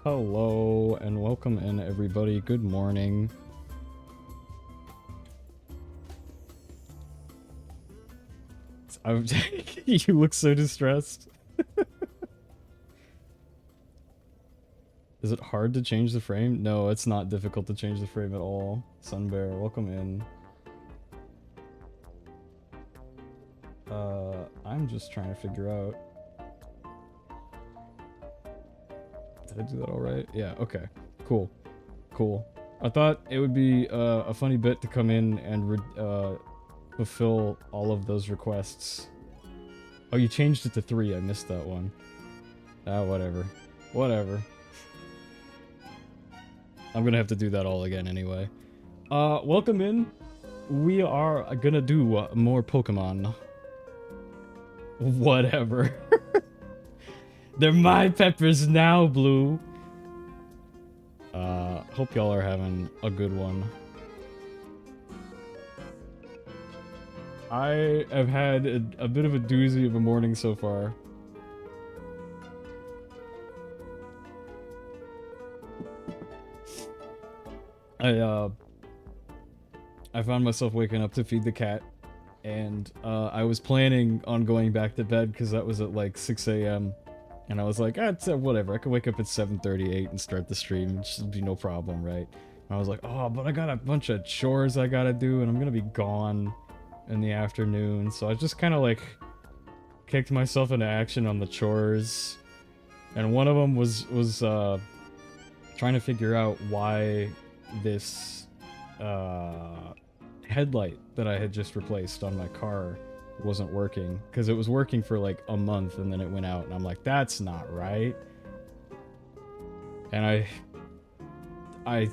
Hello and welcome in, everybody. Good morning. You look so distressed. Is it hard to change the frame? No, it's not difficult to change the frame at all. Sunbear, welcome in. I'm just trying to figure out. Did I do that all right? Yeah, okay. Cool. Cool. I thought it would be a funny bit to come in and fulfill all of those requests. Oh, you changed it to 3. I missed that one. Ah, whatever. Whatever. I'm gonna have to do that all again anyway. Welcome in. We are gonna do more Pokemon. Whatever. They're my peppers now, Blue. Hope y'all are having a good one. I have had a bit of a doozy of a morning so far. I found myself waking up to feed the cat, and I was planning on going back to bed because that was at like 6 a.m. And I was like, whatever, I could wake up at 7:38 and start the stream, it should be no problem, right? And I was like, oh, but I got a bunch of chores I gotta do, and I'm gonna be gone in the afternoon, so I just kind of like kicked myself into action on the chores, and one of them was trying to figure out why this headlight that I had just replaced on my car wasn't working, because it was working for like a month and then it went out, and I'm like, that's not right. And I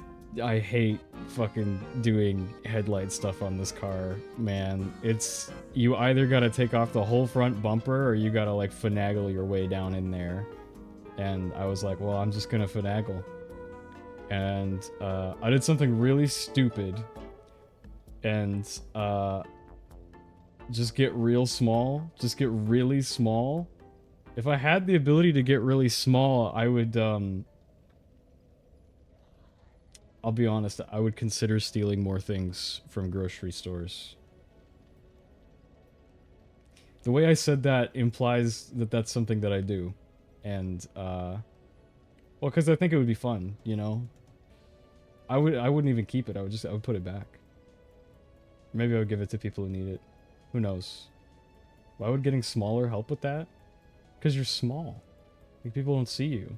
hate fucking doing headlight stuff on this car, man. It's, you either gotta take off the whole front bumper or you gotta like finagle your way down in there. And I was like, well, I'm just gonna finagle. And I did something really stupid and just get real small. Just get really small. If I had the ability to get really small, I would I'll be honest, I would consider stealing more things from grocery stores. The way I said that implies that that's something that I do. And well, because I think it would be fun, you know? I wouldn't even keep it. I would put it back. Maybe I would give it to people who need it. Who knows? Why would getting smaller help with that? Because you're small. Like, people don't see you.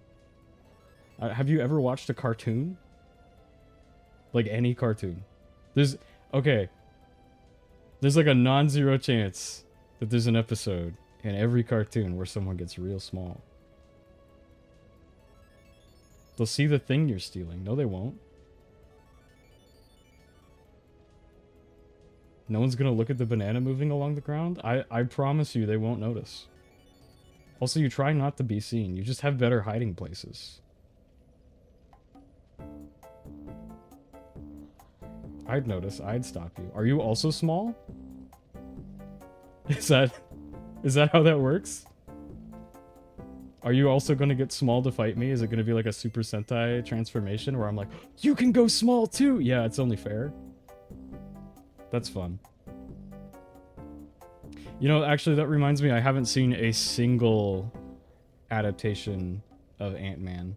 Have you ever watched a cartoon? Like any cartoon. There's like a non-zero chance that there's an episode in every cartoon where someone gets real small. They'll see the thing you're stealing. No, they won't. No one's gonna look at the banana moving along the ground? I promise you they won't notice. Also, you try not to be seen. You just have better hiding places. I'd notice. I'd stop you. Are you also small? Is that how that works? Are you also gonna get small to fight me? Is it gonna be like a Super Sentai transformation where I'm like, you can go small too? Yeah, it's only fair. That's fun. You know, actually, that reminds me, I haven't seen a single adaptation of Ant-Man.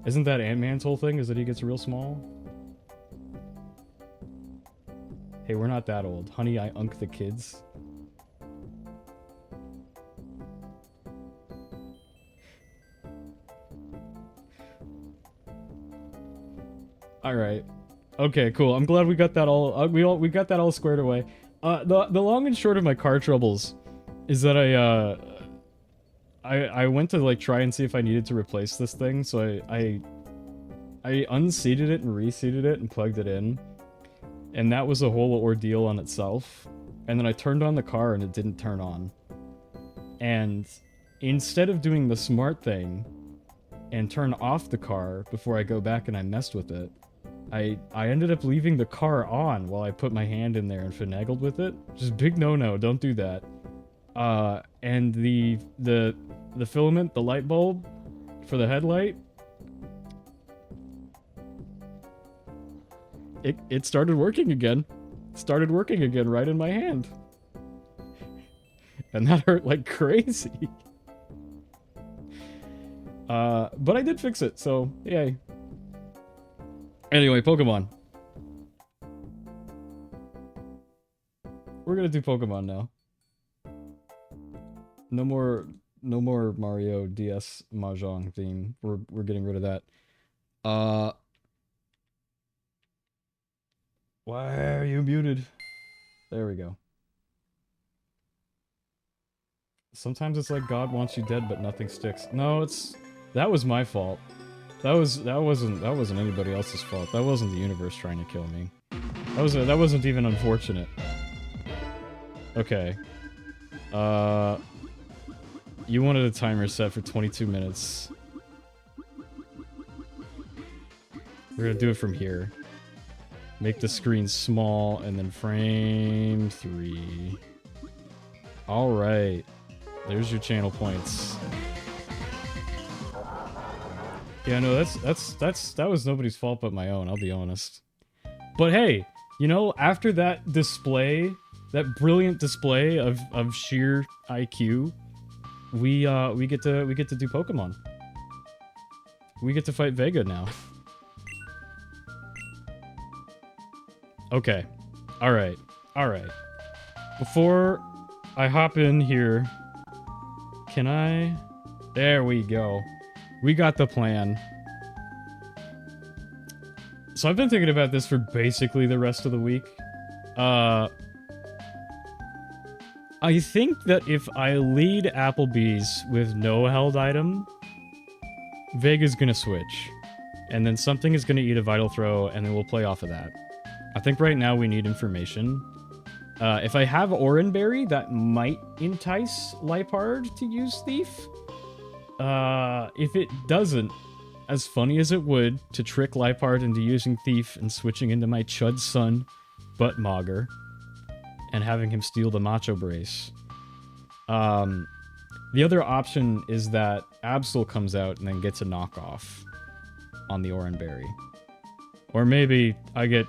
Isn't that Ant-Man's whole thing, is that he gets real small? Hey, we're not that old. Honey, I unk the kids. Alright. Okay, cool. I'm glad we got that all. We got that all squared away. The long and short of my car troubles is that I went to like try and see if I needed to replace this thing, so I unseated it and reseated it and plugged it in, and that was a whole ordeal on itself. And then I turned on the car and it didn't turn on. And instead of doing the smart thing and turn off the car before I go back and I messed with it, I ended up leaving the car on while I put my hand in there and finagled with it. Just big no-no, don't do that. And the filament, the light bulb for the headlight, it started working again. Started working again right in my hand. And that hurt like crazy. But I did fix it, so yay. Anyway, Pokemon. We're gonna do Pokemon now. No more Mario DS Mahjong theme. We're getting rid of that. Why are you muted? There we go. Sometimes it's like God wants you dead, but nothing sticks. No, that was my fault. That wasn't anybody else's fault. That wasn't the universe trying to kill me. That wasn't even unfortunate. Okay. You wanted a timer set for 22 minutes. We're gonna do it from here. Make the screen small, and then frame 3. Alright. There's your channel points. Yeah, no, that was nobody's fault but my own, I'll be honest. But hey, you know, after that display, that brilliant display of sheer IQ, we get to do Pokemon. We get to fight Vega now. Okay. Alright. Alright. Before I hop in here, can I... There we go. We got the plan. So I've been thinking about this for basically the rest of the week. I think that if I lead Applebee's with no held item, Vega's gonna switch. And then something is gonna eat a Vital Throw, and then we'll play off of that. I think right now we need information. If I have Oranberry, that might entice Lipard to use Thief. If it doesn't, as funny as it would to trick Lipard into using Thief and switching into my Chud's son, Buttmogger, and having him steal the Macho Brace. The other option is that Absol comes out and then gets a knockoff on the Oranberry. Or maybe I get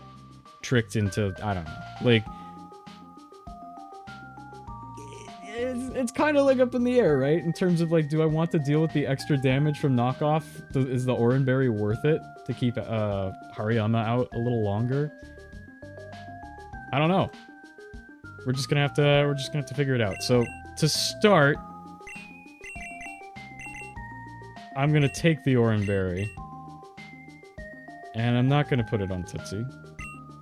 tricked into, I don't know, like, it's kind of like up in the air, right? In terms of like, do I want to deal with the extra damage from knockoff? Is the Oranberry worth it to keep Hariyama out a little longer? I don't know. We're just gonna have to figure it out. So to start, I'm gonna take the Oranberry, and I'm not gonna put it on Tootsie.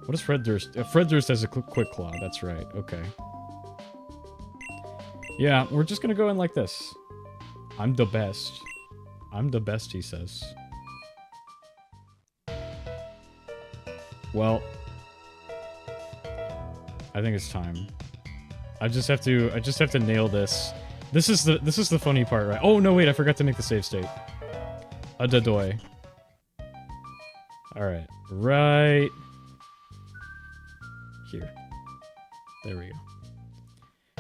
What does Fred Durst? Fred Durst has a quick claw. That's right. Okay. Yeah, we're just gonna go in like this. I'm the best. I'm the best, he says. Well, I think it's time. I just have to nail this. This is the funny part, right? Oh no, wait, I forgot to make the save state. A Dadoy. Alright. Right here. There we go.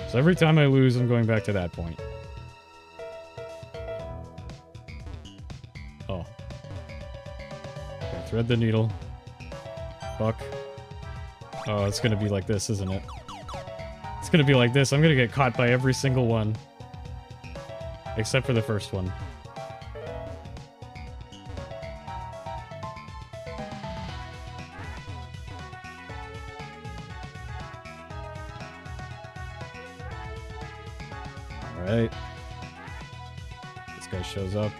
So every time I lose, I'm going back to that point. Oh. Okay, thread the needle. Fuck. Oh, it's gonna be like this, isn't it? It's gonna be like this. I'm gonna get caught by every single one. Except for the first one. Alright. This guy shows up.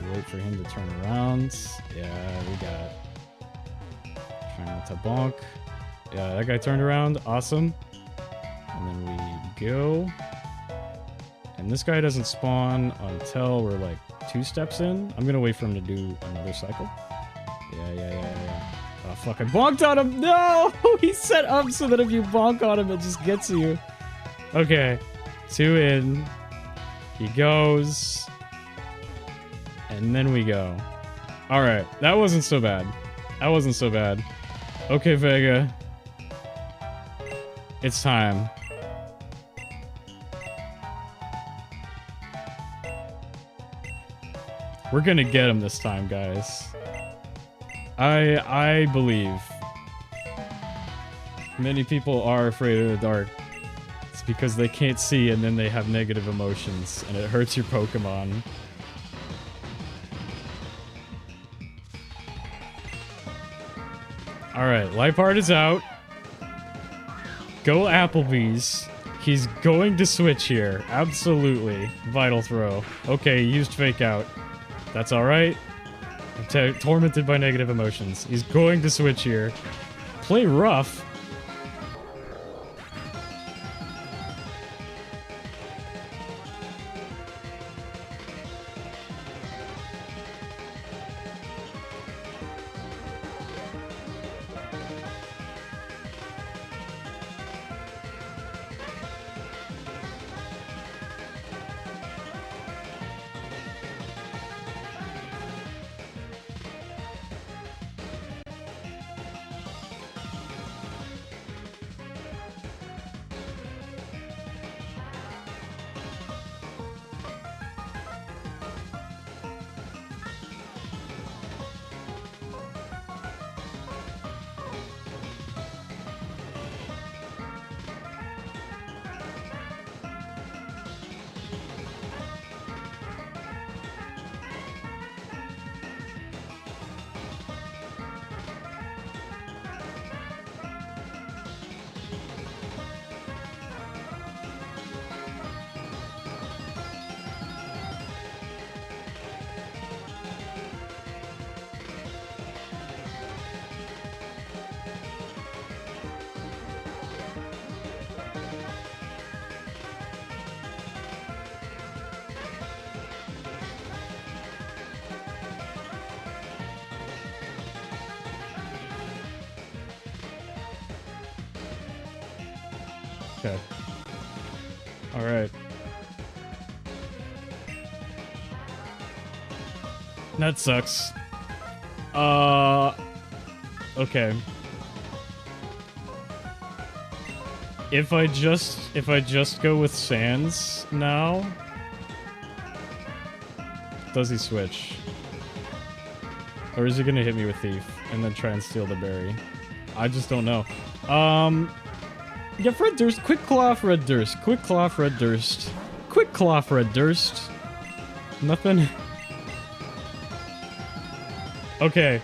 We wait for him to turn around. Yeah, we got it. Try not to bonk. Yeah, that guy turned around. Awesome. And then we go. And this guy doesn't spawn until we're like 2 steps in. I'm gonna wait for him to do another cycle. Yeah. Oh, fuck, I bonked on him! No! He's set up so that if you bonk on him, it just gets you. Okay. 2 in. He goes. And then we go. Alright, that wasn't so bad. That wasn't so bad. Okay, Vega. It's time. We're gonna get him this time, guys. I believe many people are afraid of the dark. It's because they can't see and then they have negative emotions and it hurts your Pokemon. Alright, Liepard is out. Go Applebee's. He's going to switch here. Absolutely. Vital Throw. Okay, he used Fake Out. That's alright. I'm tormented by negative emotions. He's going to switch here. Play rough. Okay. Alright. That sucks. Okay. If I just go with Sans now, does he switch? Or is he gonna hit me with Thief and then try and steal the berry? I just don't know. Yeah, Red Durst. Quick Claw for Red Durst. Quick Claw for Red Durst. Quick Claw for Red Durst. Nothing. Okay.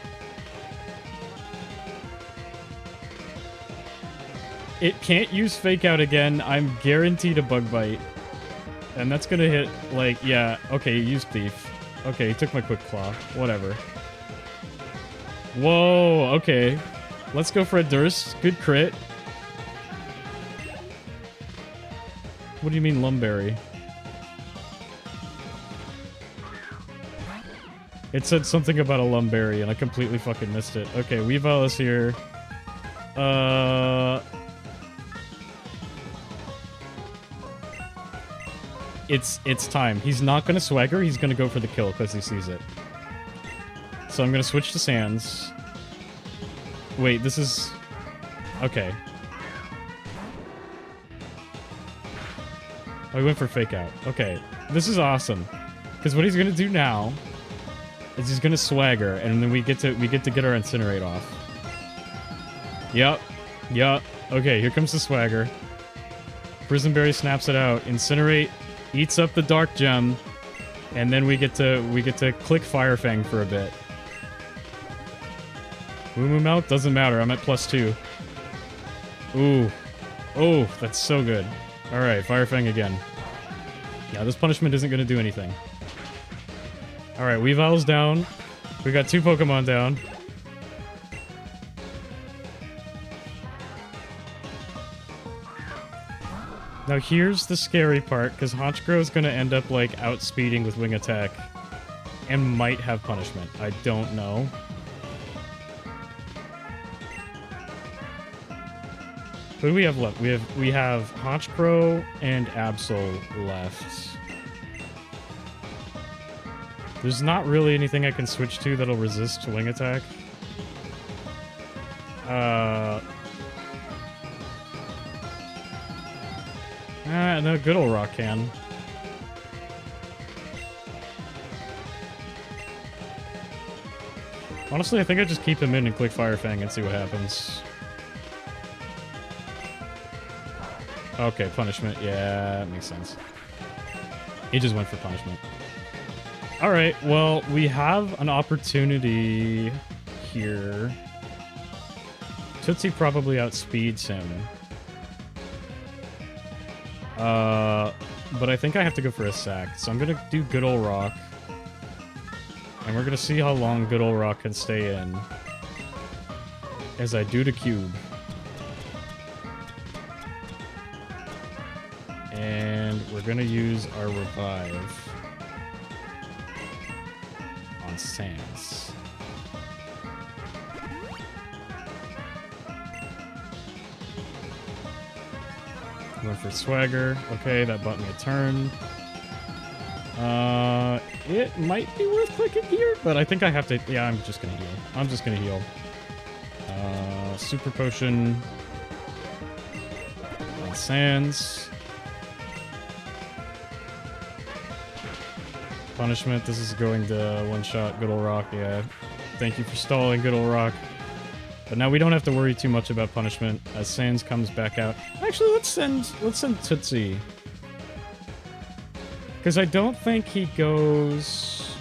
It can't use Fake Out again. I'm guaranteed a Bug Bite. And that's gonna hit, like, yeah. Okay, he used Thief. Okay, he took my Quick Claw. Whatever. Whoa, okay. Let's go for a Durst. Good crit. What do you mean, Lumberry? It said something about a Lumberry, and I completely fucking missed it. Okay, Weavile is here. It's time. He's not gonna Swagger, he's gonna go for the kill, because he sees it. So I'm gonna switch to Sans. Wait, this is... Okay. Oh, he went for Fake Out. Okay. This is awesome. Because what he's gonna do now is he's gonna Swagger, and then we get to get our Incinerate off. Yup. Yup. Okay, here comes the Swagger. Prisonberry snaps it out. Incinerate eats up the Dark Gem, and then we get to click Fire Fang for a bit. Moo Moo Mouth? Doesn't matter. I'm at +2. Ooh. Oh, that's so good. Alright, Fire Fang again. Yeah, this punishment isn't gonna do anything. Alright, Weavile's down. We got 2 Pokemon down. Now here's the scary part, because Honchkrow is gonna end up, like, outspeeding with Wing Attack. And might have punishment. I don't know. Who do we have left? We have Honchkrow and Absol left. There's not really anything I can switch to that'll resist Wing Attack. No, good ol' Rock can. Honestly, I think I just keep him in and click Fire Fang and see what happens. Okay, punishment. Yeah, that makes sense. He just went for punishment. Alright, well, we have an opportunity here. Tootsie probably outspeeds him. But I think I have to go for a sack, so I'm gonna do Good Ol' Rock. And we're gonna see how long Good Ol' Rock can stay in. As I do to Cube. And we're gonna use our Revive on Sans. Went for Swagger. Okay, that bought me a turn. It might be worth clicking here, but I think I have to... Yeah, I'm just gonna heal. I'm just gonna heal. Super Potion on Sans. Punishment. This is going to one-shot Good Ol' Rock. Yeah. Thank you for stalling, Good Ol' Rock. But now we don't have to worry too much about punishment as Sans comes back out. Actually, let's send Tootsie. Because I don't think he goes...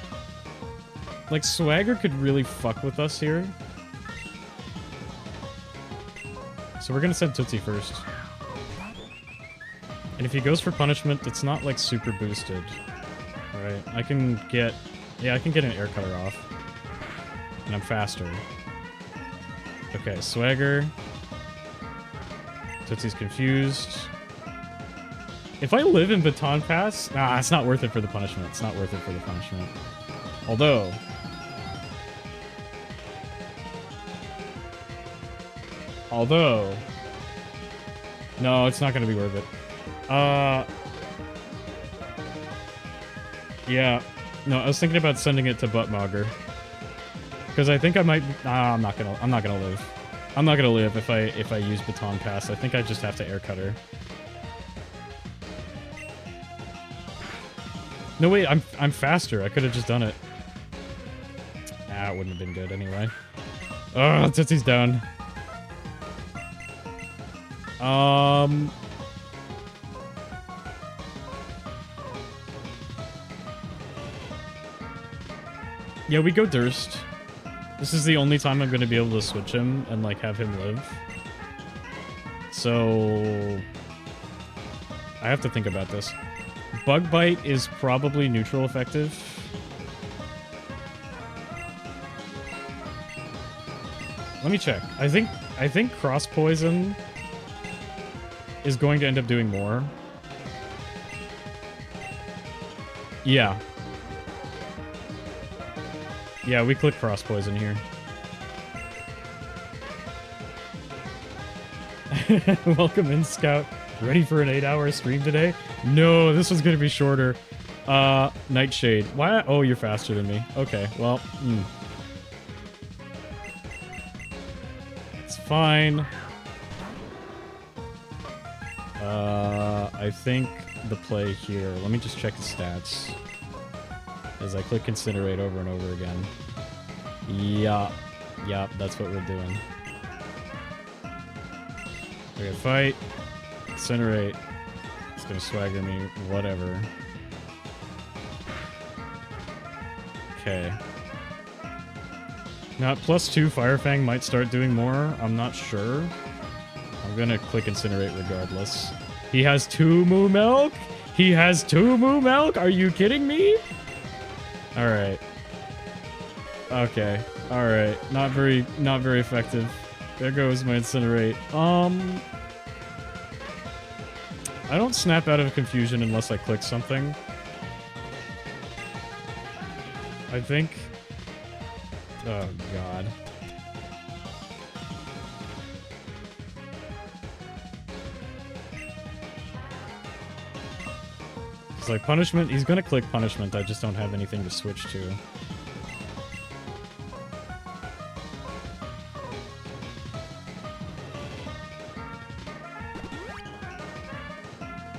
Like, Swagger could really fuck with us here. So we're gonna send Tootsie first. And if he goes for punishment, it's not, like, super boosted. Alright, I can get... Yeah, I can get an air cutter off. And I'm faster. Okay, Swagger. Tootsie's confused. If I live in Baton Pass... Nah, it's not worth it for the punishment. It's not worth it for the punishment. Although... No, it's not going to be worth it. Yeah. No, I was thinking about sending it to Buttmogger. Because I think I might... Nah, I'm not gonna live. I'm not gonna live if I use Baton Pass. I think I just have to air cutter. No, wait, I'm faster. I could have just done it. Ah, it wouldn't have been good anyway. Oh, Tootsie's down. Yeah, we go Durst. This is the only time I'm going to be able to switch him and, like, have him live. So... I have to think about this. Bug Bite is probably neutral effective. Let me check. I think Cross Poison is going to end up doing more. Yeah. Yeah, we click Cross Poison here. Welcome in, Scout. Ready for an 8-hour stream today? No, this one's gonna be shorter. Nightshade. Why? Oh, you're faster than me. Okay, well, it's fine. I think the play here... Let me just check the stats. As I click Incinerate over and over again. Yeah. Yep, that's what we're doing. We're gonna fight. Incinerate. It's gonna swagger me. Whatever. Okay. Now, +2 Fire Fang might start doing more. I'm not sure. I'm gonna click Incinerate regardless. He has 2 Moo Milk? He has 2 Moo Milk? Are you kidding me? Alright. Okay. Alright. Not very effective. There goes my Incinerate. I don't snap out of confusion unless I click something. I think... Oh, God. It's like punishment. He's gonna click punishment. I just don't have anything to switch to.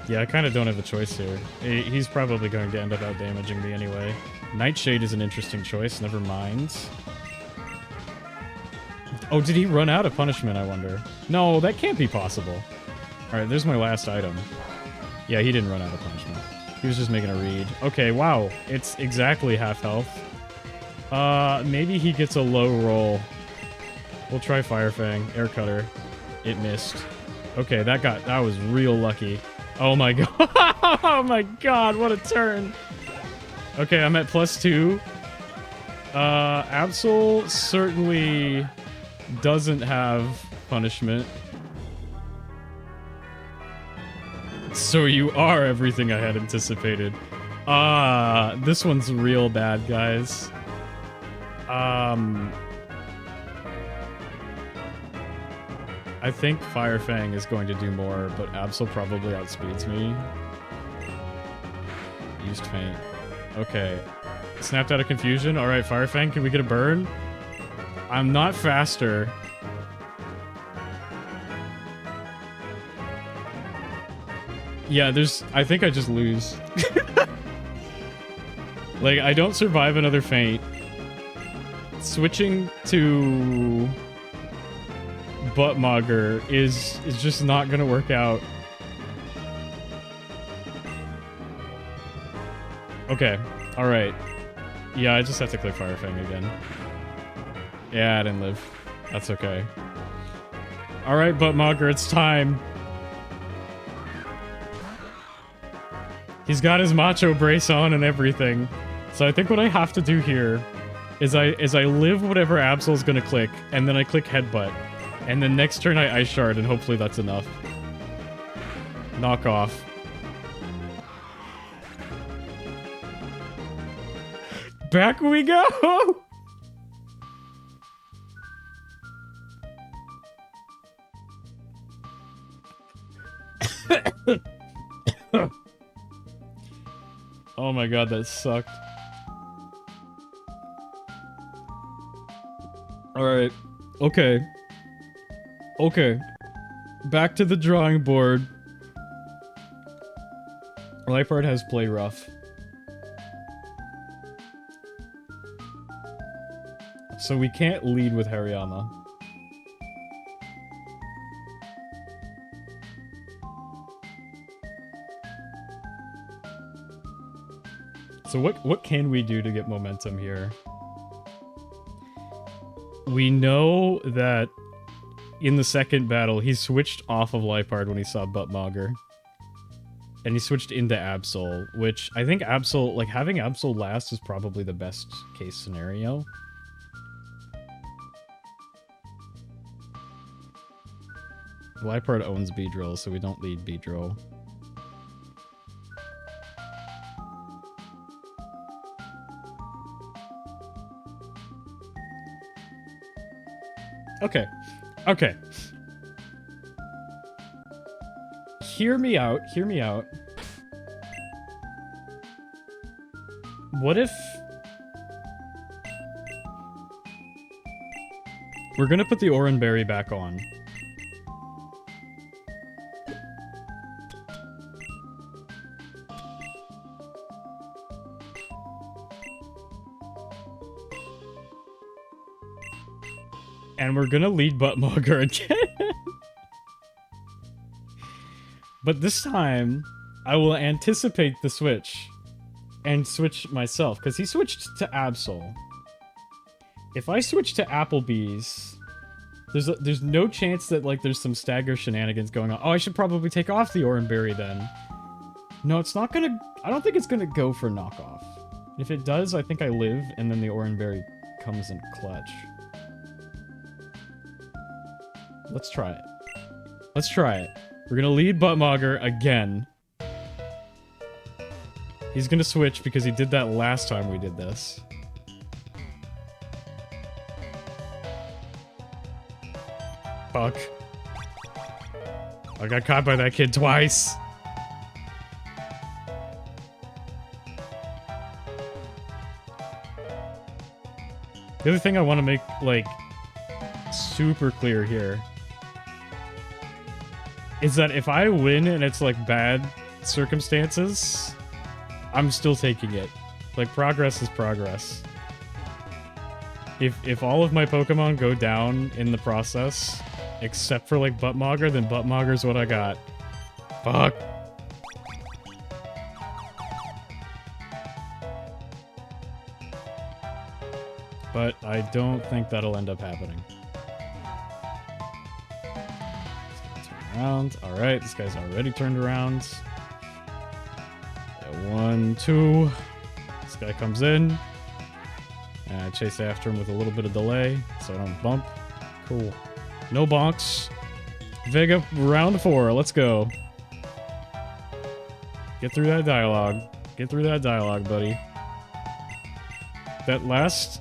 Yeah, I kind of don't have a choice here. He's probably going to end up out damaging me anyway. Nightshade is an interesting choice. Never mind. Oh, did he run out of punishment, I wonder? No, that can't be possible. Alright, there's my last item. Yeah, he didn't run out of punishment. He was just making a read. Okay, wow. It's exactly half health. Maybe he gets a low roll. We'll try Fire Fang. Air Cutter. It missed. Okay, that was real lucky. Oh my god. Oh my god, what a turn. Okay, I'm at +2. Absol certainly doesn't have punishment. So you are everything I had anticipated. This one's real bad, guys. I think Fire Fang is going to do more, but Absol probably outspeeds me. Used Feint. Okay. Snapped out of confusion. Alright, Fire Fang, can we get a burn? I'm not faster. Yeah, I think I just lose. Like, I don't survive another feint. Switching to Butt Mogger is just not gonna work out. Okay, alright. Yeah, I just have to click Fire Fang again. Yeah, I didn't live. That's okay. Alright, Butt Mogger, it's time. He's got his macho brace on and everything. So I think what I have to do here is I live whatever Absol's gonna click, and then I click Headbutt. And then next turn I Ice Shard, and hopefully that's enough. Knock off. Back we go! Oh my god, that sucked. Alright. Okay. Okay. Back to the drawing board. Leopard has play rough. So we can't lead with Hariyama. So what can we do to get momentum here? We know that in the second battle, he switched off of Leopard when he saw Butt Mogger. And he switched into Absol, which I think Absol, like, having Absol last is probably the best case scenario. Leopard owns Beedrill, so we don't lead Beedrill. Okay. Okay. Hear me out. Hear me out. What if... We're gonna put the Oran Berry back on. And we're gonna lead Butt Mogger again. But this time, I will anticipate the switch. And switch myself, because he switched to Absol. If I switch to Applebee's, there's no chance that, like, there's some stagger shenanigans going on. Oh, I should probably take off the Oran Berry then. No, it's not gonna... I don't think it's gonna go for knockoff. If it does, I think I live, and then the Oran Berry comes in clutch. Let's try it. Let's try it. We're gonna lead Butt Mogger again. He's gonna switch because he did that last time we did this. Fuck. I got caught by that kid twice. The other thing I want to make, like, super clear here is that if I win and it's, like, bad circumstances, I'm still taking it. Like, progress is progress. If all of my Pokemon go down in the process, except for like Buttmogger, then Buttmogger's what I got. Fuck. But I don't think that'll end up happening. Turn around. Alright, this guy's already turned around. 1, 2. This guy comes in. And I chase after him with a little bit of delay, so I don't bump. Cool. No bonks. Vega, round 4. Let's go. Get through that dialogue. Get through that dialogue, buddy. That last...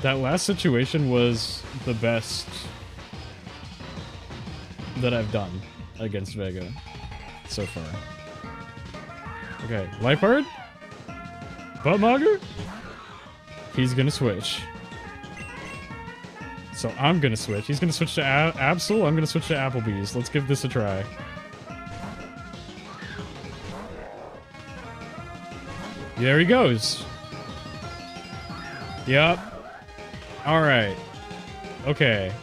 That last situation was the best that I've done against Vega so far. Okay, Life Bird? Buttmogger? He's gonna switch. So I'm gonna switch. He's gonna switch to Absol. I'm gonna switch to Applebee's. Let's give this a try. There he goes. Yep. Alright. Okay.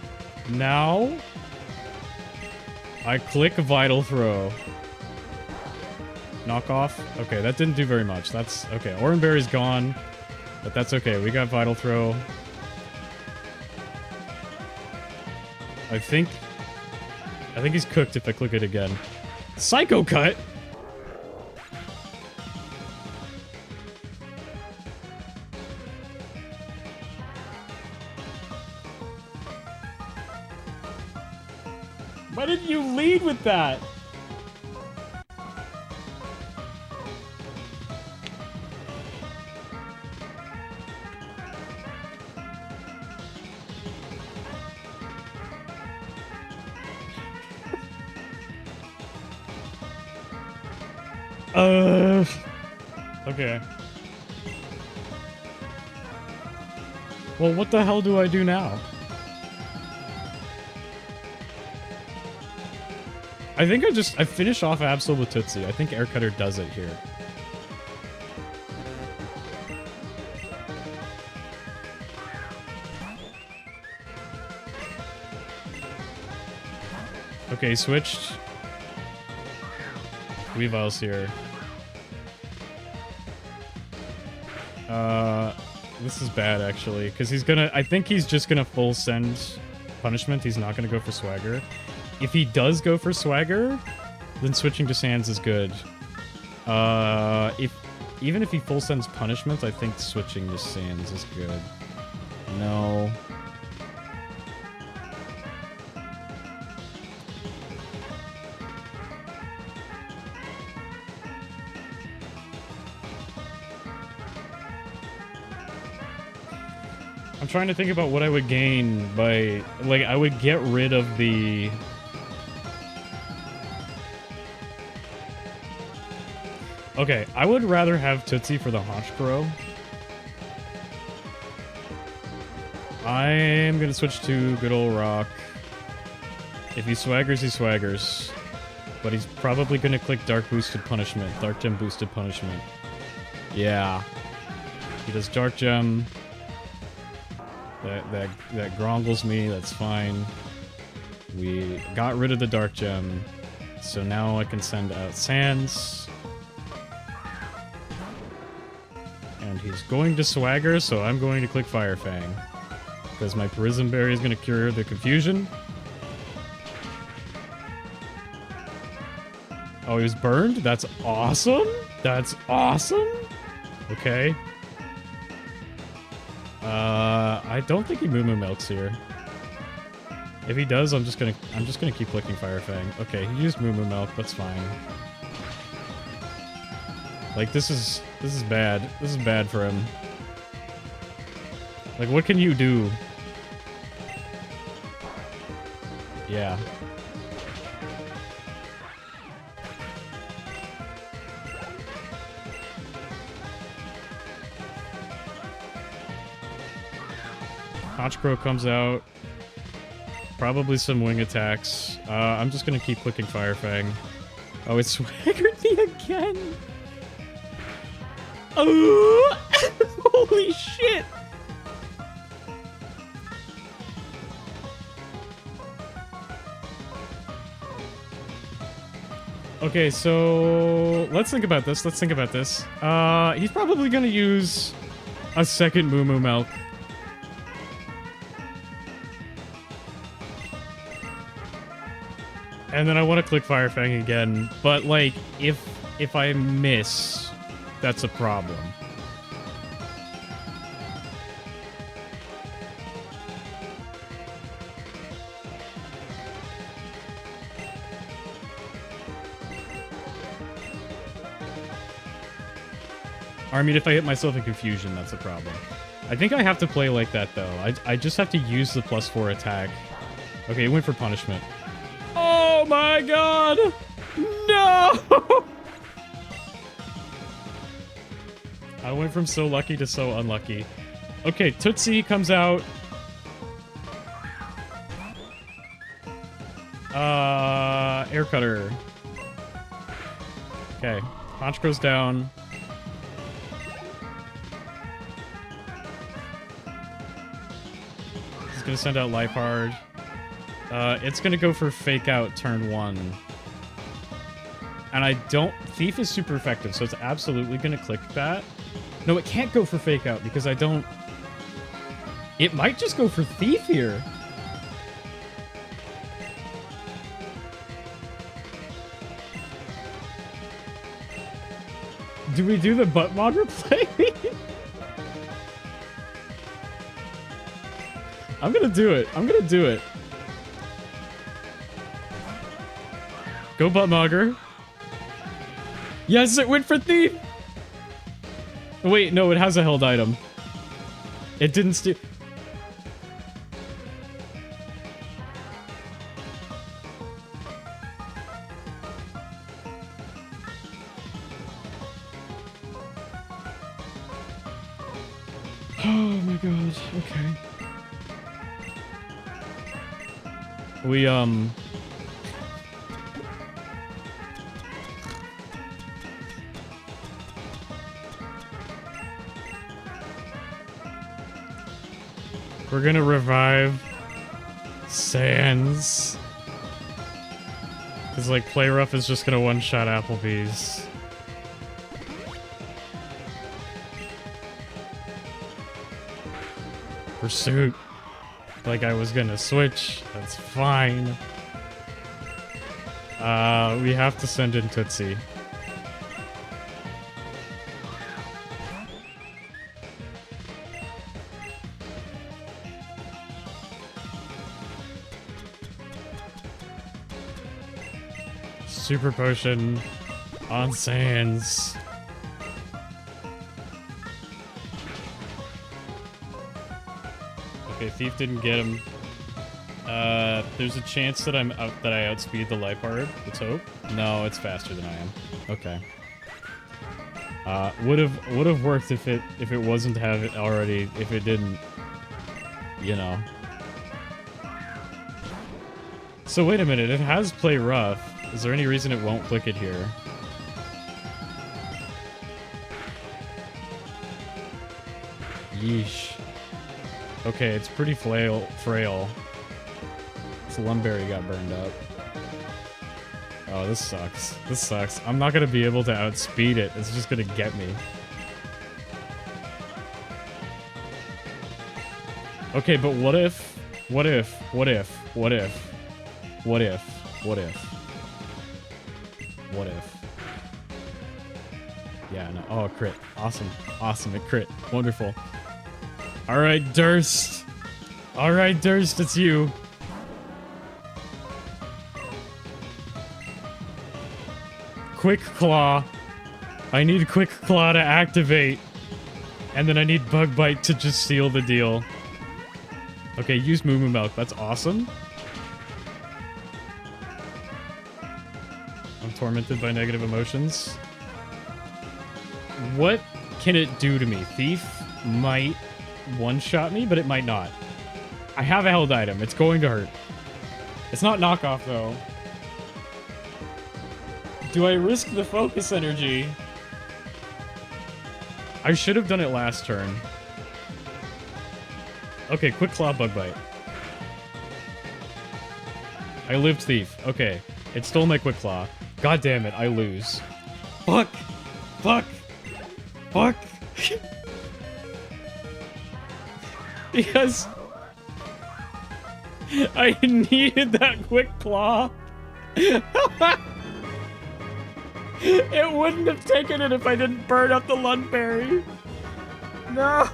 Now... I click Vital Throw. Knock off? Okay, that didn't do very much. That's... Okay, Oranberry's gone. But that's okay. We got Vital Throw. I think he's cooked if I click it again. Psycho Cut? Why didn't you lead with that? Okay. Well, what the hell do I do now? I think I finish off Absol with Tootsie. I think Air Cutter does it here. Okay, switched. Weavile's here. This is bad, actually, because he's gonna... I think he's just gonna full send punishment. He's not gonna go for Swagger. If he does go for Swagger, then switching to Sands is good. Even if he full sends punishment, I think switching to Sands is good. No. I'm trying to think about what I would gain by... Like, I would get rid of the... Okay, I would rather have Tootsie for the Honchkrow. I'm gonna switch to good old Rock. If he swaggers, he swaggers. But he's probably gonna click Dark Boosted Punishment. Dark Gem Boosted Punishment. Yeah. He does Dark Gem. That grongles me, that's fine. We got rid of the Dark Gem. So now I can send out Sands. And he's going to Swagger, so I'm going to click Fire Fang. Because my Prism Berry is going to cure the confusion. Oh, he was burned? That's awesome! That's awesome! Okay. I don't think he Moo Moo Milks here. If he does, I'm just gonna keep clicking Fire Fang. Okay, he used Moo Moo Milk, that's fine. Like, this is bad. This is bad for him. Like, what can you do? Yeah. Honchkrow comes out. Probably some wing attacks. I'm just gonna keep clicking Fire Fang. Oh, it swaggered me again! Oh! Holy shit! Okay, so let's think about this. Let's think about this. He's probably gonna use a second Moo Moo Milk. And then I want to click Fire Fang again, but like if I miss, that's a problem. I mean, if I hit myself in confusion, that's a problem. I think I have to play like that, though. I just have to use the +4 attack. Okay, he went for punishment. Oh my god! No! I went from so lucky to so unlucky. Okay, Tootsie comes out. Air Cutter. Okay, Punch goes down. He's gonna send out Life Hard. It's gonna go for Fake Out turn 1. And I don't... Thief is super effective, so it's absolutely gonna click that. No, it can't go for Fake Out because I don't... It might just go for Thief here. Do we do the butt mod replay? I'm gonna do it. I'm gonna do it. Go Buttmogger. Yes, it went for Thief! Wait, no, it has a held item. It didn't steal... Oh my god, okay. We're gonna revive Sans. Cause like Play Rough is just gonna one-shot Applebee's. Pursuit. Like I was gonna switch. That's fine. We have to send in Tootsie. Super Potion on Sans. Okay, Thief didn't get him. There's a chance that I outspeed the Life Hard. Let's hope. No, it's faster than I am. Okay. Would have worked if it wasn't have it already. If it didn't, you know. So wait a minute. It has Play Rough. Is there any reason it won't click it here? Yeesh. Okay, it's pretty frail. This Lumberry got burned up. Oh, this sucks. This sucks. I'm not gonna be able to outspeed it. It's just gonna get me. Okay, but what if? What if? What if? What if? What if? What if? What if? Yeah, no. Oh, crit. Awesome. Awesome. It crit. Wonderful. Alright, Durst. Alright, Durst, it's you. Quick Claw. I need Quick Claw to activate. And then I need Bug Bite to just seal the deal. Okay, use Moo Moo Milk. That's awesome. I'm tormented by negative emotions. What can it do to me? Thief might one-shot me, but it might not. I have a held item. It's going to hurt. It's not knockoff, though. Do I risk the focus energy? I should have done it last turn. Okay, quick claw bug bite. I lived thief. Okay, it stole my quick claw. God damn it, I lose. Fuck! Fuck! Fuck! Because I needed that quick claw. It wouldn't have taken it if I didn't burn up the Lundberry. No!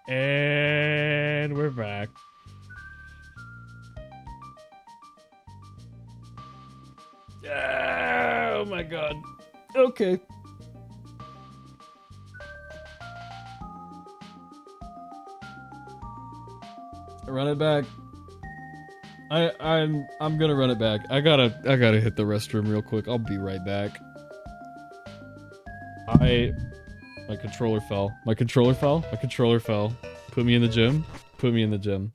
And we're back. Oh my god. Okay. Run it back. I'm gonna run it back. I gotta hit the restroom real quick. I'll be right back. My controller fell. My controller fell. My controller fell. Put me in the gym. Put me in the gym.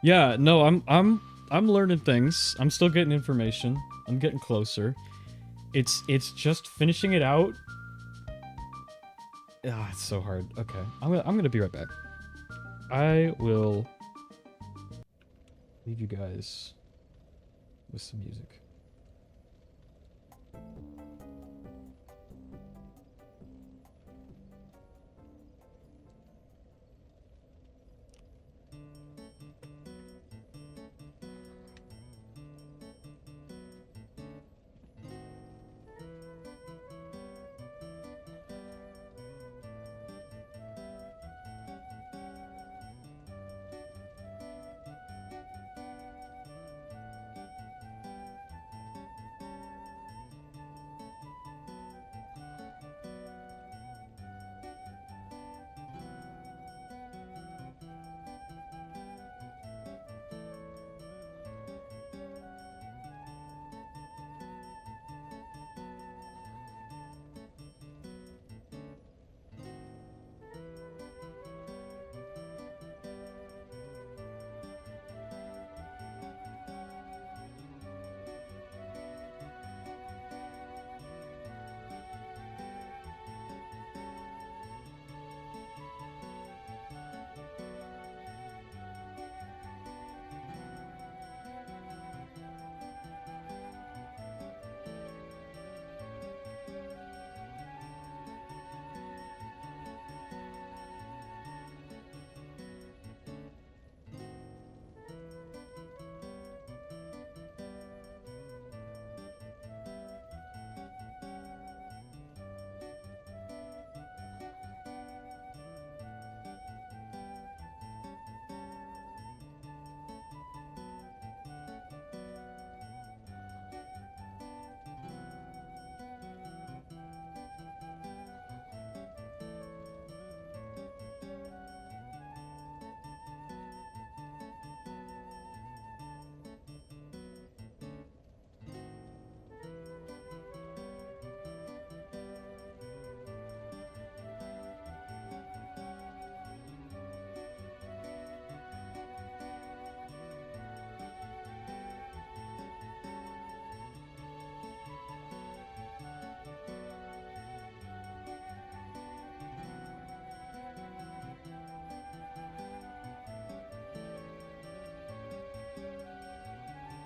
Yeah, no, I'm learning things. I'm still getting information. I'm getting closer. It's just finishing it out. Ah, it's so hard. Okay. I'm gonna be right back. I will leave you guys with some music.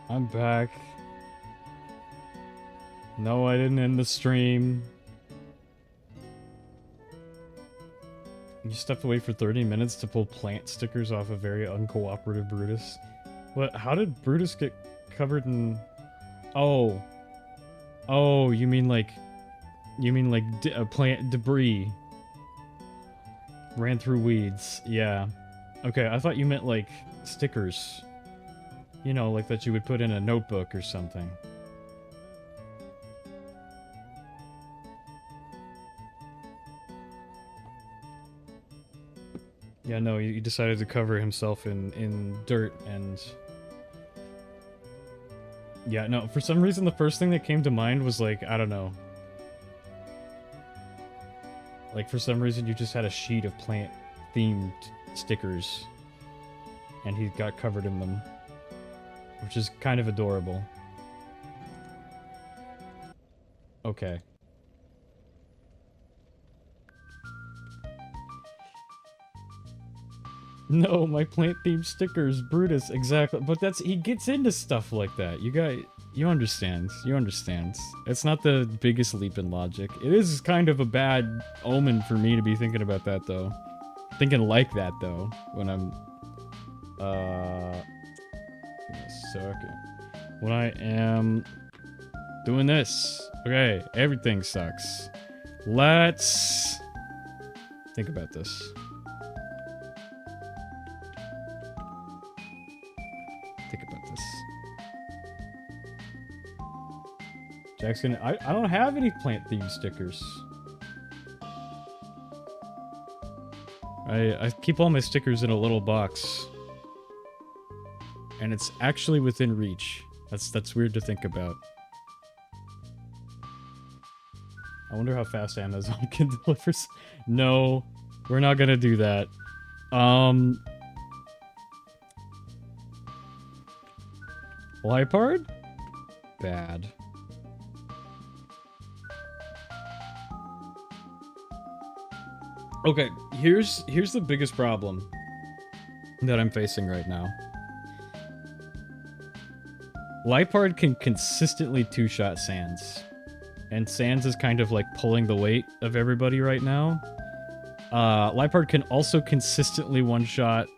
I'm back. No, I didn't end the stream. You just have to wait for 30 minutes to pull plant stickers off a very uncooperative Brutus. What? How did Brutus get covered in... Oh. Oh, you mean like plant debris. Ran through weeds. Yeah. Okay, I thought you meant like stickers. You know, like that you would put in a notebook or something. Yeah, no, he decided to cover himself in dirt and... Yeah, no, for some reason the first thing that came to mind was like, I don't know. Like for some reason you just had a sheet of plant themed stickers, and he got covered in them, which is kind of adorable. Okay. No, my plant-themed stickers, Brutus, exactly. But that's, he gets into stuff like that. You understand. You understand. It's not the biggest leap in logic. It is kind of a bad omen for me to be thinking about that, though. Thinking like that, though, when I'm, give me a second. When I am doing this. Okay, everything sucks. Let's think about this. Think about this. Jackson, I don't have any plant-themed stickers. I keep all my stickers in a little box. And it's actually within reach. That's weird to think about. I wonder how fast Amazon can deliver. No, we're not gonna do that. Lipard? Bad. Okay, here's the biggest problem that I'm facing right now. Lipard can consistently two-shot Sans. And Sans is kind of like pulling the weight of everybody right now. Lipard can also consistently one-shot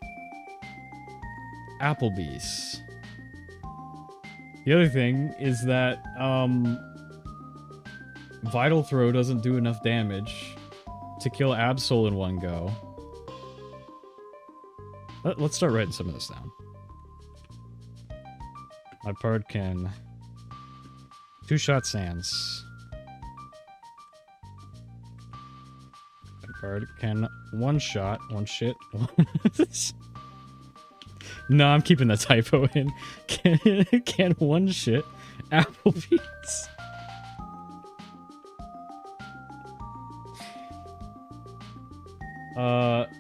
Applebee's. The other thing is that, Vital Throw doesn't do enough damage to kill Absol in one go. Let's start writing some of this down. Lipard can two-shot Sans. Lipard can one-shot, one-shit. No, I'm keeping that typo in. Can one-shit Applebee's.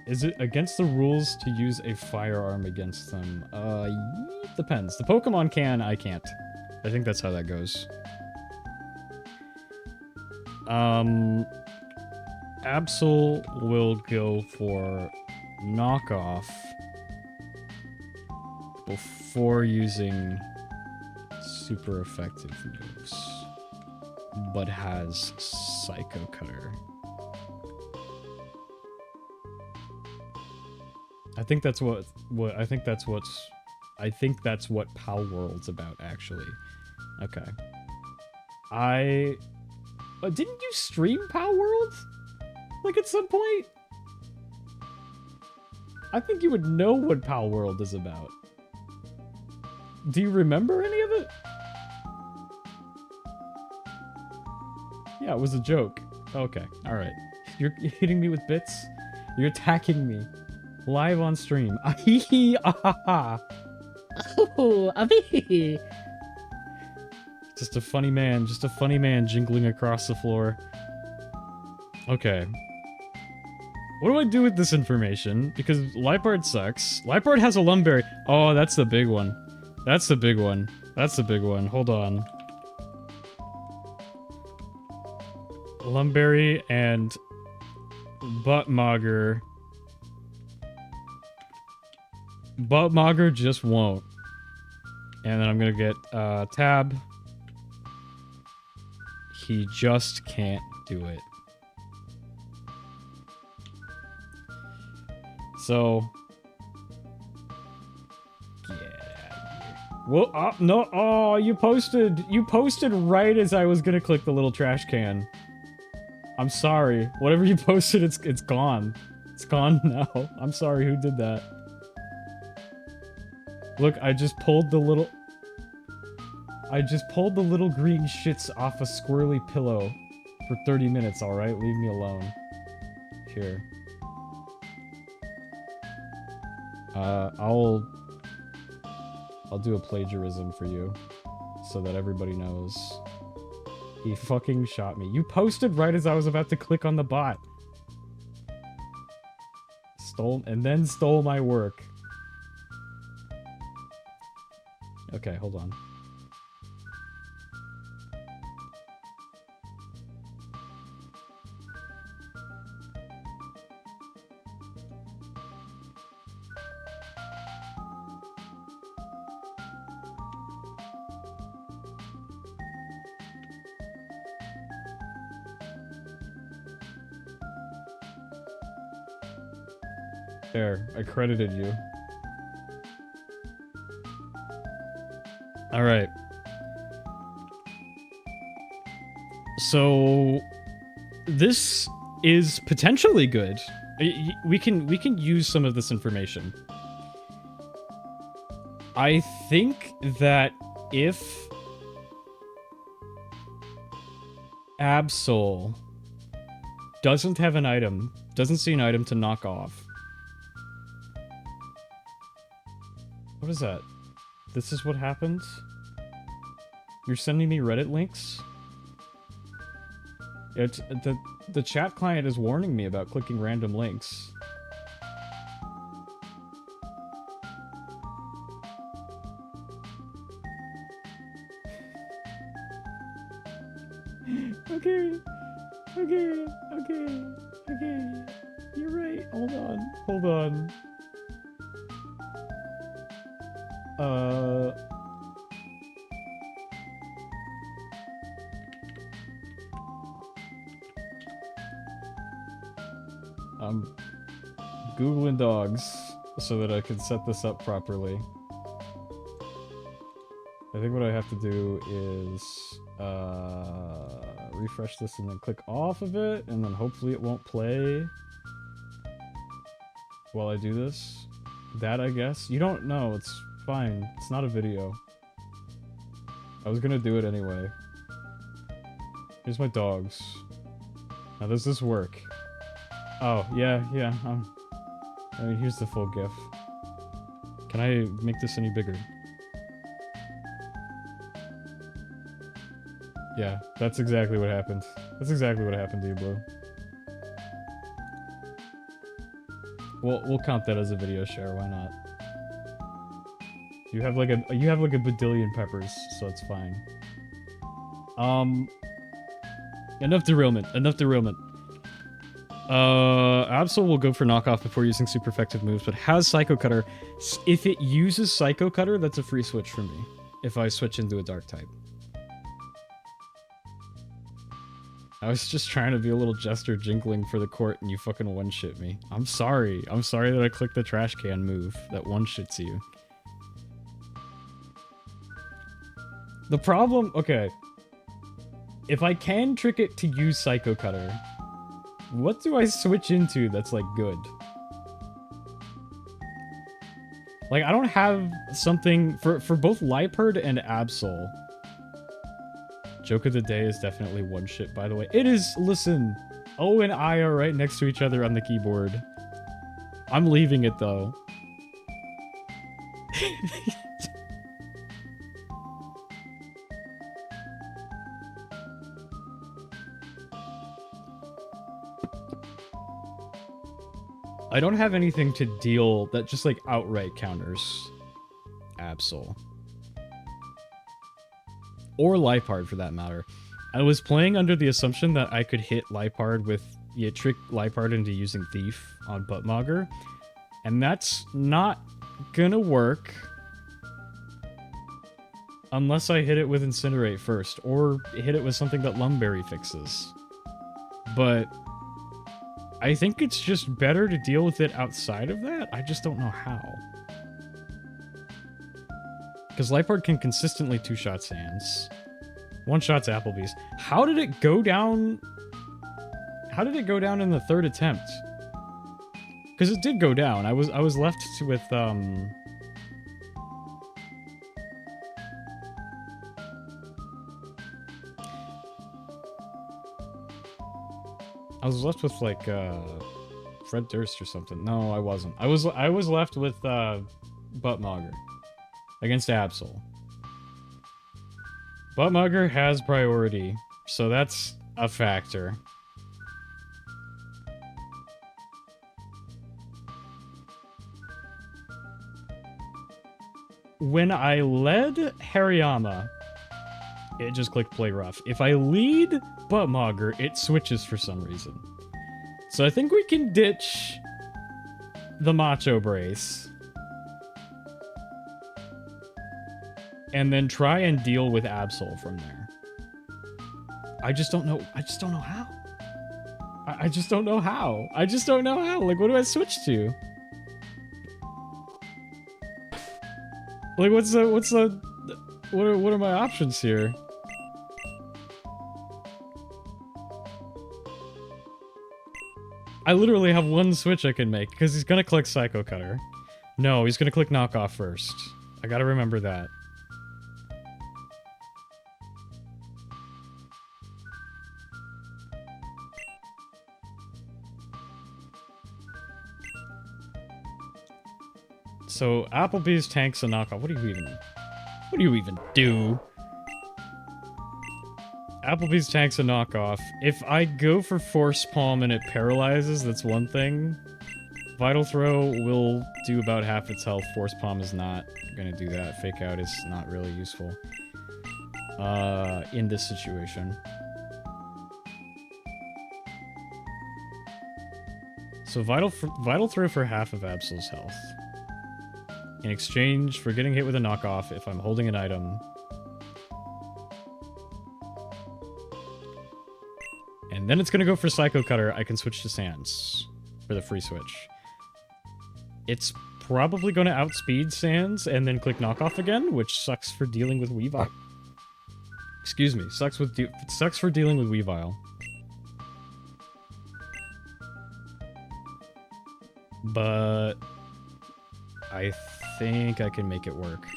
Is it against the rules to use a firearm against them? Depends. The Pokemon can, I can't. I think that's how that goes. Absol will go for knockoff before using super effective moves, but has Psycho Cutter. I think that's what Pow World's about, actually. Okay. Didn't you stream Pow World? Like, at some point? I think you would know what Pow World is about. Do you remember any of it? Yeah, it was a joke. Okay, alright. You're hitting me with bits? You're attacking me. Live on stream. Ahihi, ahaha. Oh, ahihi. Just a funny man jingling across the floor. Okay. What do I do with this information? Because Lipard sucks. Lipard has a Lumberry. Oh, that's the big one. That's the big one. That's the big one. Hold on. Lumberry and Buttmogger. Buttmogger just won't. And then I'm gonna get Tab. He just can't do it. So get out of here. Well, no, oh, you posted right as I was gonna click the little trash can. I'm sorry. Whatever you posted, it's gone. It's gone now. I'm sorry. Who did that? Look, I just pulled the little green shits off a squirrely pillow for 30 minutes, alright? Leave me alone. Here. I'll do a plagiarism for you, so that everybody knows. He fucking shot me. You posted right as I was about to click on the bot. stole my work. Okay, hold on. There, I credited you. Alright. So... this is potentially good. We can use some of this information. I think that if... Absol doesn't have an item, doesn't see an item to knock off. What is that? This is what happens? You're sending me Reddit links? It's, the chat client is warning me about clicking random links. Okay. You're right. Hold on. I'm Googling dogs so that I can set this up properly. I think what I have to do is refresh this and then click off of it, and then hopefully it won't play while I do this. That, I guess. You don't know. It's fine. It's not a video. I was gonna do it anyway. Here's my dogs. Now, does this work? Oh, yeah. I mean, here's the full GIF. Can I make this any bigger? Yeah, that's exactly what happened. That's exactly what happened to you, bro. We'll count that as a video share, why not? You have like a badillion peppers, so it's fine. Enough derailment. Absol will go for knockoff before using super effective moves, but has Psycho Cutter. If it uses Psycho Cutter, that's a free switch for me. If I switch into a dark type. I was just trying to be a little jester jingling for the court and you fucking one-shit me. I'm sorry. I'm sorry that I clicked the trash can move that one-shits you. The problem... Okay. If I can trick it to use Psycho Cutter, what do I switch into that's, like, good? Like, I don't have something... For both Liepard and Absol... Joke of the day is definitely one shit, by the way. It is, listen, O and I are right next to each other on the keyboard. I'm leaving it, though. I don't have anything to deal that just, like, outright counters Absol. Or Liepard, for that matter. I was playing under the assumption that I could hit Liepard with... Yeah, trick Liepard into using Thief on Buttmogger. And that's not gonna work. Unless I hit it with Incinerate first. Or hit it with something that Lumberry fixes. But... I think it's just better to deal with it outside of that. I just don't know how. Because Liepard can consistently two-shot Sands. One-shots Applebee's. How did it go down... How did it go down in the third attempt? Because it did go down. I was left with, I was left with, like, Fred Durst or something. No, I wasn't. I was left with, Buttmogger. Against Absol. Buttmogger has priority, so that's a factor. when I led Hariyama, it just clicked play rough. If I lead Buttmogger, it switches for some reason. So I think we can ditch the Macho Brace. And then try and deal with Absol from there. I just don't know. I just don't know how. I just don't know how. I just don't know how. Like, what do I switch to? Like, what are my options here? I literally have one switch I can make, because he's gonna click Psycho Cutter. No, he's gonna click Knockoff first. I gotta remember that. So, Applebee's tanks a knockoff. What do you even do? Applebee's tank's a knockoff. If I go for Force Palm and it paralyzes, that's one thing. Vital Throw will do about half its health. Force Palm is not gonna do that. Fake Out is not really useful. In this situation. So Vital Throw for half of Absol's health. In exchange for getting hit with a knockoff if I'm holding an item. And then it's gonna go for Psycho Cutter. I can switch to Sans for the free switch. It's probably gonna outspeed Sans and then click Knockoff again, which sucks for dealing with Weavile. Excuse me, sucks for dealing with Weavile. But I think I can make it work.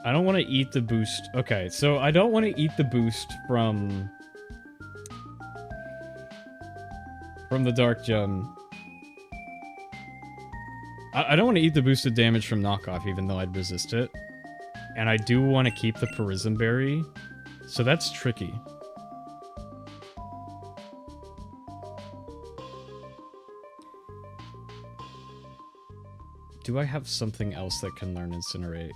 I don't want to eat the boost. Okay, so I don't want to eat the boost from the Dark Gem. I don't want to eat the boosted damage from Knockoff, even though I'd resist it. And I do want to keep the Parisen Berry. So that's tricky. Do I have something else that can learn Incinerate?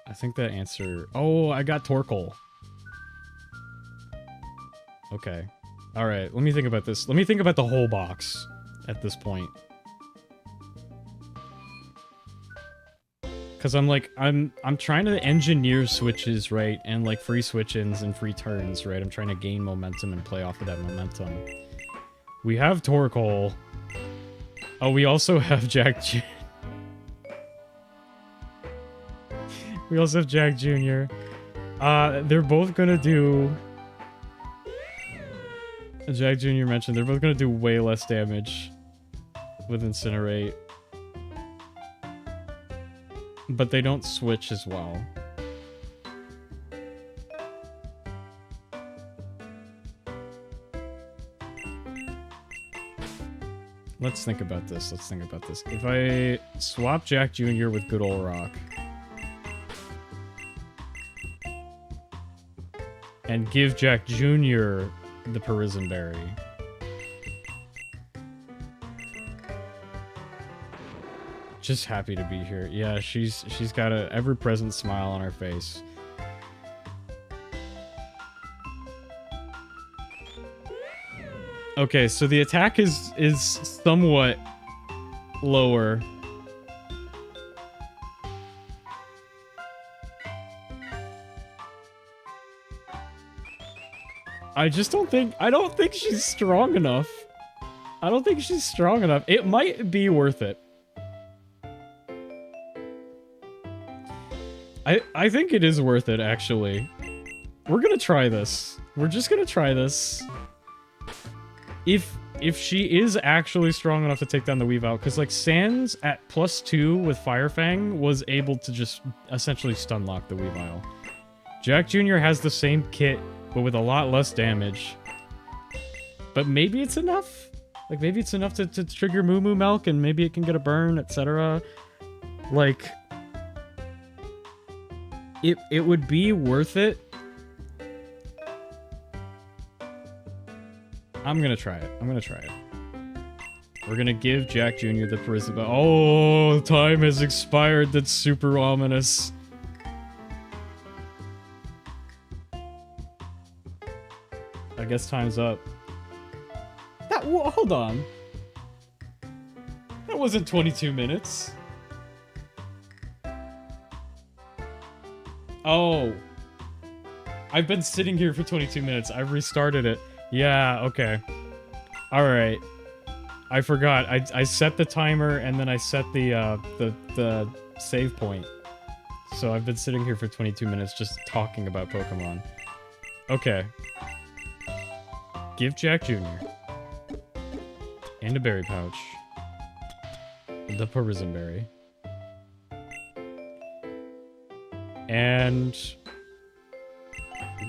I think that answer... Oh, I got Torkoal. Okay. Alright, let me think about this. Let me think about the whole box at this point. Because I'm like, I'm trying to engineer switches, right? And like free switch-ins and free turns, right? I'm trying to gain momentum and play off of that momentum. We have Torkoal. Oh, we also have Jack Jr. We also have Jack Jr. They're both gonna do... Jack Jr. mentioned, they're both gonna do way less damage with Incinerate. But they don't switch as well. Let's think about this. Let's think about this. If I swap Jack Jr. with Good Ol' Rock... and give Jack Jr. the Parisen Berry... Just happy to be here. Yeah, she's got a ever-present smile on her face. Okay, so the attack is somewhat lower. I don't think she's strong enough. I don't think she's strong enough. It might be worth it. I think it is worth it, actually. We're gonna try this. We're just gonna try this. If she is actually strong enough to take down the Weavile, because like Sans at +2 with Fire Fang was able to just essentially stun lock the Weavile. Jack Jr. has the same kit, but with a lot less damage. But maybe it's enough? Like maybe it's enough to trigger Moo Moo Milk and maybe it can get a burn, etc. Like... it would be worth it. I'm gonna try it. I'm gonna try it. We're gonna give Jack Jr. the Paprika. Oh, time has expired. That's super ominous. I guess time's up. Hold on. That wasn't 22 minutes. Oh. I've been sitting here for 22 minutes. I've restarted it. Yeah, okay. Alright. I forgot. I set the timer and then I set the save point. So I've been sitting here for 22 minutes just talking about Pokemon. Okay. Give Jack Jr. and a berry pouch. The Paprika berry. And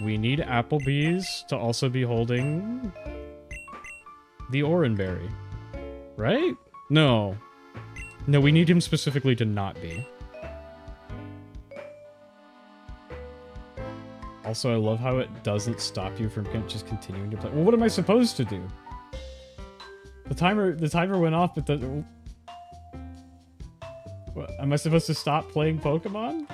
we need Applebee's to also be holding the Oranberry. Right? No. No, we need him specifically to not be. Also, I love how it doesn't stop you from just continuing to play. Well, what am I supposed to do? The timer went off, but the... What, am I supposed to stop playing Pokemon?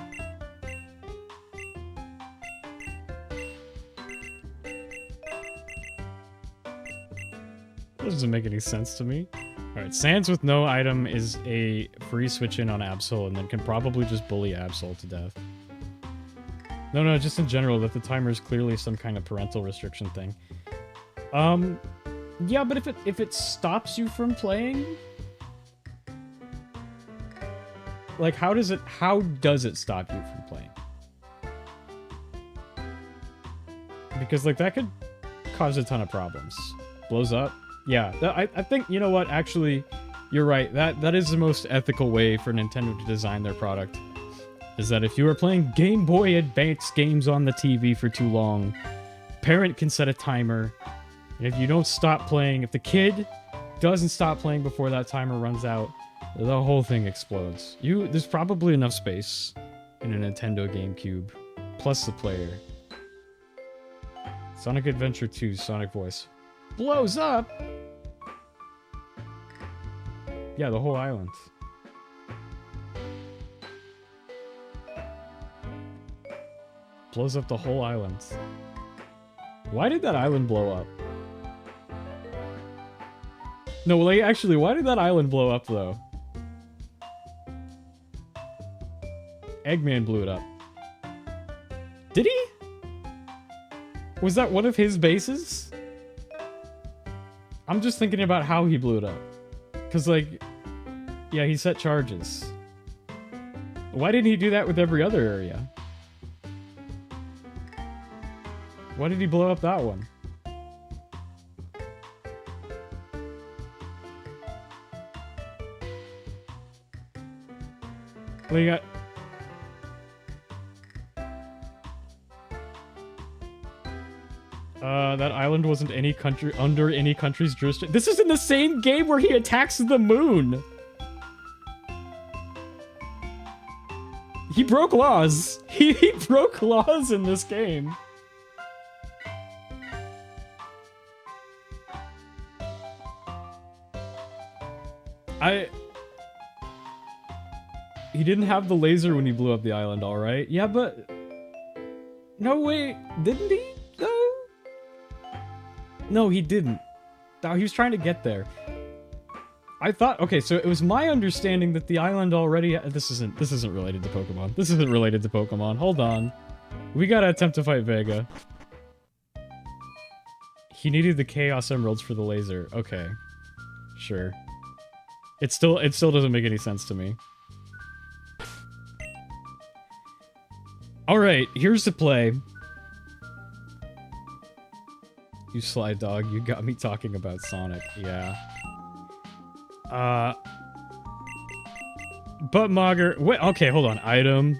That doesn't make any sense to me. Alright, Sands with no item is a free switch in on Absol, and then can probably just bully Absol to death. No, just in general, that the timer is clearly some kind of parental restriction thing. Yeah, but if it stops you from playing... Like, how does it stop you from playing? Because, like, that could cause a ton of problems. Blows up? Yeah, I think, you know what, actually, you're right. That is the most ethical way for Nintendo to design their product. Is that if you are playing Game Boy Advance games on the TV for too long, parent can set a timer, and if you don't stop playing, if the kid doesn't stop playing before that timer runs out, the whole thing explodes. There's probably enough space in a Nintendo GameCube, plus the player. Sonic Adventure 2 Sonic Voice blows up! Yeah, the whole island. Blows up the whole island. Why did that island blow up? No, like, actually, why did that island blow up, though? Eggman blew it up. Did he? Was that one of his bases? I'm just thinking about how he blew it up. Because, like, yeah, he set charges. Why didn't he do that with every other area? Why did he blow up that one? Well, you got... that island wasn't under any country's jurisdiction. This is in the same game where he attacks the moon! He broke laws! He broke laws in this game! He didn't have the laser when he blew up the island, alright? Yeah, but... No, wait, didn't he, though? No, he didn't. No, he was trying to get there. I thought... Okay, so it was my understanding that the island already... This isn't related to Pokemon. This isn't related to Pokemon. Hold on. We gotta attempt to fight Vega. He needed the Chaos Emeralds for the laser. Okay. Sure. It still doesn't make any sense to me. Alright, here's the play. You sly dog, you got me talking about Sonic, yeah. Butt Mogger, wait, okay, hold on, item.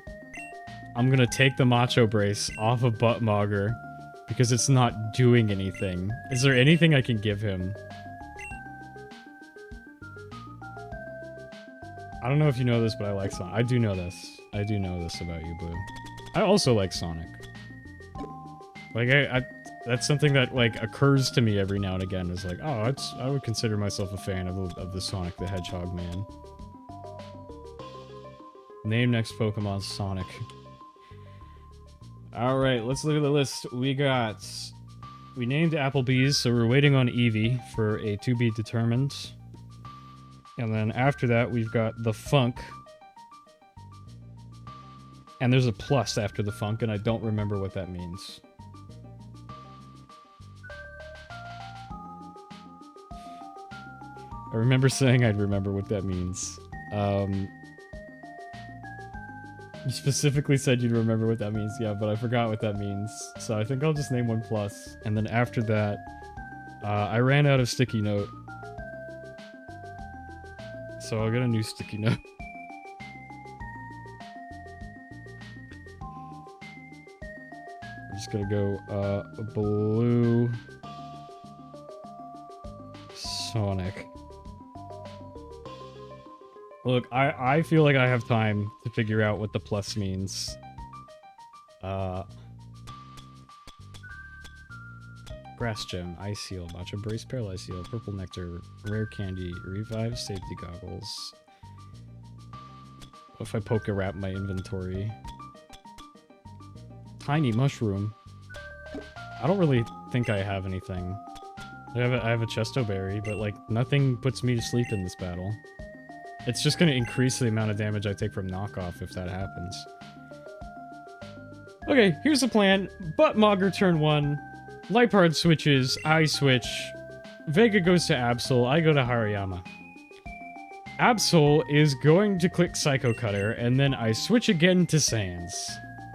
I'm gonna take the Macho Brace off of Butt Mogger, because it's not doing anything. Is there anything I can give him? I don't know if you know this, but I like Sonic. I do know this. I do know this about you, Blue. I also like Sonic. Like, that's something that, like, occurs to me every now and again. Is like, oh, I would consider myself a fan of the Sonic the Hedgehog man. Name next Pokemon Sonic. Alright, let's look at the list. We named Applebee's, so we're waiting on Eevee for a to be determined. And then after that, we've got the Funk. And there's a plus after the Funk, and I don't remember what that means. I remember saying I'd remember what that means. You specifically said you'd remember what that means, yeah, but I forgot what that means. So I think I'll just name one plus. And then after that, I ran out of sticky note. So I'll get a new sticky note. I'm just gonna go, blue... Sonic. Look, I feel like I have time to figure out what the plus means. Grass Gem, Ice Seal, Matcha Brace, Paralyze Seal, Purple Nectar, Rare Candy, Revive, Safety Goggles. What if I Poke Wrap my inventory? Tiny Mushroom. I don't really think I have anything. I have a Chesto Berry, but like nothing puts me to sleep in this battle. It's just gonna increase the amount of damage I take from knockoff if that happens. Okay, here's the plan. Butt Mogger turn 1. Liepard switches, I switch. Vega goes to Absol, I go to Hariyama. Absol is going to click Psycho Cutter, and then I switch again to Sans.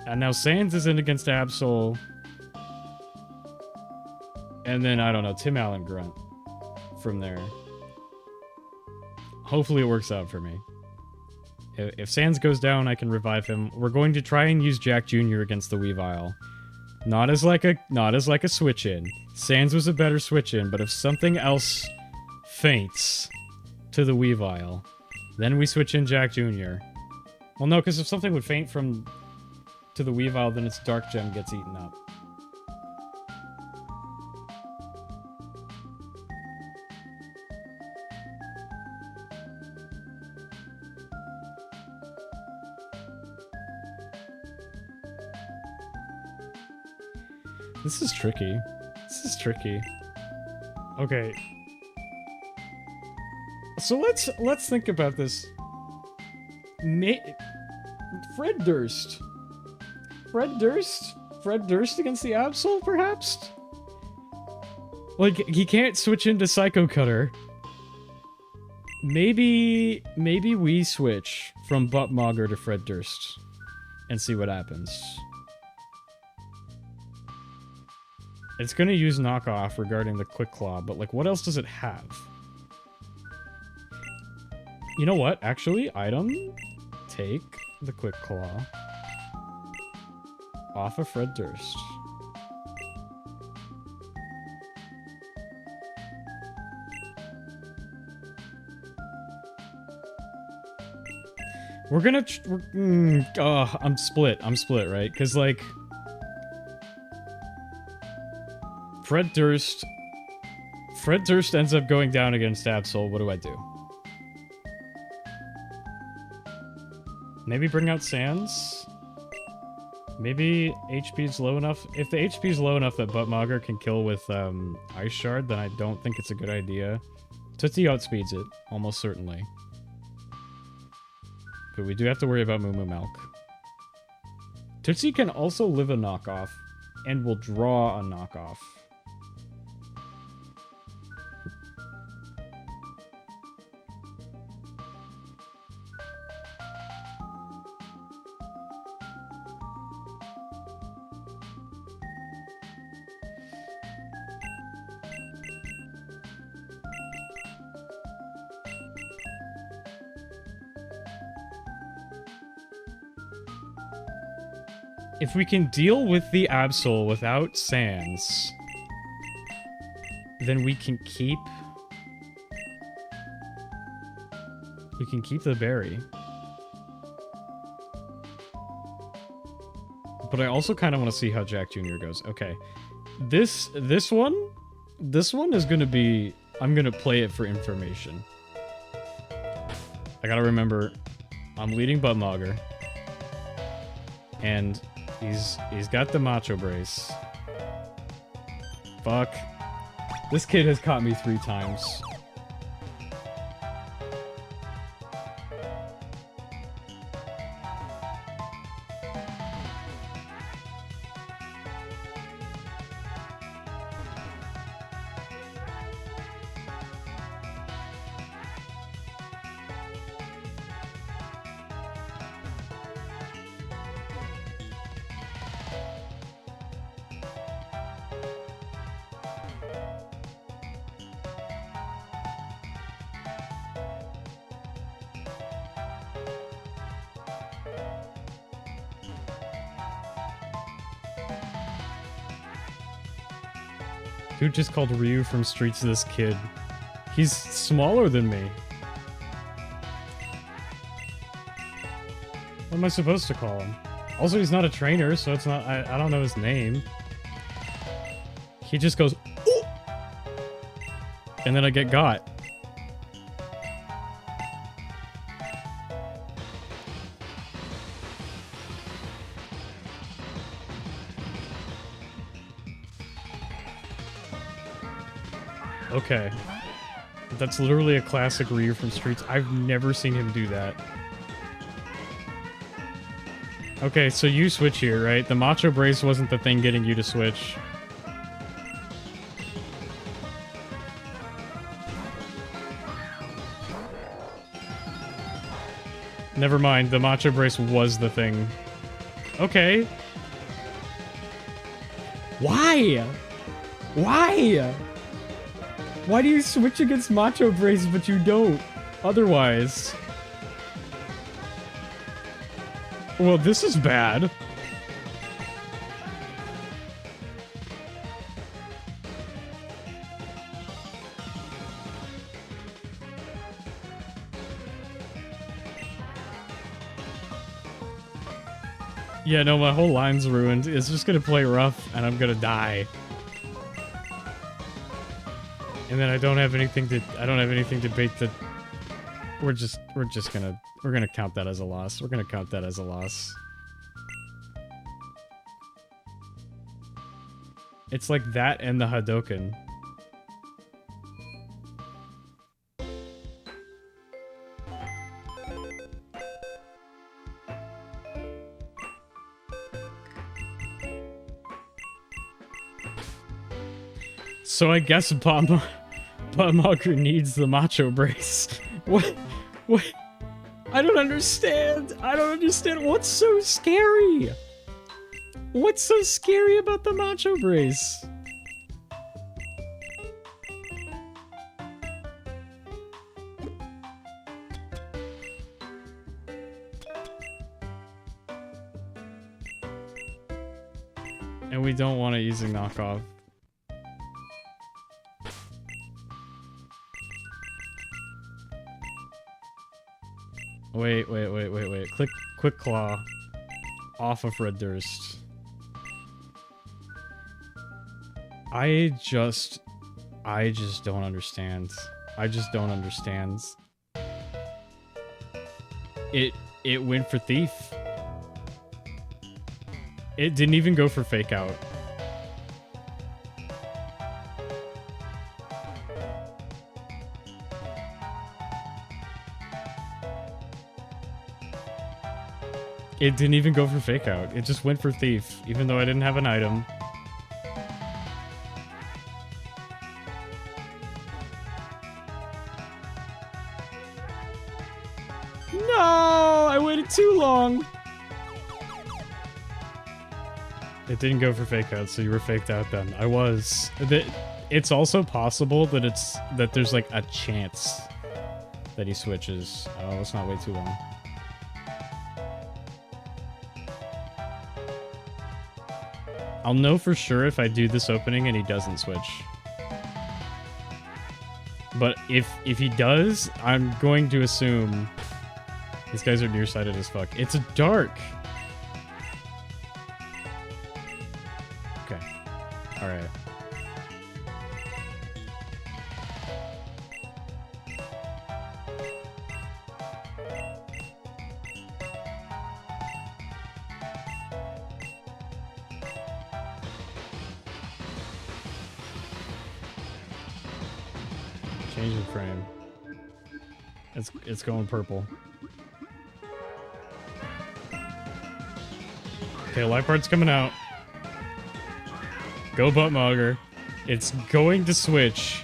And now Sans is in against Absol. And then, I don't know, Tim Allen Grunt from there. Hopefully it works out for me. If Sans goes down, I can revive him. We're going to try and use Jack Jr. against the Weavile. Not as like a switch-in. Sans was a better switch-in, but if something else faints to the Weavile, then we switch in Jack Jr. Well, no, because if something would faint to the Weavile, then its Dark Gem gets eaten up. This is tricky. This is tricky. Okay. So let's think about this. Fred Durst. Fred Durst? Fred Durst against the Absol, perhaps? Like, he can't switch into Psycho Cutter. Maybe we switch from Butt Mogger to Fred Durst and see what happens. It's gonna use knockoff regarding the Quick Claw, but like, what else does it have? You know what? Actually, item, take the Quick Claw off of Fred Durst. We're gonna. I'm split, right? Because like. Fred Durst ends up going down against Absol. What do I do? Maybe bring out Sans? Maybe HP's low enough? If the HP's low enough that Butt Mogger can kill with Ice Shard, then I don't think it's a good idea. Tootsie outspeeds it, almost certainly. But we do have to worry about Moo Moo Milk. Tootsie can also live a knockoff, and will draw a knockoff. If we can deal with the Absol without Sans, then we can keep the berry. But I also kind of want to see how Jack Jr. goes. Okay. This one is going to be... I'm going to play it for information. I gotta remember, I'm leading Budmogger. And he's got the macho brace. Fuck. This kid has caught me 3 times. Dude just called Ryu from Streets this kid. He's smaller than me. What am I supposed to call him? Also, he's not a trainer, so it's not... I don't know his name. He just goes... Ooh! And then I get got. Okay. That's literally a classic Ryu from Streets. I've never seen him do that. Okay, so you switch here, right? The Macho Brace wasn't the thing getting you to switch. Never mind, the Macho Brace was the thing. Okay. Why? Why? Why do you switch against Macho Brace, but you don't otherwise? Well, this is bad. Yeah, no, my whole line's ruined. It's just gonna play rough, and I'm gonna die. And then I don't have anything to bait the... We're gonna count that as a loss. We're gonna count that as a loss. It's like that and the Hadoken. So I guess Budmogger needs the Macho Brace. What? What? I don't understand. I don't understand. What's so scary? What's so scary about the Macho Brace? And we don't want it using knockoff. Wait. Click Quick Claw off of Red Durst. I just don't understand. I just don't understand. It went for Thief. It didn't even go for Fake Out. It didn't even go for Fake Out. It just went for Thief, even though I didn't have an item. No! I waited too long! It didn't go for Fake Out, so you were faked out then. I was. It's also possible that there's like a chance that he switches. Oh, let's not wait too long. I'll know for sure if I do this opening and he doesn't switch. But if he does, I'm going to assume these guys are nearsighted as fuck. It's a dark. Alright. Changing frame. It's going purple. Okay, life part's coming out. Go buttmogger. It's going to switch.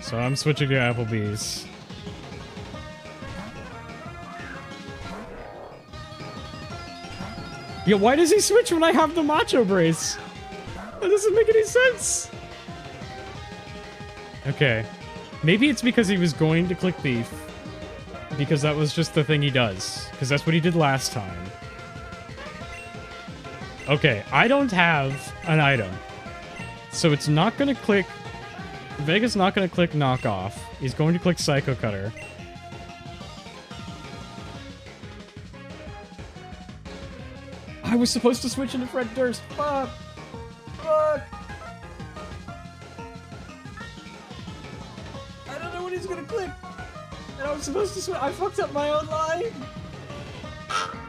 So I'm switching to Applebee's. Yeah, why does he switch when I have the macho brace? That doesn't make any sense. Okay. Maybe it's because he was going to click thief. Because that was just the thing he does. Because that's what he did last time. Okay, I don't have an item. So it's not going to click... Vega's not going to click knockoff. He's going to click Psycho Cutter. I was supposed to switch into Fred Durst. Fuck! Fuck! I don't know what he's going to click. And I was supposed to switch. I fucked up my own line.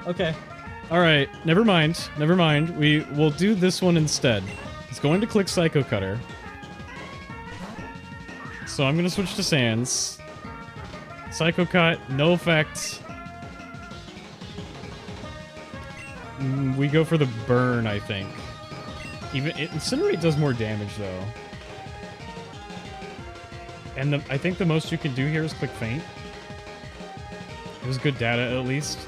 Okay. Alright, never mind. Never mind. We'll do this one instead. It's going to click Psycho Cutter. So I'm going to switch to Sans. Psycho Cut, no effect. We go for the burn, I think. Incinerate does more damage, though. And I think the most you can do here is click Faint. It was good data, at least.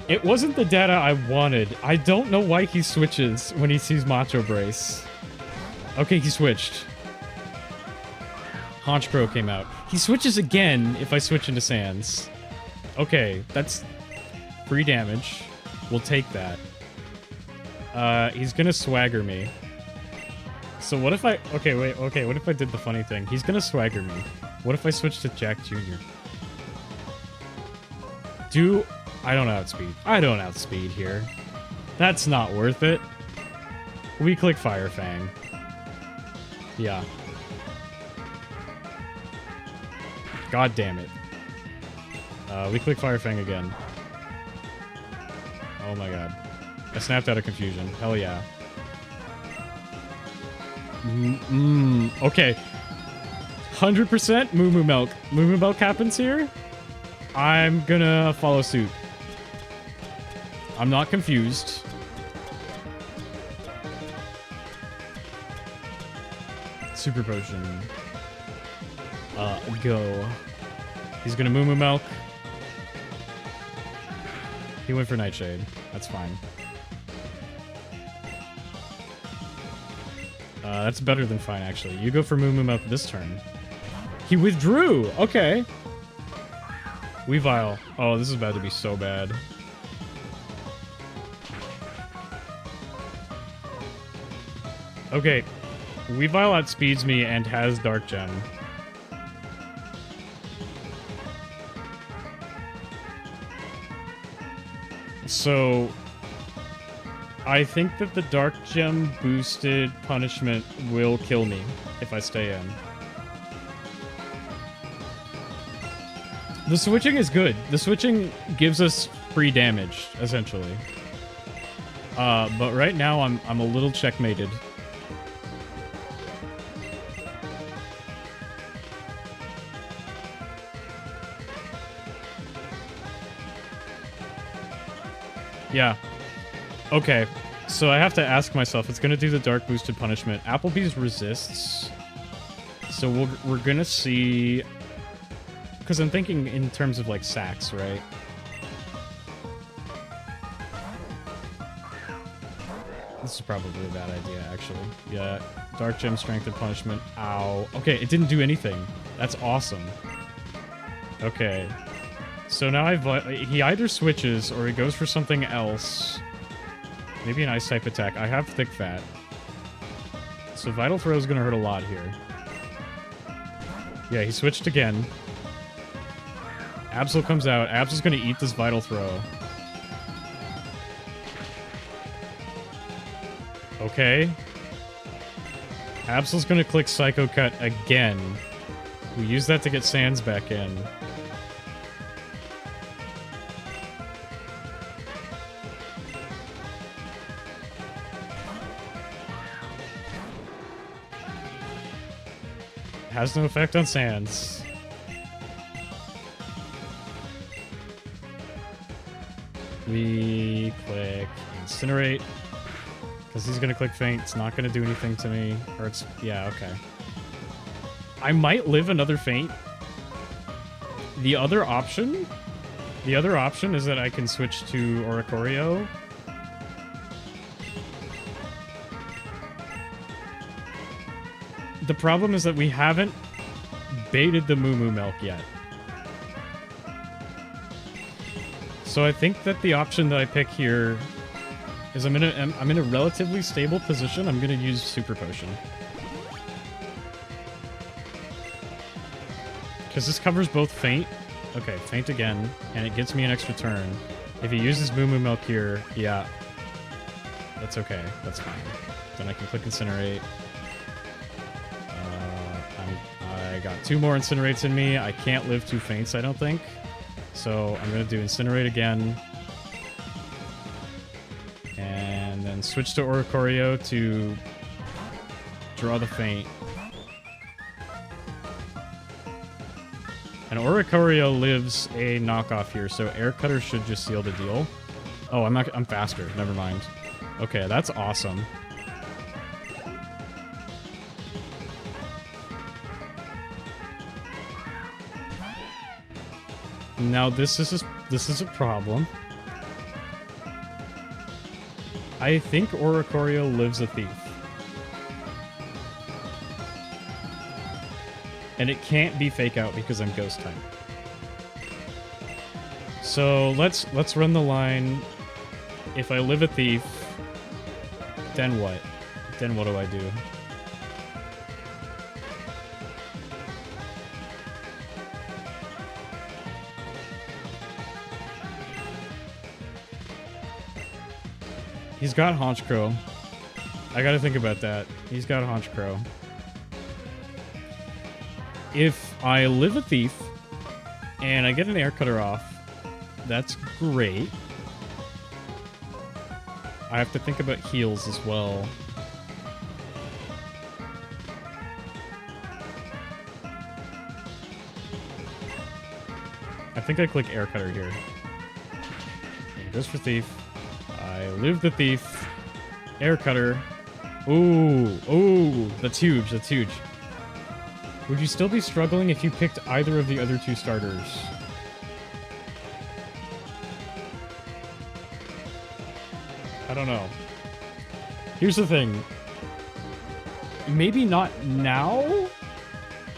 It wasn't the data I wanted. I don't know why he switches when he sees Macho Brace. Okay, he switched. Haunch Crow came out. He switches again if I switch into Sans. Okay, that's free damage. We'll take that. He's gonna swagger me. So what if I... Okay, wait, okay, what if I did the funny thing? He's gonna swagger me. What if I switch to Jack Jr.? I don't outspeed. I don't outspeed here. That's not worth it. We click Fire Fang. Yeah. God damn it. We click Fire Fang again. Oh my god. I snapped out of confusion. Hell yeah. Okay. 100% Moo Moo Milk. Moo Moo Milk happens here. I'm gonna follow suit. I'm not confused. Super Potion. Go. He's gonna Moo Moo Milk. He went for Nightshade. That's fine. That's better than fine, actually. You go for Moo Moo Milk this turn. He withdrew! Okay. Weavile. Oh, this is about to be so bad. Okay. Weavile outspeeds me and has Dark Gem. So, I think that the Dark Gem boosted punishment will kill me if I stay in. The switching is good. The switching gives us free damage, essentially. But right now I'm a little checkmated. Yeah. Okay. So I have to ask myself, it's going to do the dark boosted punishment. Applebee's resists. So we're going to see... Because I'm thinking in terms of, like, sacks, right? This is probably a bad idea, actually. Yeah. Dark Gem, Strength, and Punishment. Ow. Okay, it didn't do anything. That's awesome. Okay. So now he either switches or he goes for something else. Maybe an ice type attack. I have Thick Fat. So Vital Throw is going to hurt a lot here. Yeah, he switched again. Absol comes out. Abs is going to eat this Vital Throw. Okay. Absol's gonna click Psycho Cut again. We use that to get Sans back in. Has no effect on Sans. We click Incinerate. Because he's gonna click Faint. It's not gonna do anything to me. Or it's... yeah, okay. I might live another Faint. The other option is that I can switch to Oricorio. The problem is that we haven't baited the Moo Moo Milk yet. So I think that the option that I pick here is I'm in a relatively stable position. I'm gonna use Super Potion. Because this covers both Faint. Okay, Faint again, and it gets me an extra turn. If he uses Moo Moo Milk here, yeah. That's okay, that's fine. Then I can click Incinerate. I got 2 more Incinerates in me. I can't live 2 Faints, I don't think. So I'm gonna do Incinerate again. And then switch to Oricorio to draw the Faint. And Oricorio lives a knockoff here, so Air Cutter should just seal the deal. Oh, I'm faster. Never mind. Okay, that's awesome. Now this is a problem. I think Oricorio lives a Thief. And it can't be Fake Out because I'm Ghost type. So let's run the line. If I live a Thief, then what? Then what do I do? He's got Haunch Crow. I gotta think about that. He's got Haunch Crow. If I live a Thief, and I get an Air Cutter off, that's great. I have to think about heals as well. I think I click Air Cutter here. It goes for Thief. I live the Thief. Air Cutter. Ooh, ooh, that's huge, that's huge. Would you still be struggling if you picked either of the other 2 starters? I don't know. Here's the thing. Maybe not now?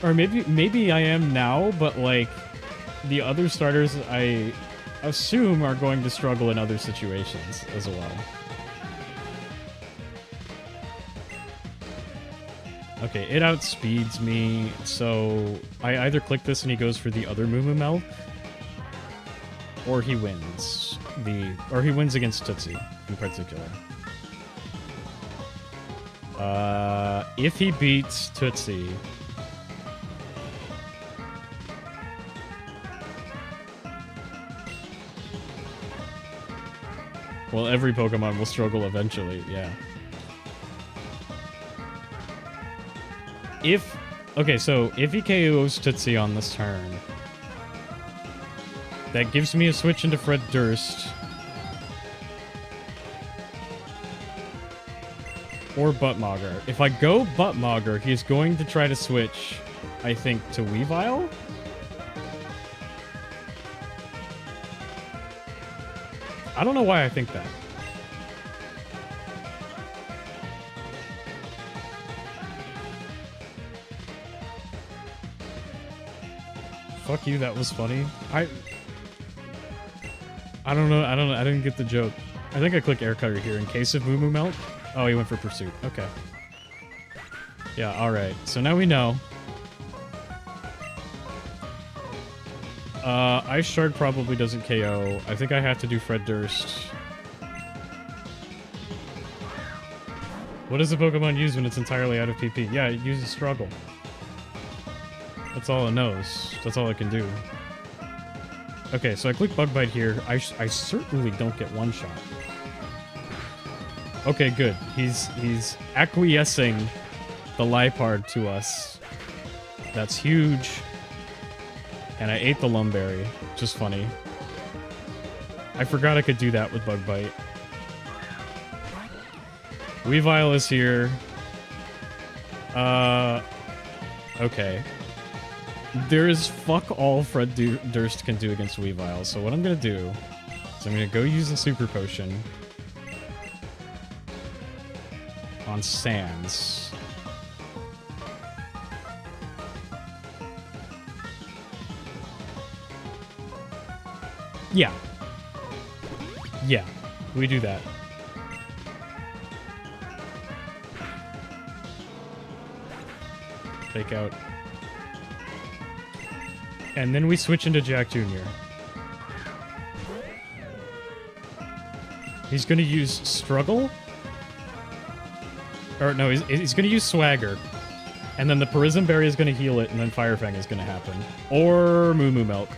Or maybe I am now, but like the other starters I assume are going to struggle in other situations as well. Okay, it outspeeds me, so I either click this and he goes for the other Moo Moo Milk, or he wins. Or he wins against Tootsie, in particular. If he beats Tootsie... well, every Pokemon will struggle eventually, yeah. Okay, so if he KOs Tootsie on this turn, that gives me a switch into Fred Durst. Or Buttmogger. If I go Buttmogger, he's going to try to switch, I think, to Weavile? I don't know why I think that. Fuck you, that was funny. I don't know, I didn't get the joke. I think I click Air Cutter here in case of Moo Moo Milk. Oh, he went for Pursuit. Okay. Yeah, alright. So now we know. Ice Shard probably doesn't KO. I think I have to do Fred Durst. What does a Pokemon use when it's entirely out of PP? Yeah, it uses Struggle. That's all it knows. That's all it can do. Okay, so I click Bug Bite here. I certainly don't get one shot. Okay, good. He's acquiescing the Liepard to us. That's huge. And I ate the Lumberry. Just funny. I forgot I could do that with Bug Bite. Weavile is here. Okay. There is fuck all Fred Durst can do against Weavile, so what I'm gonna do is I'm gonna go use a Super Potion on Sans. Yeah. Yeah, we do that. Take out. And then we switch into Jack Jr. He's gonna use Struggle? Or no, he's gonna use Swagger. And then the Parisian Berry is gonna heal it, and then Fire Fang is gonna happen. Or Moo Moo Milk.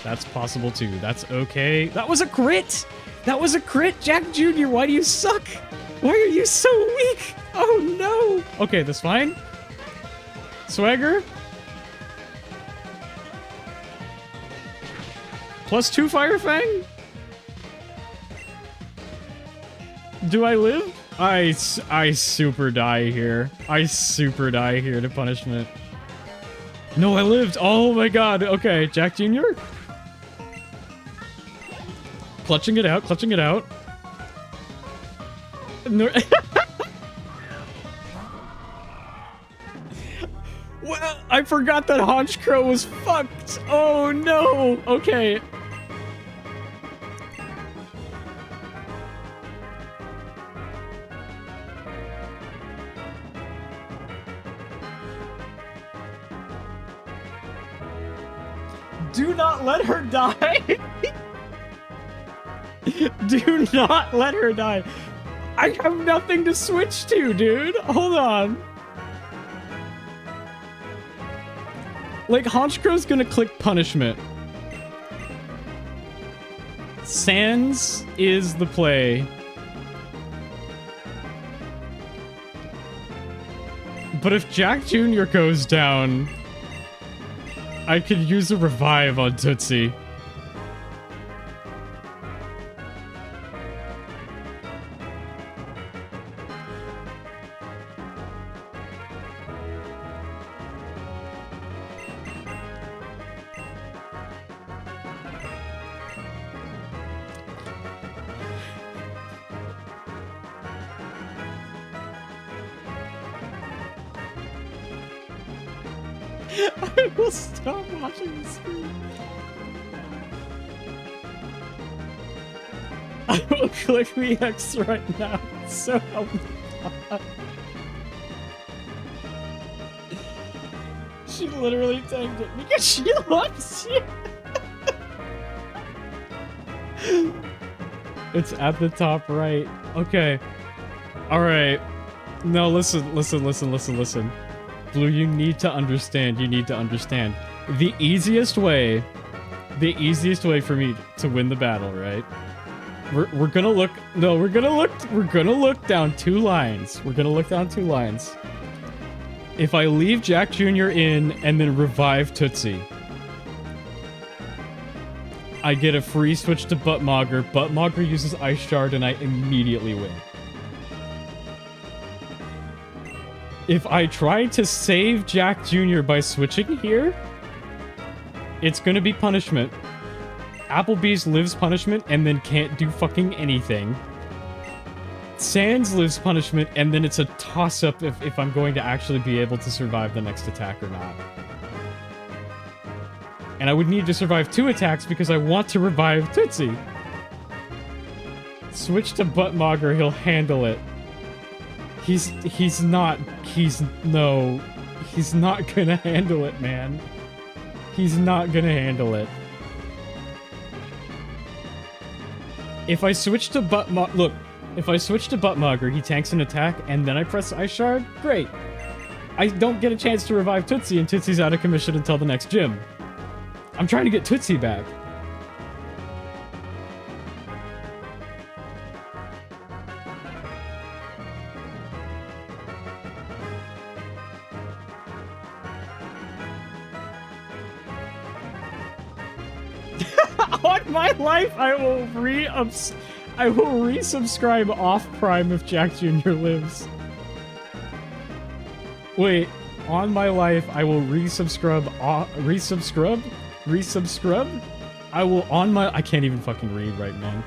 That's possible too. That's okay. That was a crit! That was a crit! Jack Jr., why do you suck? Why are you so weak? Oh no! Okay, that's fine. Swagger. +2 Fire Fang? Do I live? I super die here. I super die here to punishment. No, I lived. Oh my god. Okay, Jack Jr. Clutching it out, clutching it out. No. Well, I forgot that Honchkrow was fucked. Oh no. Okay. Do not let her die. Do not let her die. I have nothing to switch to, dude. Hold on. Like, Honchkrow's gonna click punishment. Sans is the play. But if Jack Jr. goes down, I could use a revive on Tootsie. I will stop watching the screen. I will click the X right now. So help me God. She literally tagged it because she loves you. It's at the top right. Okay. Alright. No, listen. Blue, you need to understand. You need to understand. The easiest way for me to win the battle, right? We're gonna look. No, we're gonna look down 2 lines. We're gonna look down 2 lines. If I leave Jack Jr. in and then revive Tootsie, I get a free switch to Buttmogger. Buttmogger uses Ice Shard and I immediately win. If I try to save Jack Jr. by switching here, it's gonna be punishment. Applebee's lives punishment and then can't do fucking anything. Sans lives punishment and then it's a toss-up if I'm going to actually be able to survive the next attack or not. And I would need to survive 2 attacks because I want to revive Tootsie. Switch to Buttmogger, he'll handle it. He's not gonna handle it, man. He's not gonna handle it. If I switch to look, If I switch to Butt Mugger, he tanks an attack, and then I press Ice Shard? Great. I don't get a chance to revive Tootsie, and Tootsie's out of commission until the next gym. I'm trying to get Tootsie back. On my life, I will resubscribe off Prime if Jack Jr. lives. Wait, on my life, I will resubscribe. I will on my. I can't even fucking read right, man.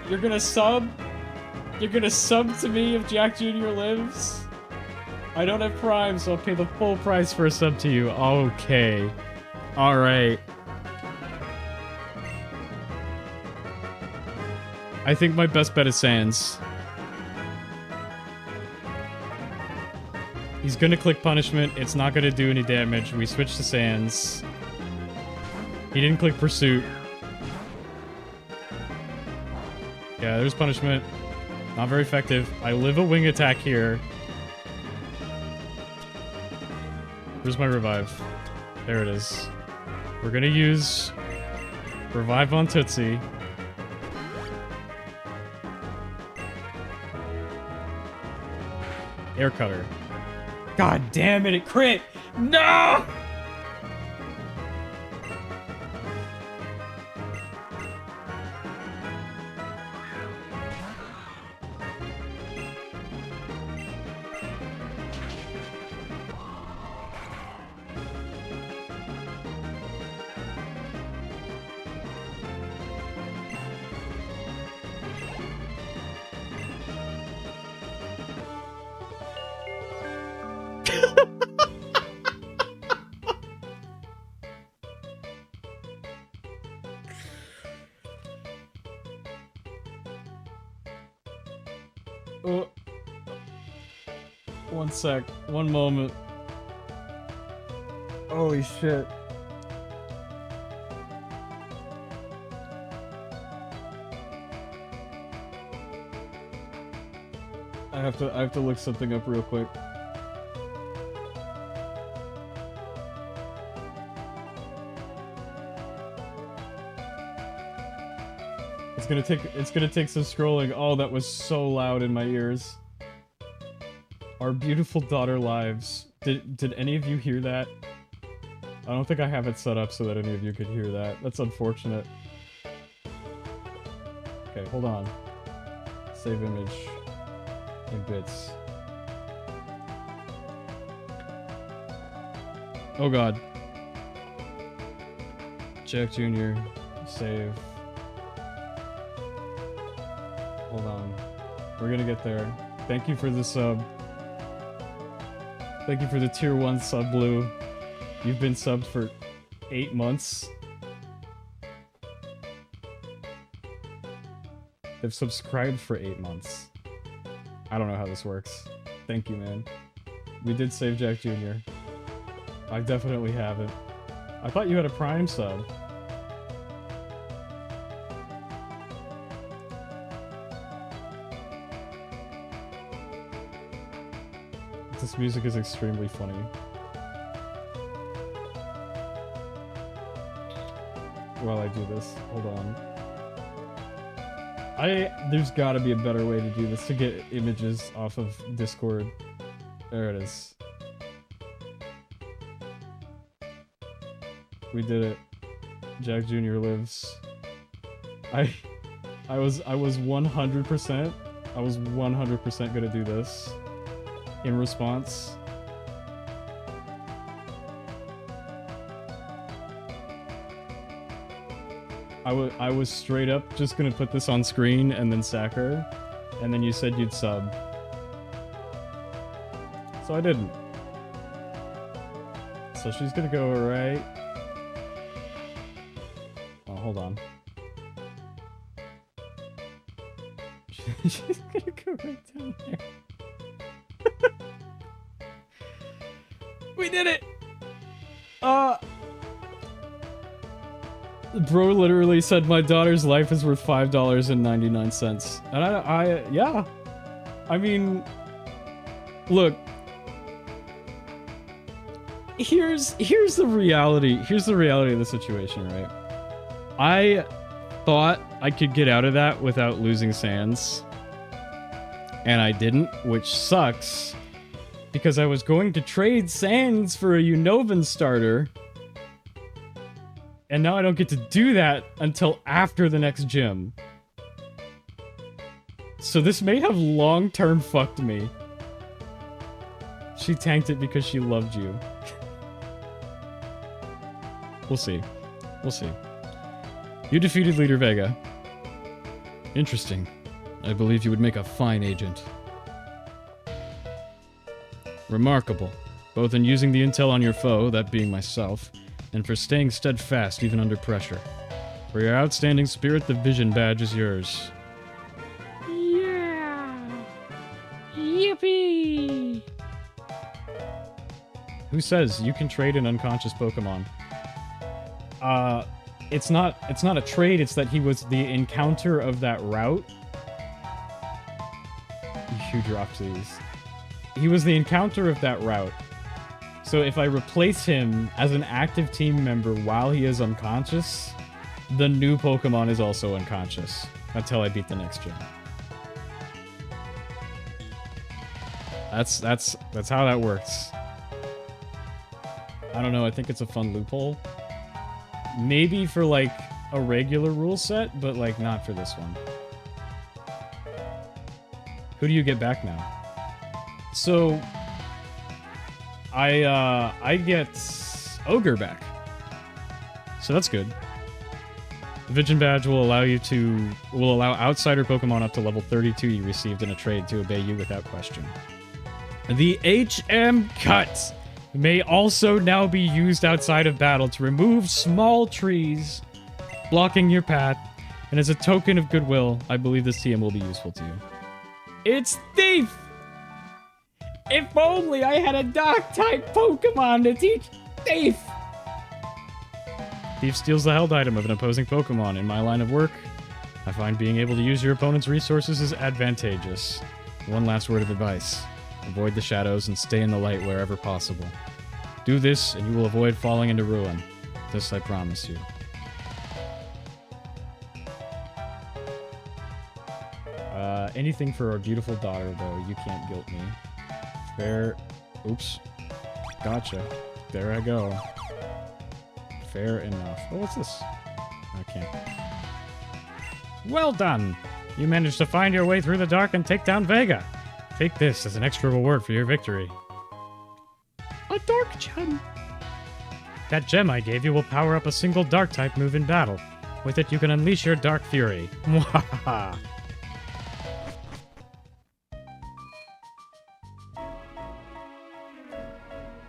You're gonna sub? You're gonna sub to me if Jack Jr. lives? I don't have Prime, so I'll pay the full price for a sub to you. Okay. Alright. I think my best bet is Sans. He's gonna click Punishment. It's not gonna do any damage. We switch to Sans. He didn't click Pursuit. Yeah, there's Punishment. Not very effective. I live a wing attack here. Where's my Revive? There it is. We're gonna use Revive on Tootsie. Air Cutter. God damn it, it crit! No! Oh. One sec. One moment. Holy shit. I have to look something up real quick. It's gonna take some scrolling. Oh, that was so loud in my ears. Our beautiful daughter lives. Did any of you hear that? I don't think I have it set up so that any of you could hear that. That's unfortunate. Okay, hold on. Save image in bits. Oh god. Jack Jr. Save. Hold on. We're gonna get there. Thank you for the sub. Thank you for the tier 1 sub, Blue. You've been subbed for 8 months. They've subscribed for 8 months. I don't know how this works. Thank you, man. We did save Jack Jr. I definitely haven't. I thought you had a Prime sub. This music is extremely funny. While I do this, hold on. There's gotta be a better way to do this, to get images off of Discord. There it is. We did it. Jack Jr. lives. I was 100%, I was 100% gonna do this. In response. I was straight up just gonna put this on screen and then sack her, and then you said you'd sub. So I didn't. So she's gonna go right... Oh, hold on. She's gonna go right down there. We did it! Bro literally said my daughter's life is worth $5.99. And yeah. I mean, look. Here's the reality. Here's the reality of the situation, right? I thought I could get out of that without losing Sans. And I didn't, which sucks. Because I was going to trade Sans for a Unovan starter. And now I don't get to do that until after the next gym. So this may have long-term fucked me. She tanked it because she loved you. We'll see. We'll see. You defeated Leader Vega. Interesting. I believe you would make a fine agent. Remarkable. Both in using the intel on your foe, that being myself, and for staying steadfast even under pressure. For your outstanding spirit, the Vision badge is yours. Yeah! Yippee! Who says you can trade an unconscious Pokemon? It's not a trade, it's that he was the encounter of that route. You dropped these. He was the encounter of that route. So if I replace him as an active team member while he is unconscious, the new Pokemon is also unconscious until I beat the next gym. That's how that works. I don't know, I think it's a fun loophole. Maybe for, like, a regular rule set, but, like, not for this one. Who do you get back now? So, I get Ogre back. So that's good. The Vision Badge will allow outsider Pokemon up to level 32 you received in a trade to obey you without question. The HM Cut may also now be used outside of battle to remove small trees blocking your path, and as a token of goodwill, I believe this TM will be useful to you. It's Thief! If only I had a Dark-type Pokemon to teach Thief! Thief steals the held item of an opposing Pokemon. In my line of work, I find being able to use your opponent's resources is advantageous. One last word of advice. Avoid the shadows and stay in the light wherever possible. Do this, and you will avoid falling into ruin. This I promise you. Anything for our beautiful daughter, though. You can't guilt me. Fair... Oops. Gotcha. There I go. Fair enough. Oh, what's this? Okay. Well done! You managed to find your way through the dark and take down Vega. Take this as an extra reward for your victory. A dark gem. That gem I gave you will power up a single dark-type move in battle. With it, you can unleash your Dark Fury. Mwahaha!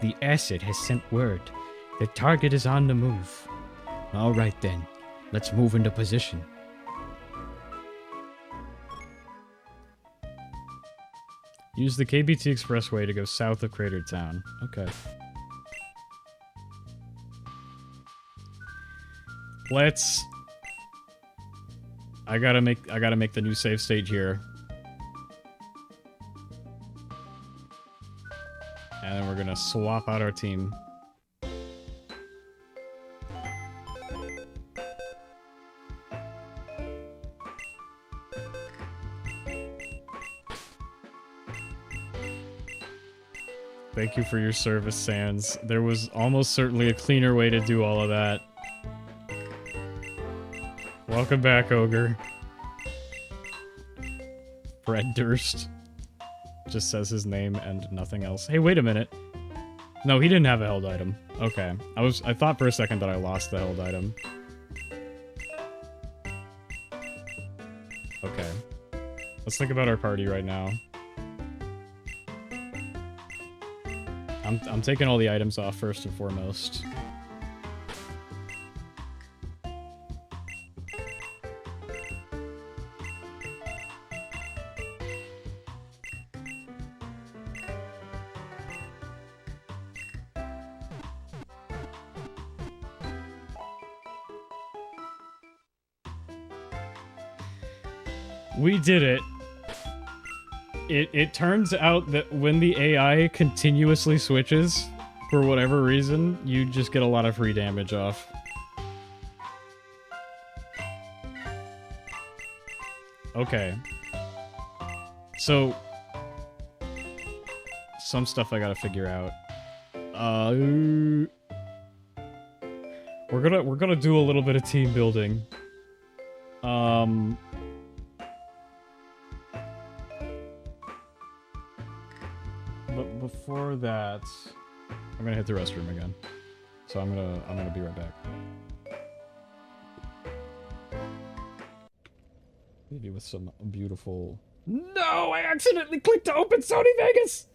The asset has sent word. The target is on the move. Alright then, let's move into position. Use the KBT Expressway to go south of Crater Town. Okay. Let's... I gotta make the new save state here. And then we're gonna swap out our team. Thank you for your service, Sans. There was almost certainly a cleaner way to do all of that. Welcome back, Ogre. Fred Durst. Just says his name and nothing else. Hey, wait a minute. No, he didn't have a held item. Okay. I thought for a second that I lost the held item. Okay. Let's think about our party right now. I'm taking all the items off first and foremost. We did it. It turns out that when the AI continuously switches, for whatever reason, you just get a lot of free damage off. Okay. So, some stuff I gotta figure out. We're gonna do a little bit of team building. But before that, I'm gonna hit the restroom again. So I'm gonna be right back. Maybe with some beautiful... No! I accidentally clicked to open Sony Vegas!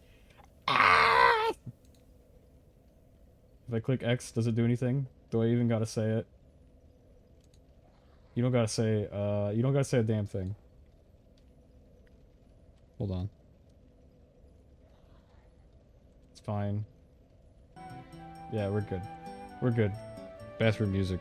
Ah! If I click X, does it do anything? Do I even gotta say it? You don't gotta say, you don't gotta say a damn thing. Hold on. It's fine. Yeah, we're good. We're good. Bathroom music.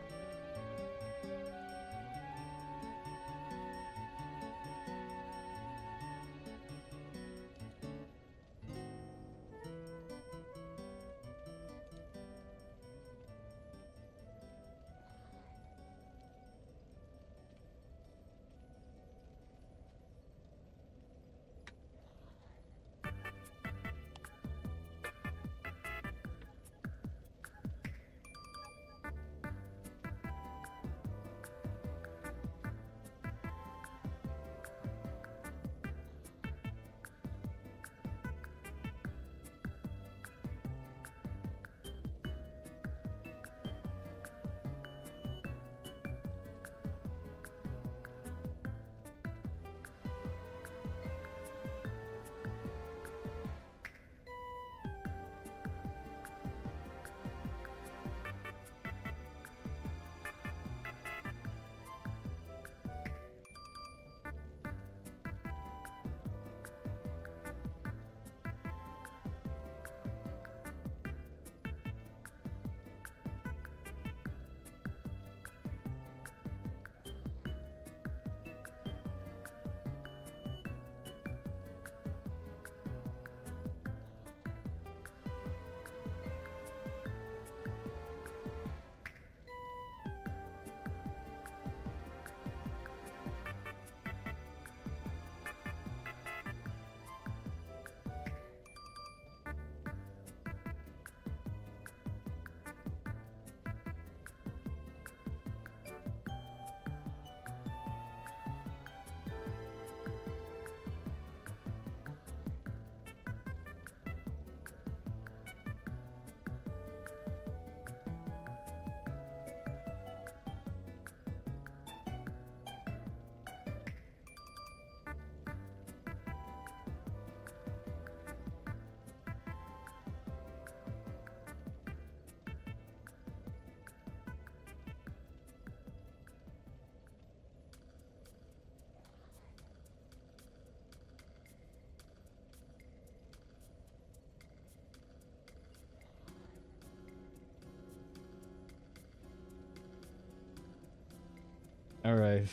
Alright.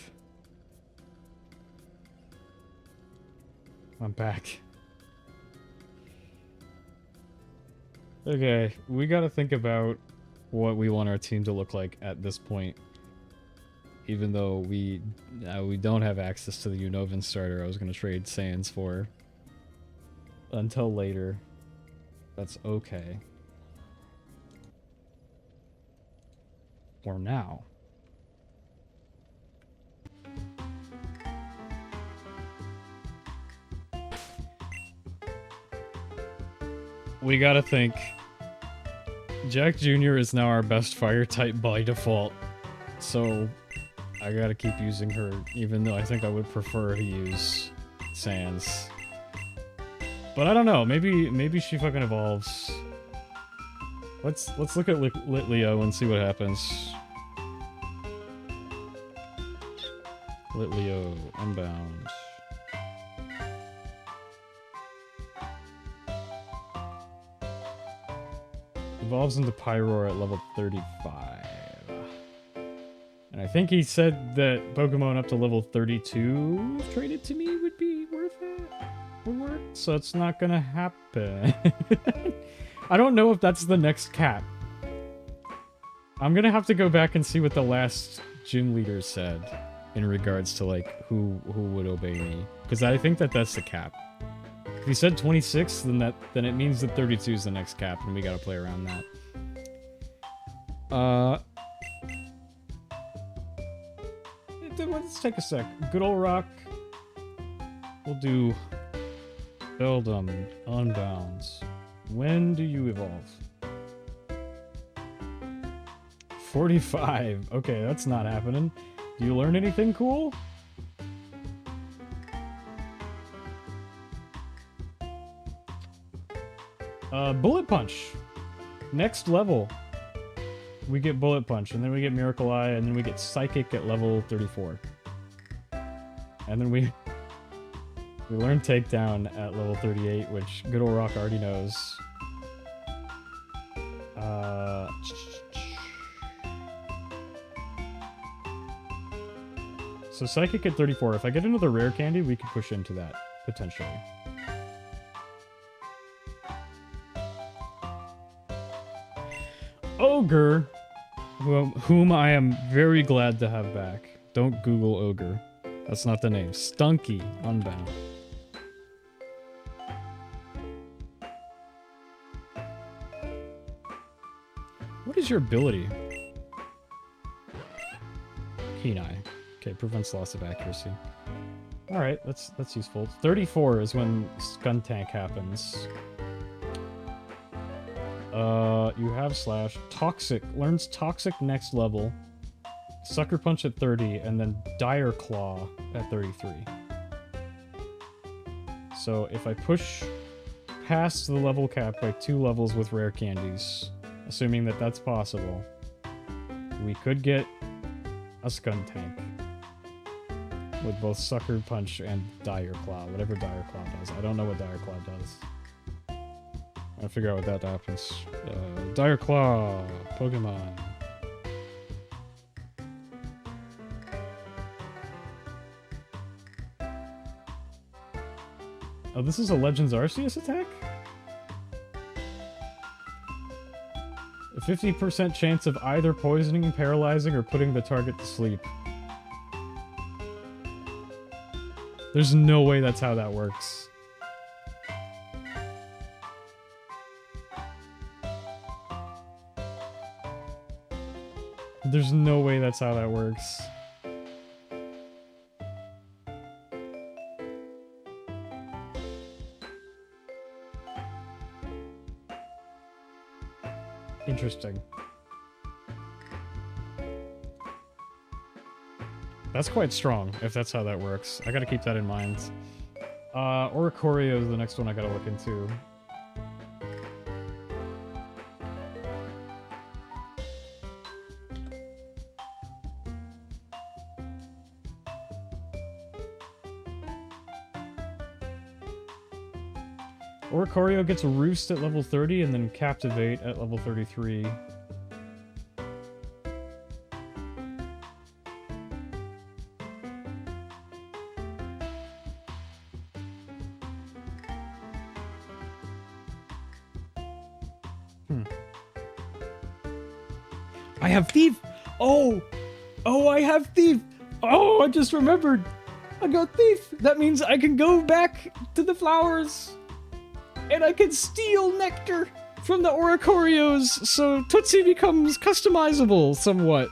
I'm back. Okay, we gotta think about what we want our team to look like at this point. Even though we don't have access to the Unovan starter I was gonna trade Sans for. Until later. That's okay. For now. We gotta think. Jack Jr. is now our best fire type by default. So, I gotta keep using her, even though I think I would prefer to use Sans. But I don't know, maybe she fucking evolves. Let's look at Lit Leo and see what happens. Lit Leo, Unbound. Evolves into Pyroar at level 35. And I think he said that Pokemon up to level 32 traded to me would be worth it. Would work, so it's not gonna happen. I don't know if that's the next cap. I'm gonna have to go back and see what the last gym leader said in regards to, like, who would obey me. Because I think that that's the cap. If he said 26, then it means that 32 is the next cap, and we gotta play around that. Let's take a sec. Good old rock. We'll do Beldum, Unbound. When do you evolve? 45. Okay, that's not happening. Do you learn anything cool? Bullet Punch. Next level. We get Bullet Punch, and then we get Miracle Eye, and then we get Psychic at level 34. And then we learn Takedown at level 38, which good old Rock already knows. So Psychic at 34. If I get another rare candy, we could push into that, potentially. Ogre, whom I am very glad to have back. Don't Google Ogre. That's not the name. Stunky, Unbound. What is your ability? Keen Eye. Okay, prevents loss of accuracy. Alright, that's useful. 34 is when Skuntank happens. You have Slash. Toxic. Learns Toxic next level. Sucker Punch at 30, and then Dire Claw at 33. So if I push past the level cap by 2 levels with rare candies, assuming that that's possible, we could get a Skuntank with both Sucker Punch and Dire Claw, whatever Dire Claw does. I don't know what Dire Claw does. I'll figure out what that happens. Dire Claw, Pokemon. Oh, this is a Legends Arceus attack? A 50% chance of either poisoning, paralyzing, or putting the target to sleep. There's no way that's how that works. There's no way that's how that works. Interesting. That's quite strong, if that's how that works. I gotta keep that in mind. Oricorio is the next one I gotta look into. Oricorio gets Roost at level 30 and then Captivate at level 33. I have Thief! Oh! Oh, I have Thief! Oh, I just remembered! I got Thief! That means I can go back to the flowers! And I can steal nectar from the Oricorios, so Tootsie becomes customizable somewhat.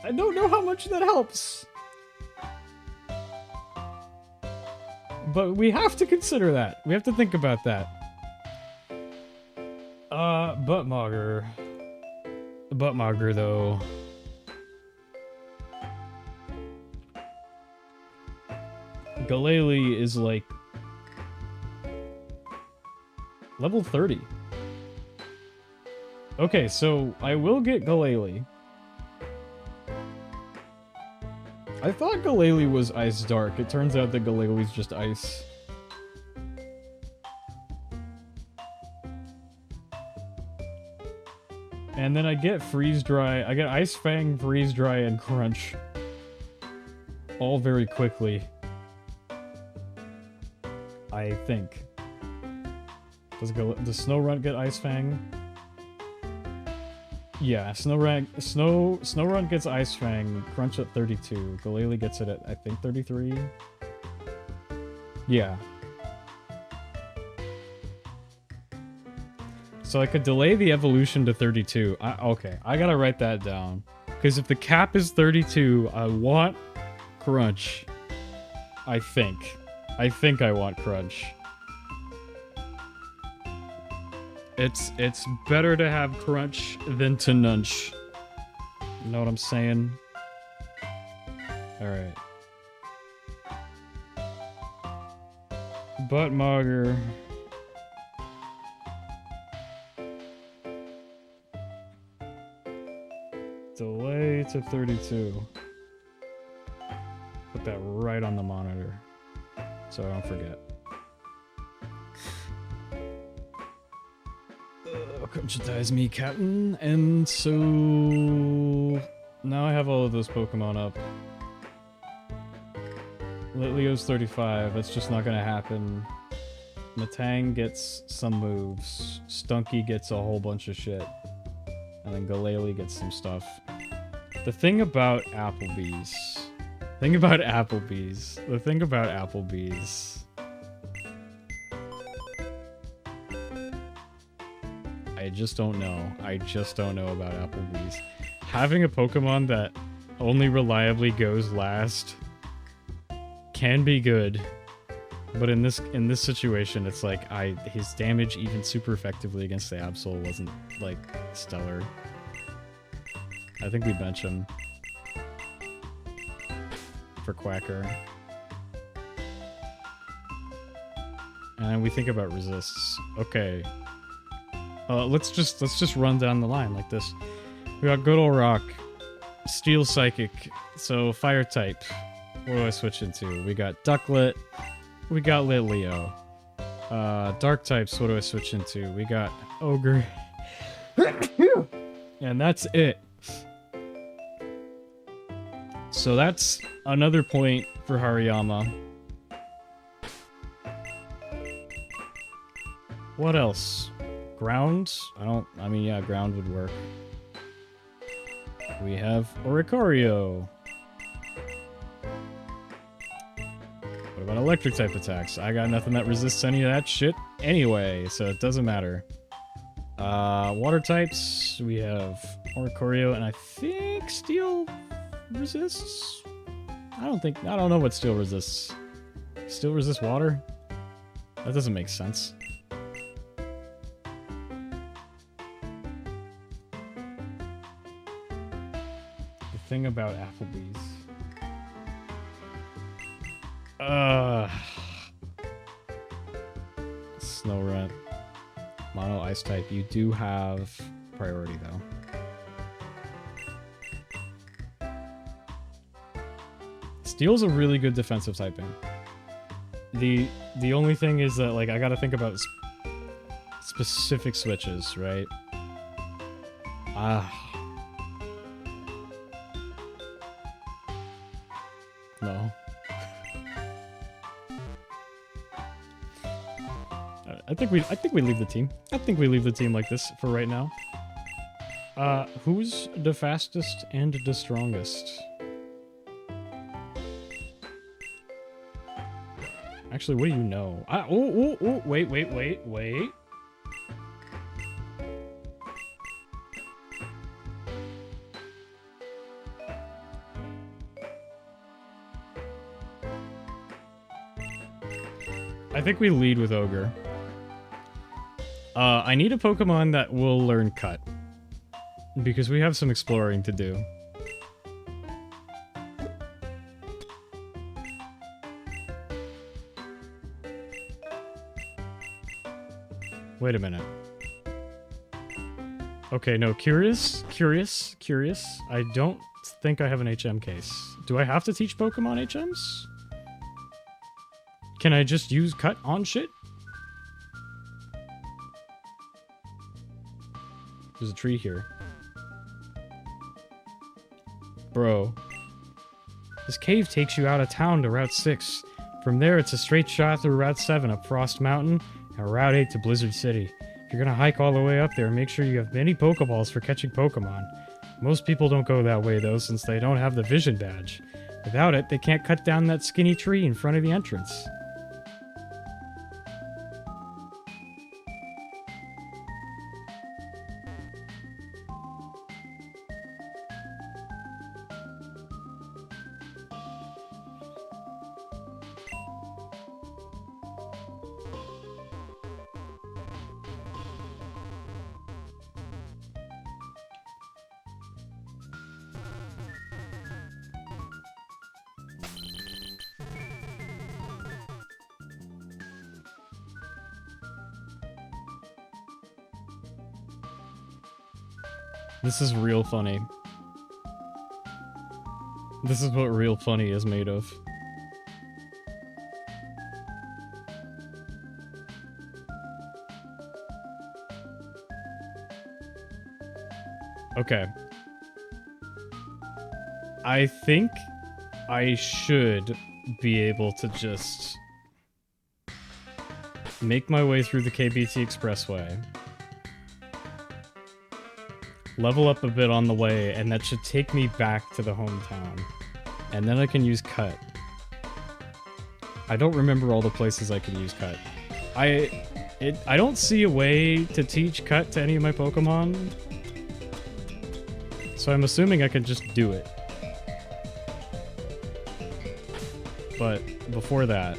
I don't know how much that helps. But we have to consider that. We have to think about that. Buttmogger. Buttmogger, though. Galele is like level 30. Okay, so I will get Galele. I thought Galele was Ice Dark. It turns out that Galele's just Ice. And then I get freeze dry. I get Ice Fang, freeze dry, and crunch. All very quickly. I think. Does Snow Run get Ice Fang? Yeah, Snow Run gets Ice Fang, Crunch at 32. Galele gets it at, I think, 33. Yeah. So I could delay the evolution to 32. Okay, I gotta write that down. Because if the cap is 32, I want Crunch. I think. I think I want Crunch. It's better to have Crunch than to Nunch. You know what I'm saying? Alright. Butt Mogger. Delay to 32. Put that right on the monitor. So I don't forget. Crunchitize me, Captain. And so... now I have all of those Pokemon up. Litleo's 35. That's just not gonna happen. Matang gets some moves. Stunky gets a whole bunch of shit. And then Galele gets some stuff. The thing about Applebee's... I just don't know. I just don't know about Applebee's. Having a Pokemon that only reliably goes last can be good, but in this situation, it's like his damage even super effectively against the Absol wasn't like stellar. I think we bench him for Quacker, and we think about resists. Okay. Let's just run down the line like this. We got Good Ol' Rock, Steel Psychic, so Fire type. What do I switch into? We got Ducklet, we got Litleo. Dark types, what do I switch into? We got Ogre. And that's it. So that's another point for Hariyama. What else? Ground? I mean, yeah, ground would work. We have Oricorio. What about electric type attacks? I got nothing that resists any of that shit anyway, so it doesn't matter. Water types, we have Oricorio, and I think Steel resists? I don't know what Steel resists. Steel resists water? That doesn't make sense. Thing about Applebee's. Snow Mono Ice type. You do have priority though. Steel's a really good defensive typing. The only thing is that like I gotta think about specific switches, right? No. I think we leave the team. I think we leave the team like this for right now. Who's the fastest and the strongest? Actually, what do you know? Wait. I think we lead with Ogre. I need a Pokemon that will learn Cut. Because we have some exploring to do. Wait a minute. Okay, no, curious. I don't think I have an HM case. Do I have to teach Pokemon HMs? Can I just use Cut on shit? There's a tree here. Bro. This cave takes you out of town to Route 6. From there, it's a straight shot through Route 7 up Frost Mountain and Route 8 to Blizzard City. If you're gonna hike all the way up there, make sure you have many Pokeballs for catching Pokemon. Most people don't go that way though, since they don't have the Vision Badge. Without it, they can't cut down that skinny tree in front of the entrance. This is real funny. This is what real funny is made of. Okay. I think I should be able to just make my way through the KBT Expressway. Level up a bit on the way, and that should take me back to the hometown. And then I can use Cut. I don't remember all the places I can use Cut. I don't see a way to teach Cut to any of my Pokemon. So I'm assuming I can just do it. But before that...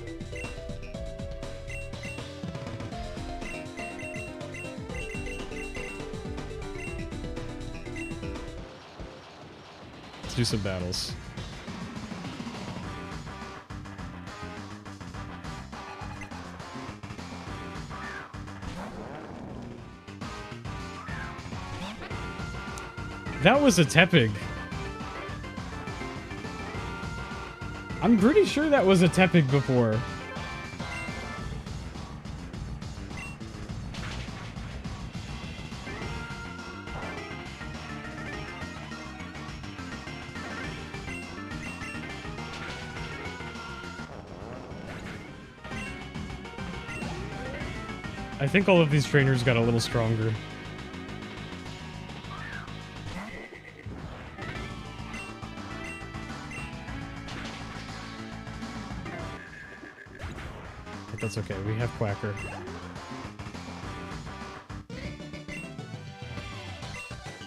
let's do some battles. That was a Tepig. I'm pretty sure that was a Tepig before. I think all of these trainers got a little stronger. But that's okay, we have Quacker.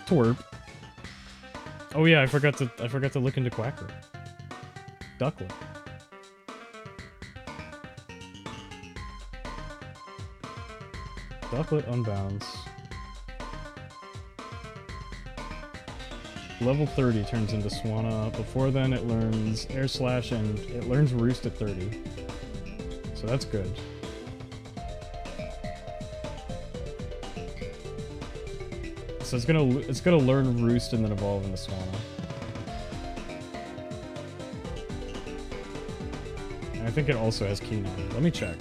Twerp. Oh yeah, I forgot to look into Quacker. Ducklet. Ducklet Unbounds. Level 30 turns into Swanna. Before then it learns Air Slash and it learns Roost at 30. So that's good. So it's gonna learn Roost and then evolve into Swanna. And I think it also has Keenan. Let me check.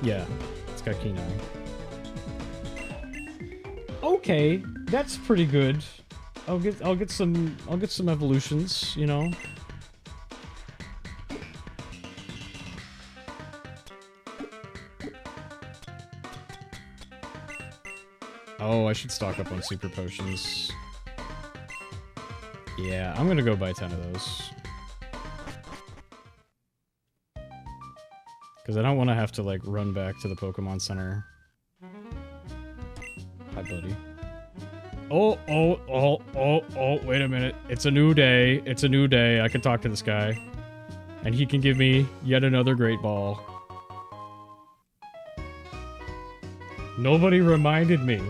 Yeah, it's got Keenan. Okay, that's pretty good. I'll get some evolutions, you know. Oh, I should stock up on super potions. Yeah, I'm gonna go buy 10 of those. Because I don't want to have to, like, run back to the Pokemon Center. Hi, buddy. Oh, wait a minute. It's a new day. It's a new day. I can talk to this guy. And he can give me yet another Great Ball. Nobody reminded me.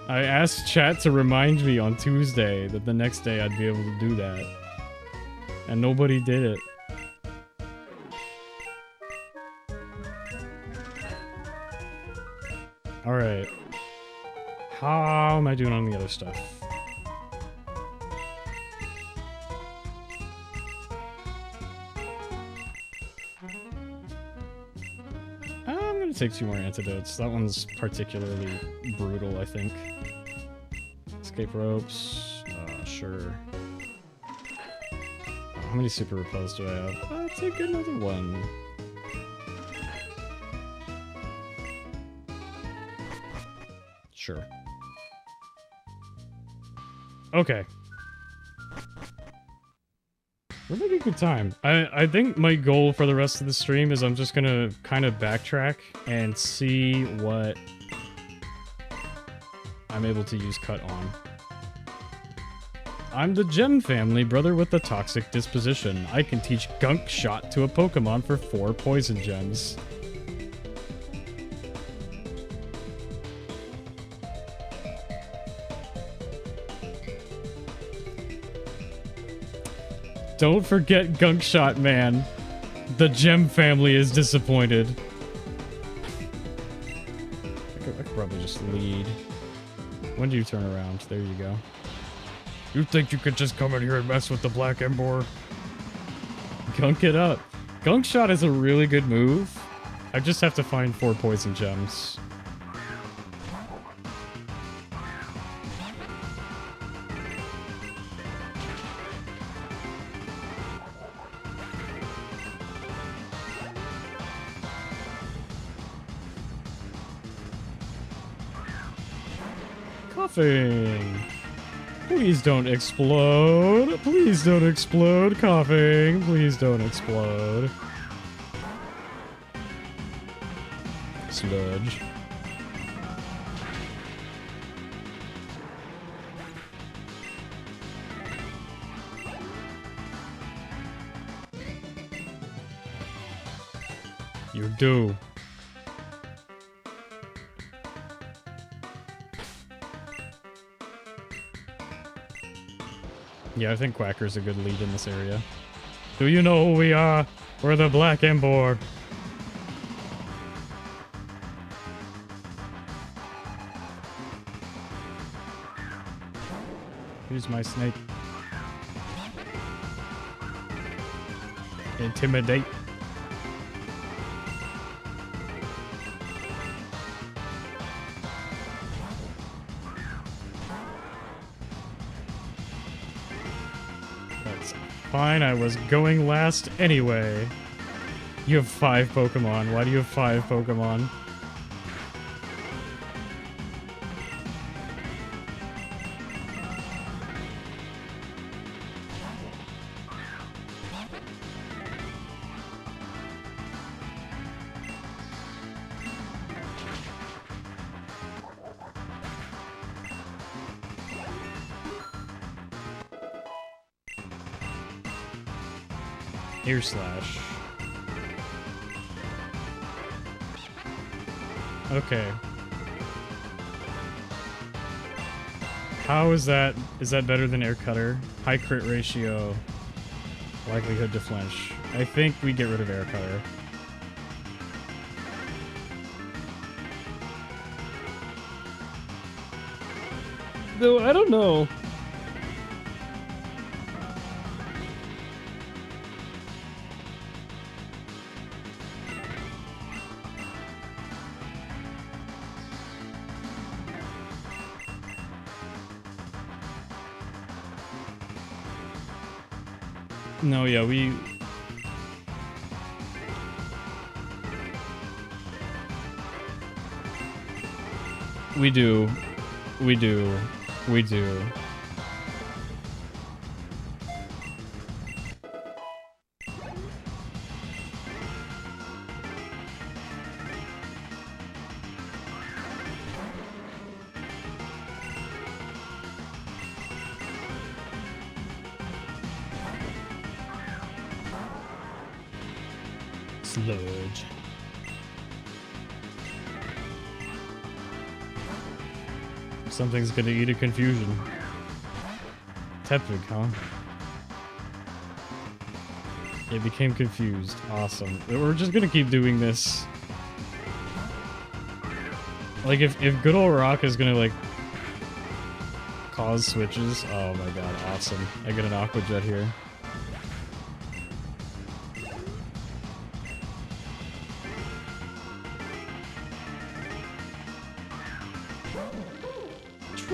I asked chat to remind me on Tuesday that the next day I'd be able to do that. And nobody did it. Alright. How am I doing on the other stuff? I'm gonna take 2 more antidotes. That one's particularly brutal, I think. Escape ropes. Sure. How many super repels do I have? I'll take another one. Sure. Okay. We're making good time. I think my goal for the rest of the stream is I'm just gonna kind of backtrack and see what I'm able to use cut on. I'm the Gem family, brother with the toxic disposition. I can teach Gunk Shot to a Pokemon for 4 poison gems. Don't forget Gunk Shot, man. The Gem family is disappointed. I could probably just lead. When do you turn around? There you go. You think you could just come in here and mess with the Black Ember? Gunk it up. Gunk Shot is a really good move. I just have to find 4 poison gems. Coughing. Please don't explode. Please don't explode. Coughing. Please don't explode. Sludge. You do. Yeah, I think Quacker's a good lead in this area. Do you know who we are? We're the Black Ember. Here's my snake. Intimidate. That's fine, I was going last anyway. You have 5 Pokemon. Why do you have 5 Pokemon? Ear Slash. Okay. How is that? Is that better than Air Cutter? High crit ratio. Likelihood to flinch. I think we get rid of Air Cutter. Though, I don't know. No, yeah, we do. We do. We do. Sludge. Something's gonna eat a confusion. Tepig, huh? It became confused. Awesome. We're just gonna keep doing this. Like, if good old Rock is gonna, like, cause switches. Oh my god, awesome. I get an Aqua Jet here.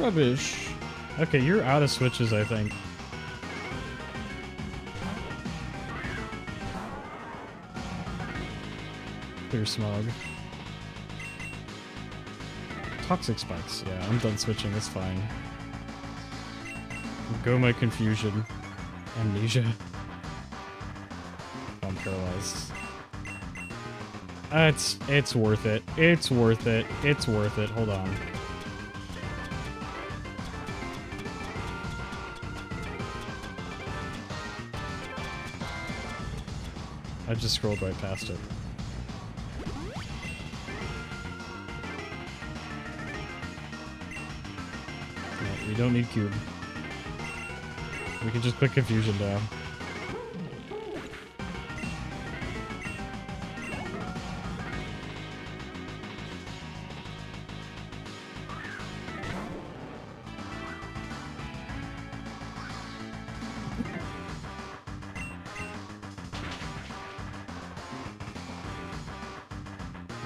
Rubbish. Okay, you're out of switches, I think. Clear smog. Toxic spikes. Yeah, I'm done switching. It's fine. Go my confusion. Amnesia. I'm paralyzed. It's worth it. It's worth it. It's worth it. Hold on. I just scrolled right past it. No, we don't need cube. We can just put confusion down.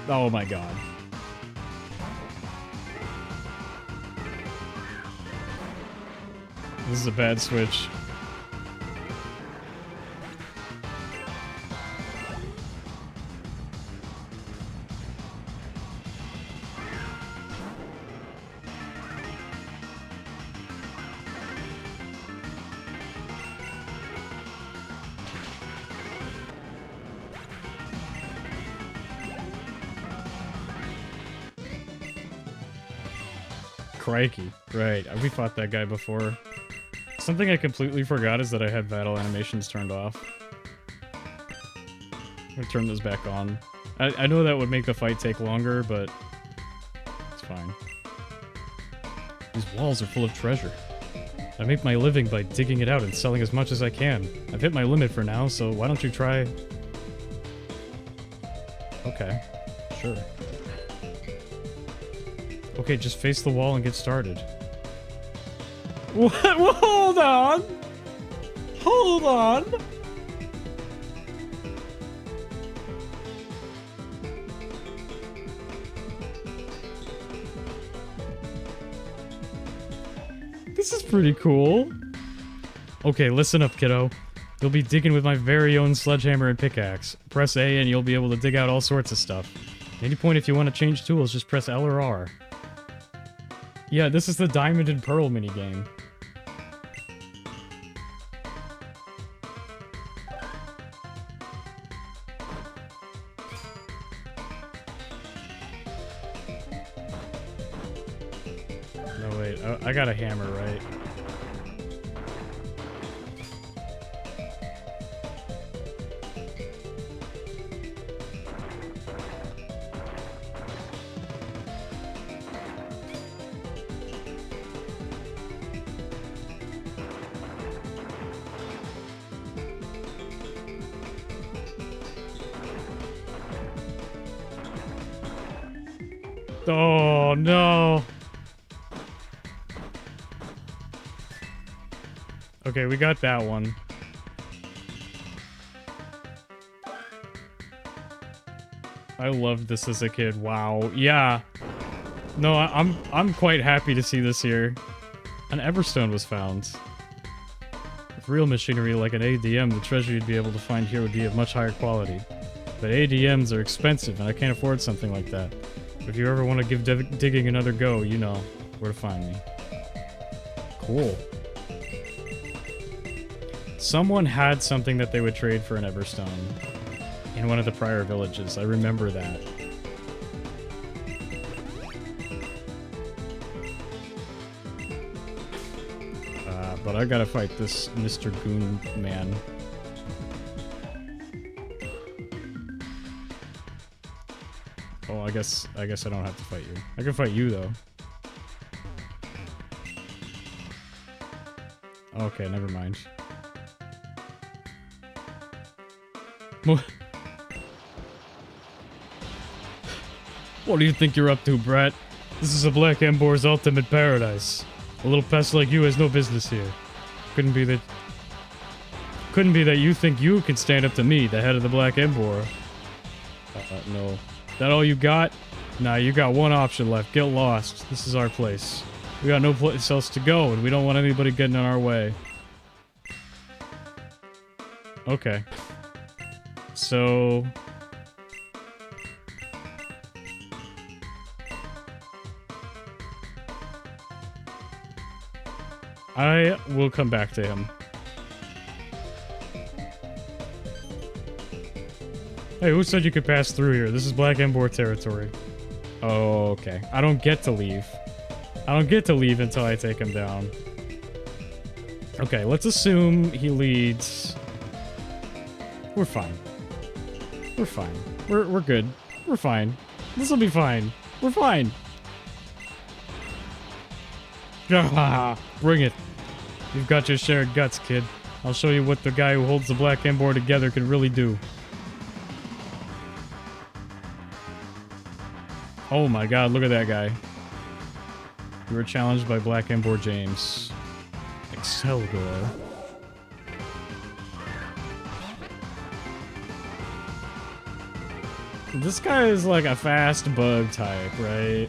Oh my god. This is a bad switch. Crikey. Right, we fought that guy before. Something I completely forgot is that I had battle animations turned off. I'm gonna turn those back on. I know that would make the fight take longer, but it's fine. These walls are full of treasure. I make my living by digging it out and selling as much as I can. I've hit my limit for now, so why don't you try... Okay, sure. Okay, just face the wall and get started. What? Hold on! Hold on! This is pretty cool. Okay, listen up, kiddo. You'll be digging with my very own sledgehammer and pickaxe. Press A and you'll be able to dig out all sorts of stuff. At any point if you want to change tools, just press L or R. Yeah, this is the Diamond and Pearl minigame. No, wait, I got a hammer, right? Oh, no. Okay, we got that one. I loved this as a kid. Wow. Yeah. No, I'm quite happy to see this here. An Everstone was found. With real machinery like an ADM, the treasure you'd be able to find here would be of much higher quality. But ADMs are expensive, and I can't afford something like that. If you ever want to give digging another go, you know where to find me. Cool. Someone had something that they would trade for an Everstone in one of the prior villages. I remember that. But I gotta fight this Mr. Goon man. Oh, I guess I don't have to fight you. I can fight you though. Okay, never mind. What do you think you're up to, brat? This is a Black Embor's ultimate paradise. A little pest like you has no business here. Couldn't be that you think you can stand up to me, the head of the Black Embor. No. That all you got? Nah, you got one option left. Get lost. This is our place. We got no place else to go, and we don't want anybody getting in our way. Okay. So... I will come back to him. Hey, who said you could pass through here? This is Black Ember territory. Oh, okay. I don't get to leave. I don't get to leave until I take him down. Okay, let's assume he leads... We're fine. We're fine. We're good. We're fine. This'll be fine. We're fine. Bring it. You've got your share of guts, kid. I'll show you what the guy who holds the Black Ember together can really do. Oh my god, look at that guy. You were challenged by Black Ember James. Excelgor. This guy is like a fast bug type, right?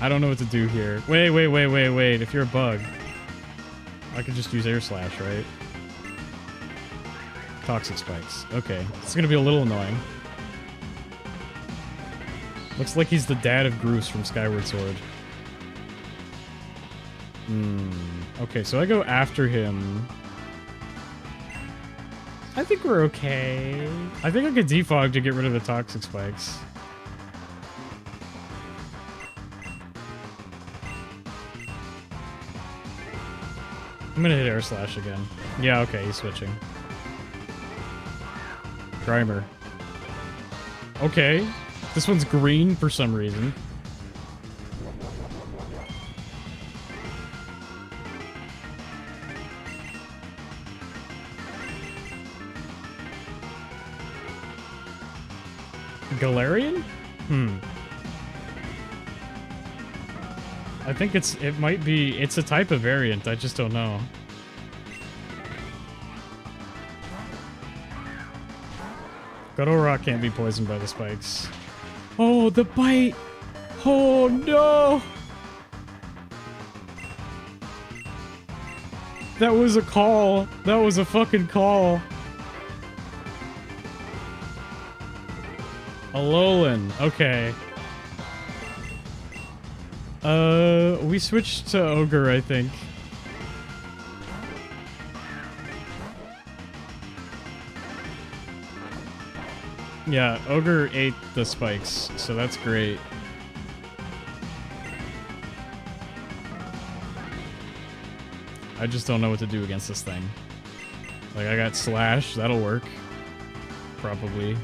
I don't know what to do here. Wait. If you're a bug, I could just use Air Slash, right? Toxic spikes. Okay. It's gonna be a little annoying. Looks like he's the dad of Groose from Skyward Sword. Okay, so I go after him. I think we're okay. I think I could defog to get rid of the toxic spikes. I'm gonna hit Air Slash again. Yeah, okay, he's switching. Grimer. Okay. This one's green for some reason. Galarian? I think it might be, it's a type of variant, I just don't know. Godorock can't be poisoned by the spikes. Oh, the bite! Oh, no! That was a call. That was a fucking call. Alolan. Okay. We switched to Ogre, I think. Yeah, Ogre ate the spikes, so that's great. I just don't know what to do against this thing. Like, I got Slash, that'll work. Probably.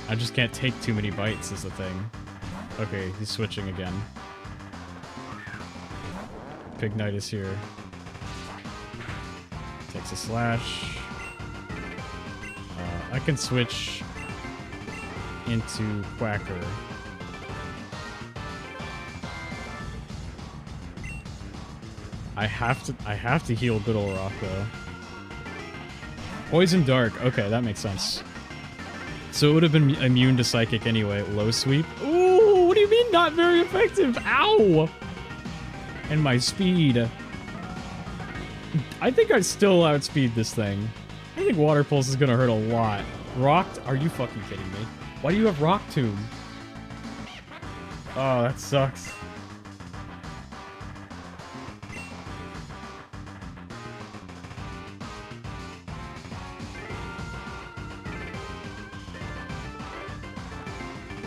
I just can't take too many bites is the thing. Okay, he's switching again. Pignite is here. Takes a Slash. I can switch into Quacker. I have to heal good ol' Rock though. Poison Dark. Okay, that makes sense. So it would have been immune to Psychic anyway. Low Sweep. Ooh, what do you mean not very effective? Ow! And my speed. I think I still outspeed this thing. I think Water Pulse is gonna hurt a lot. Rocked? Are you fucking kidding me? Why do you have Rock Tomb? Oh, that sucks.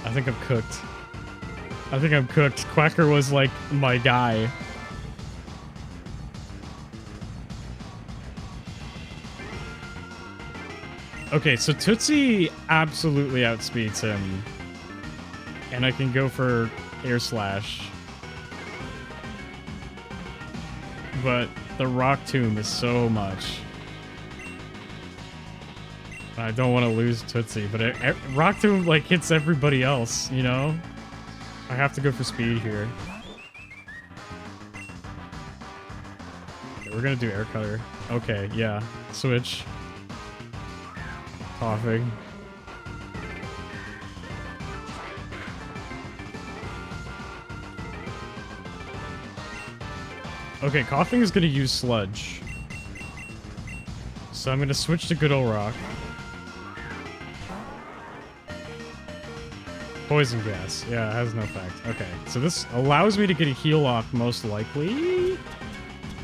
I think I'm cooked. I think I'm cooked. Quacker was like my guy. Okay, so Tootsie absolutely outspeeds him. And I can go for Air Slash. But the Rock Tomb is so much. I don't want to lose Tootsie, but Rock Tomb like hits everybody else, you know? I have to go for speed here. Okay, we're gonna do Air Cutter. Okay, yeah. Switch. Coughing. Okay, coughing is gonna use sludge. So I'm gonna switch to good ol' rock. Poison gas. Yeah, it has no effect. Okay, so this allows me to get a heal off most likely.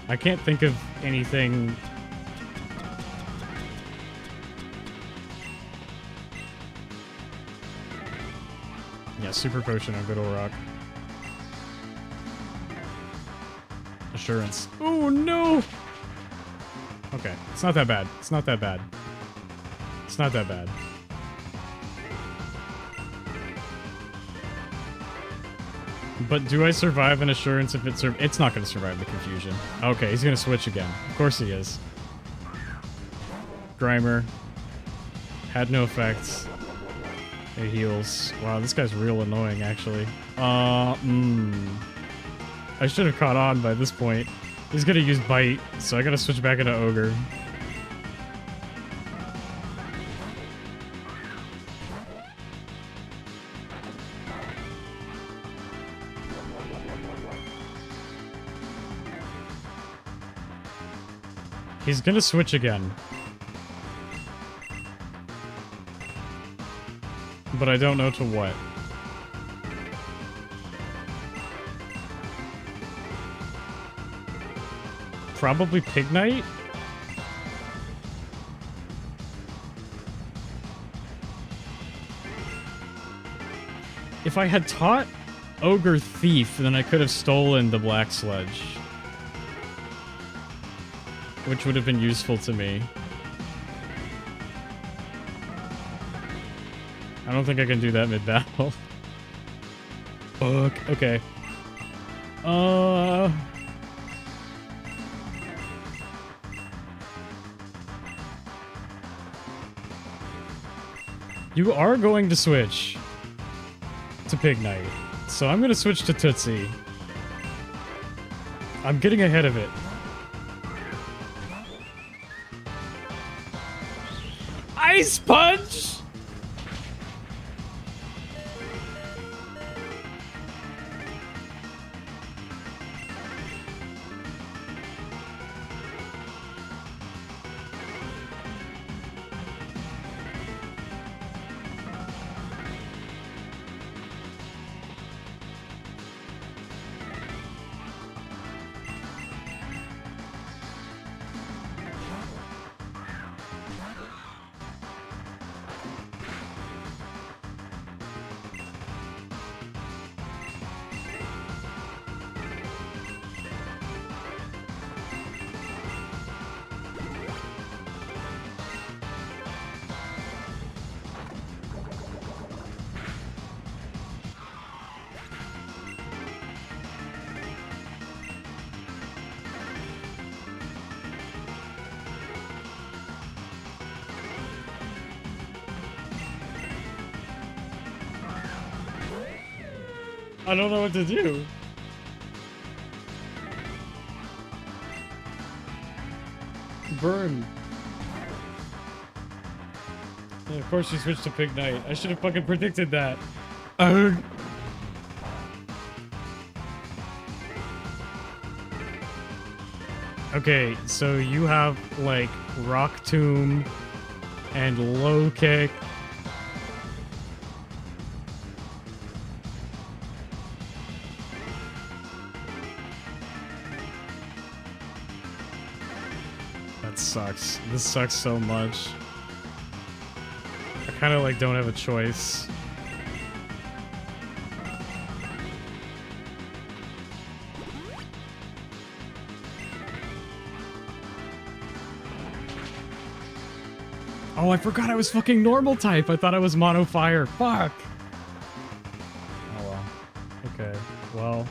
I can't think of anything. Yeah, super potion on good ol' rock. Assurance. Oh no! Okay, it's not that bad. It's not that bad. It's not that bad. But do I survive an assurance if it's not going to survive the confusion. Okay, he's going to switch again. Of course he is. Grimer. Had no effects. It heals. Wow, this guy's real annoying, actually. I should have caught on by this point. He's going to use Bite, so I got to switch back into Ogre. He's gonna switch again. But I don't know to what. Probably Pig Knight? If I had taught Ogre Thief, then I could have stolen the Black Sludge. Which would have been useful to me. I don't think I can do that mid-battle. Fuck. Okay. You are going to switch to Pig Knight. So I'm going to switch to Tootsie. I'm getting ahead of it. Ice Punch! I don't know what to do. Burn. And of course she switched to Pig Knight. I should have fucking predicted that. Okay, so you have, like, Rock Tomb and Low Kick. That sucks. This sucks so much. I kind of, like, don't have a choice. Oh, I forgot I was fucking normal type. I thought I was mono fire. Fuck. Oh well. Okay. Well.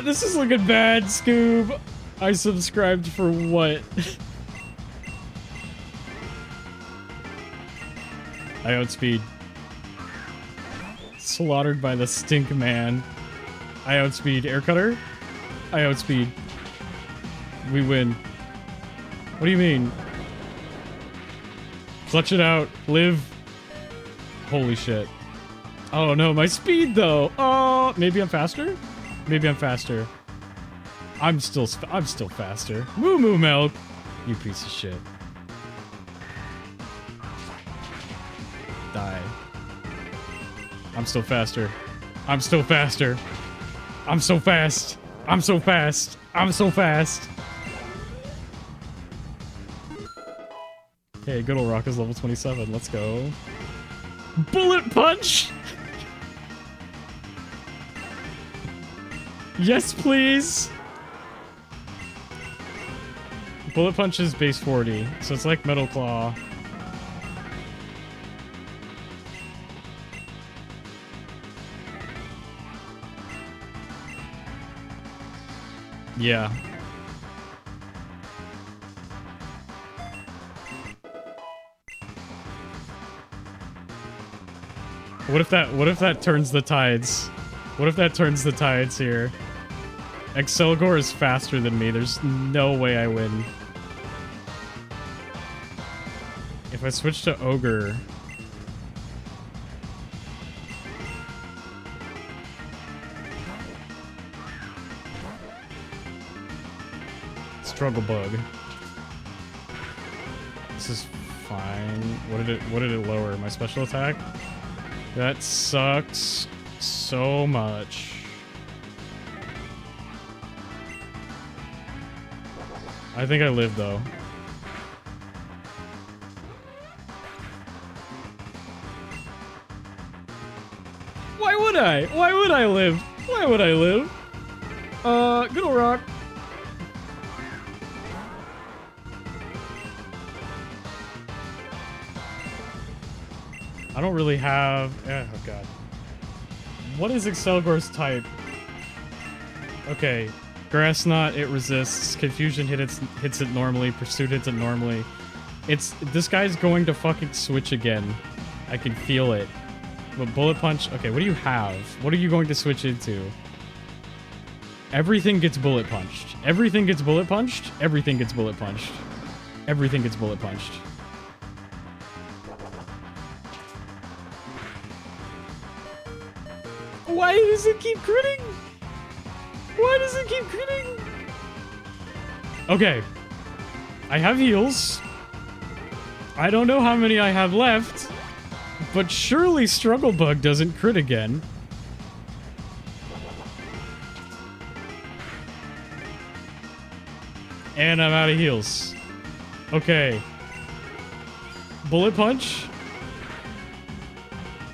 This is looking bad, Scoob. I subscribed for what? I outspeed. Slaughtered by the Stink Man. I outspeed Air Cutter. I outspeed. We win. What do you mean? Clutch it out. Live. Holy shit. Oh no, my speed though. Oh, maybe I'm faster? Maybe I'm faster. I'm still faster. Moo moo milk. You piece of shit. Die. I'm still faster. I'm still faster. I'm so fast. I'm so fast. I'm so fast. Hey, good ol' Rock is level 27. Let's go. Bullet punch! Yes, please! Bullet punch is base 40, so it's like Metal Claw. Yeah. What if that turns the tides? What if that turns the tides here? Excelgor is faster than me. There's no way I win. If I switch to Ogre... Struggle Bug. This is fine. What did it lower? My special attack? That sucks so much. I think I live though. Why would I? Why would I live? Why would I live? Good ol' Rock. I don't really have... oh god. What is Excelgor's type? Okay. Grass Knot, it resists. Confusion hits it normally. Pursuit hits it normally. This guy's going to fucking switch again. I can feel it. But Bullet Punch... okay, what do you have? What are you going to switch into? Everything gets Bullet Punched. Everything gets Bullet Punched. Everything gets Bullet Punched. Everything gets Bullet Punched. Why does it keep critting? Why does it keep critting? Okay. I have heals. I don't know how many I have left, but surely Struggle Bug doesn't crit again. And I'm out of heals. Okay. Bullet Punch.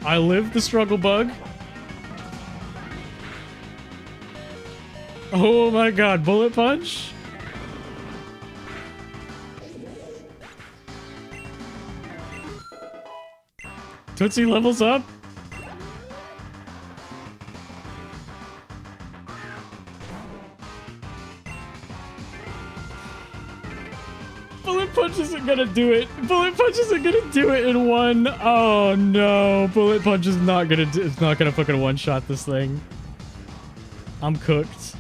I live the Struggle Bug. Oh my god, Bullet Punch? Tootsie levels up? Bullet Punch isn't gonna do it. Bullet Punch isn't gonna do it in one. Oh no, Bullet Punch is not gonna it's not gonna fucking one-shot this thing. I'm cooked.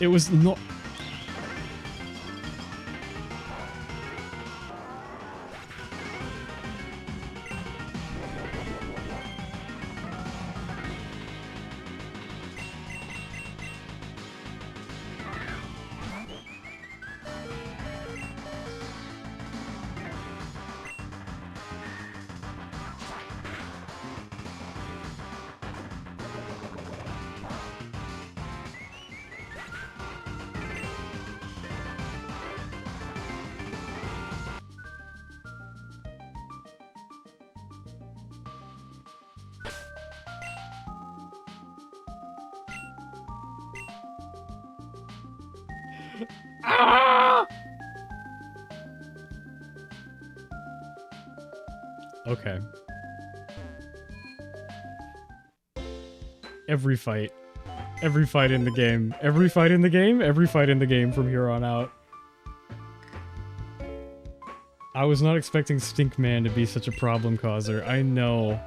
It was not... Ah! Okay. Every fight. Every fight in the game. Every fight in the game. Every fight in the game from here on out. I was not expecting Stinkman to be such a problem causer. I know.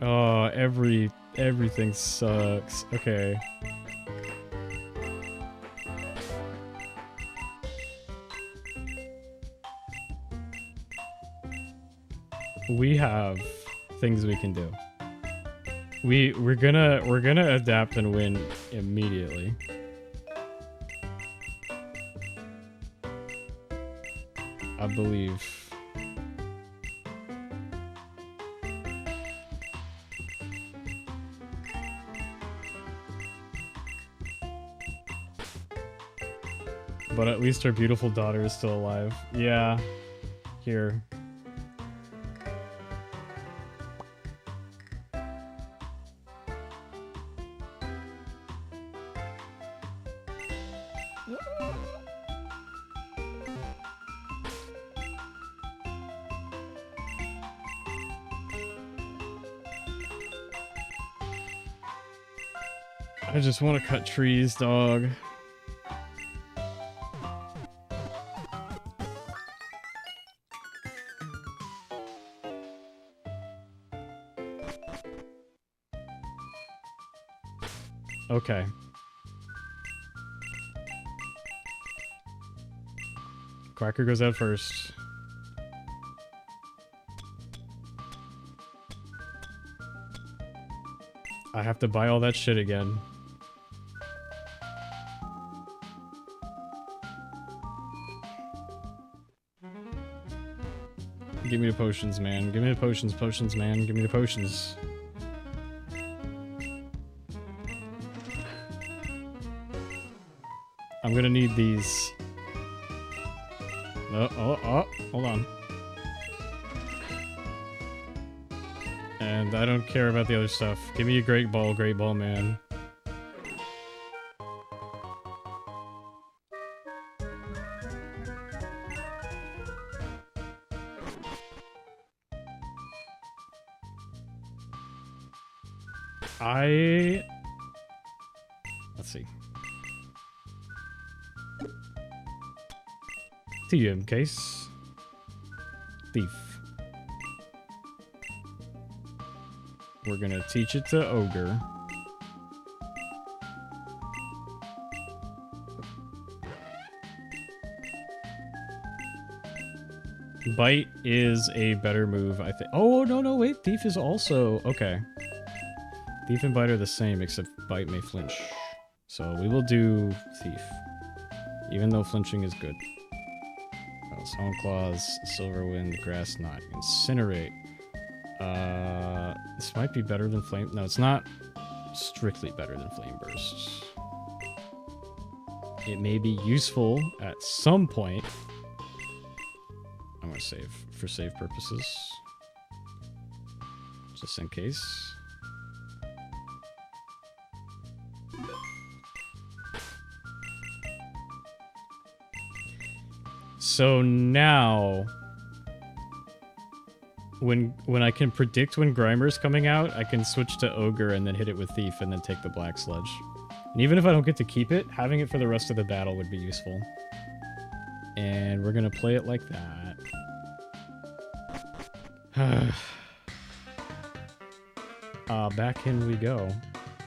Oh, everything sucks. Okay. We have things we can do. We're gonna adapt and win immediately. I believe. But at least our beautiful daughter is still alive. Yeah. Here. I just want to cut trees, dog. Okay. Quacker goes out first. I have to buy all that shit again. Give me the potions, man. Give me the potions, potions, man. Give me the potions. I'm gonna need these. Oh, hold on. And I don't care about the other stuff. Give me a great ball, man. Let's see. TM case. Thief. We're gonna teach it to Ogre. Bite is a better move, I think. Oh, no, wait. Thief is also... Okay. Thief and Bite are the same, except Bite may flinch. So we will do Thief. Even though flinching is good. Oh, Stone Claws, Silverwind, Grass Knot, Incinerate. This might be better than Flame... No, it's not strictly better than Flame Burst. It may be useful at some point. I'm gonna save for save purposes. Just in case. So now, when I can predict when Grimer's coming out, I can switch to Ogre and then hit it with Thief and then take the Black Sludge. And even if I don't get to keep it, having it for the rest of the battle would be useful. And we're gonna play it like that. Back in we go.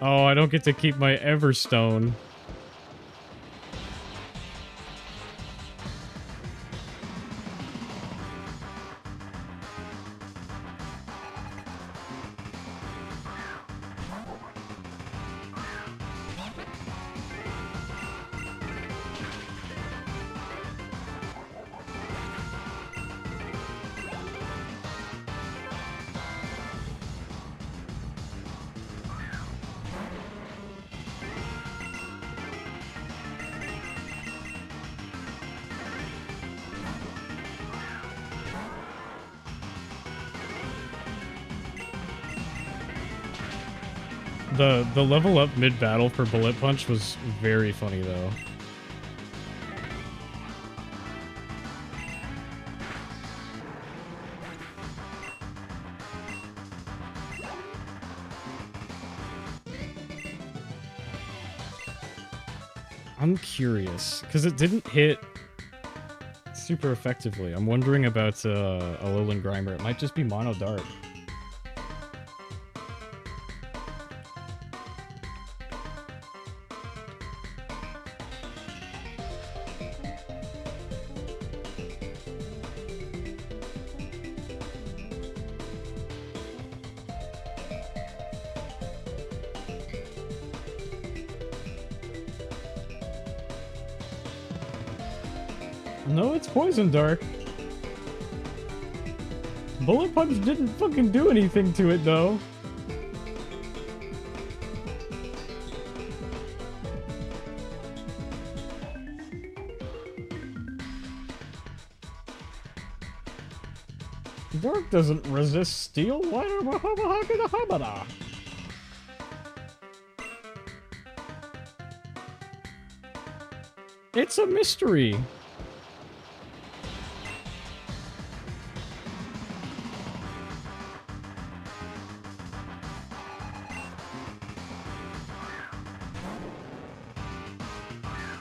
Oh, I don't get to keep my Everstone. The level up mid-battle for Bullet Punch was very funny, though. I'm curious, because it didn't hit super effectively. I'm wondering about Alolan Grimer. It might just be Mono Dart. No, it's poison dark. Bullet punch didn't fucking do anything to it though. Dark doesn't resist steel. Why do It's a mystery.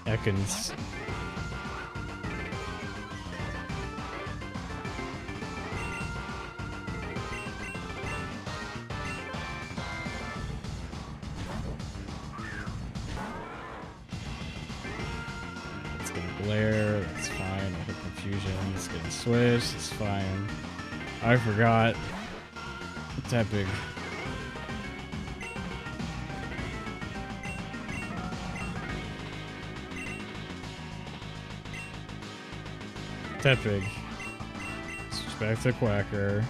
Ekans. It's gonna glare, that's fine. I hit confusion, it's gonna switch, it's fine. I forgot. It's that big. That big. Switch back to Quacker.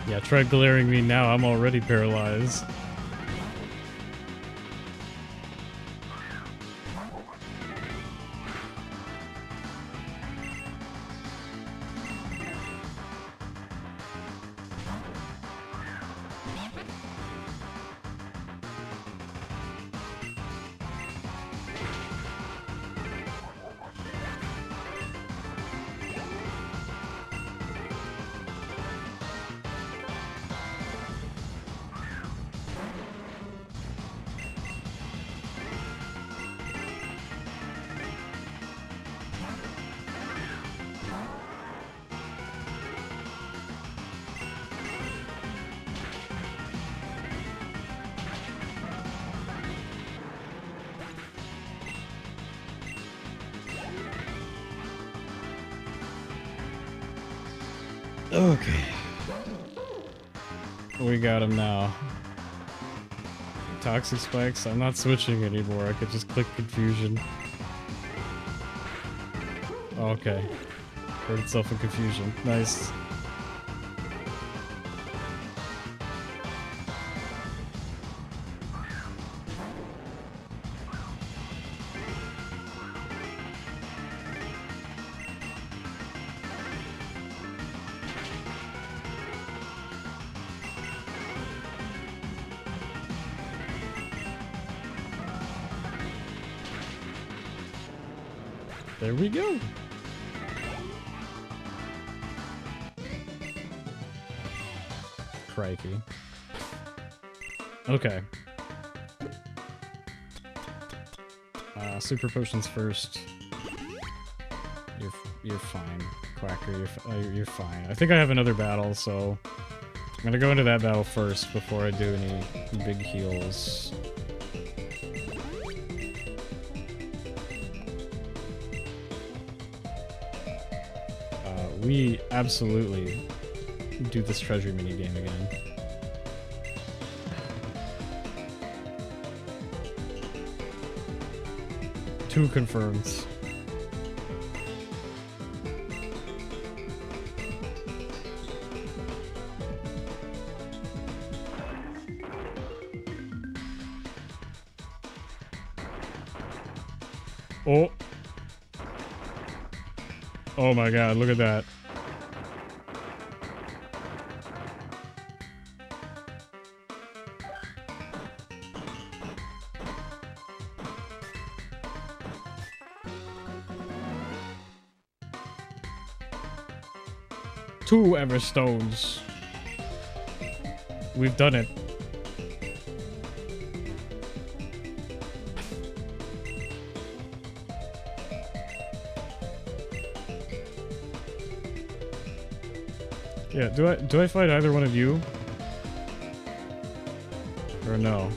Yeah, try glaring me now, I'm already paralyzed. Okay. We got him now. Toxic spikes? I'm not switching anymore. I could just click confusion. Okay. Hurt itself in confusion. Nice. There we go. Crikey. Okay. Super potions first. You're fine, Quacker. You're fine. I think I have another battle, so I'm gonna go into that battle first before I do any big heals. We absolutely do this treasure minigame again. Two confirms. Oh. Oh my god, look at that. Two Everstones. We've done it. Yeah, do I fight either one of you? Or no?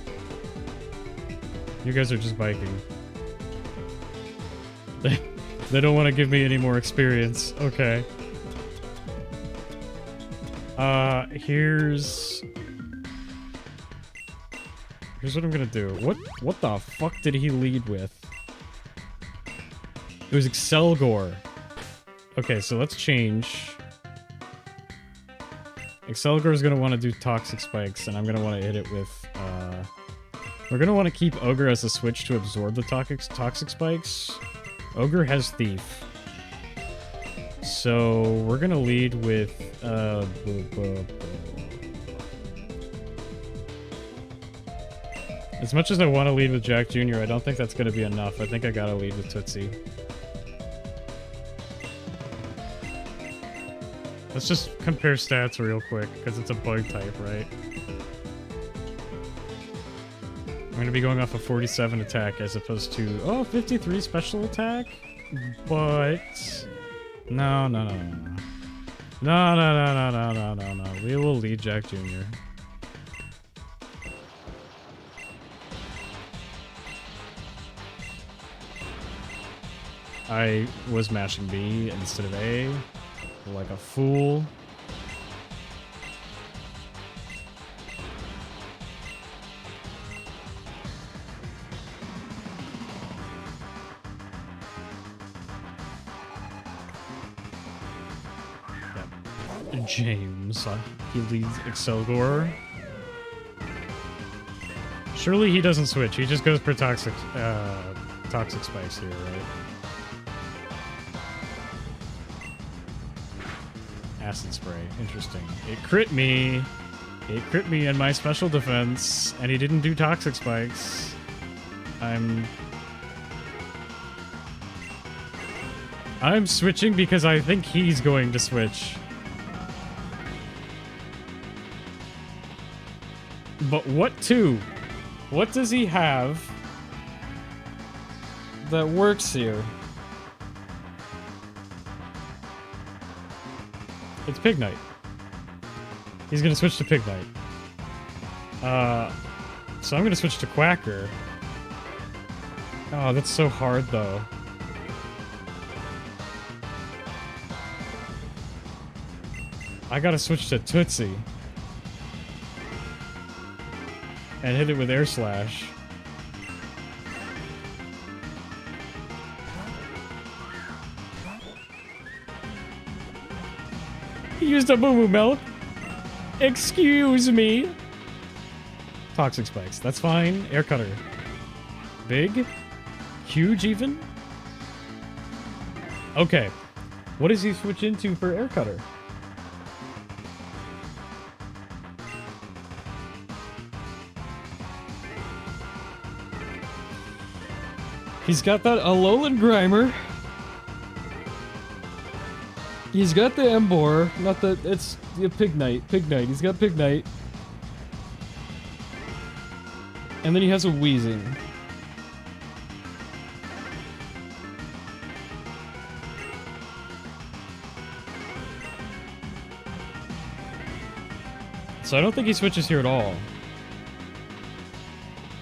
You guys are just biking. They don't want to give me any more experience. Okay. Here's what I'm gonna do. What the fuck did he lead with? It was Excelgor. Okay, so let's change. Excelgor is gonna want to do Toxic Spikes, and I'm gonna want to hit it with, we're gonna want to keep Ogre as a switch to absorb the Toxic Spikes. Ogre has Thief. So, we're gonna lead with, as much as I want to lead with Jack Jr., I don't think that's gonna be enough. I think I gotta lead with Tootsie. Let's just compare stats real quick, because it's a bug type, right? I'm going to be going off a 47 attack as opposed to, oh, 53 special attack? But... No. No. We will lead Jack Jr. I was mashing B instead of A. Like a fool. Yep. James. He leads Excelgor. Surely he doesn't switch. He just goes for Toxic Spikes here, right? Acid spray. Interesting. It crit me. It crit me in my special defense, and he didn't do Toxic Spikes. I'm switching because I think he's going to switch. But what to? What does he have that works here? It's Pig Knight. He's gonna switch to Pig Knight. So I'm gonna switch to Quacker. Oh, that's so hard, though. I gotta switch to Tootsie. And hit it with Air Slash. He used a boo-boo milk. Excuse me. Toxic Spikes. That's fine. Air Cutter. Big? Huge, even? Okay. What does he switch into for Air Cutter? He's got that Alolan Grimer. He's got the Embor, not the, it's the Pig Knight. Pig Knight, he's got Pig Knight. And then he has a Weezing. So I don't think he switches here at all.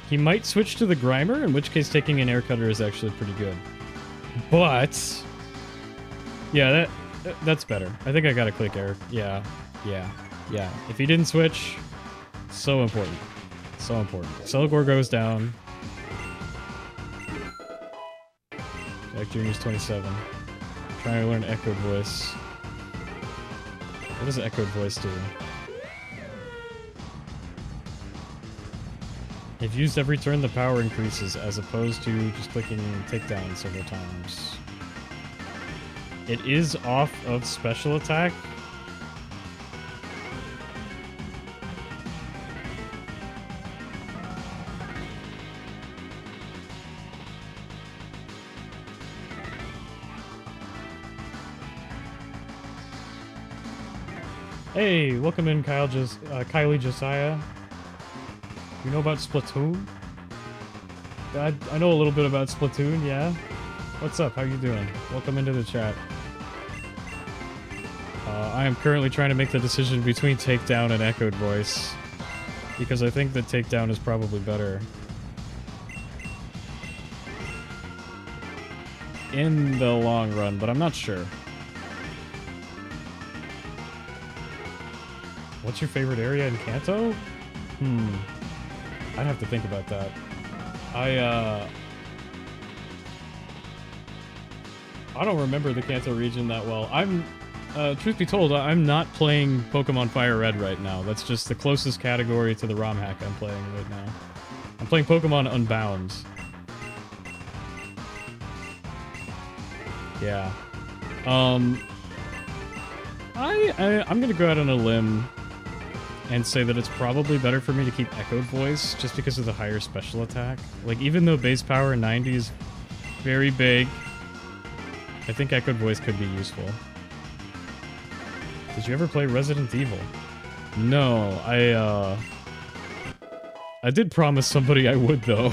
He might switch to the Grimer, in which case taking an Air Cutter is actually pretty good. But... yeah, that's better. I think I gotta click Air. Yeah. If he didn't switch, so important. So important. Celgor goes down. Jack Jr.'s 27. Trying to learn Echoed Voice. What does Echoed Voice do? If used every turn, the power increases, as opposed to just clicking takedown several times. It is off of special attack. Hey, welcome in, Kylie Josiah. You know about Splatoon? I know a little bit about Splatoon, yeah? What's up? How you doing? Welcome into the chat. I am currently trying to make the decision between Takedown and Echoed Voice, because I think that Takedown is probably better. In the long run, but I'm not sure. What's your favorite area in Kanto? I'd have to think about that. I don't remember the Kanto region that well. Truth be told, I'm not playing Pokemon Fire Red right now. That's just the closest category to the ROM hack I'm playing right now. I'm playing Pokemon Unbound. Yeah. I'm gonna go out on a limb and say that it's probably better for me to keep Echoed Voice just because of the higher special attack. Like, even though base power 90 is very big, I think Echoed Voice could be useful. Did you ever play Resident Evil? No, I did promise somebody I would, though.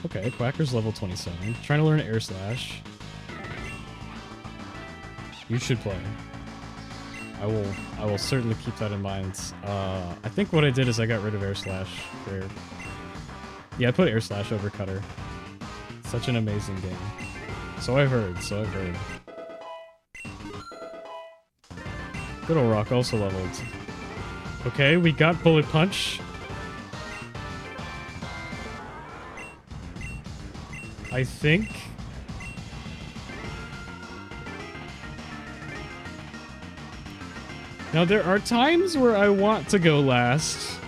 Okay, Quacker's level 27. Trying to learn Air Slash. You should play. I will certainly keep that in mind. I think what I did is I got rid of Air Slash. Yeah, I put Air Slash over Cutter. Such an amazing game. So I've heard, Good ol' Rock also leveled. Okay, we got Bullet Punch. I think... Now, there are times where I want to go last.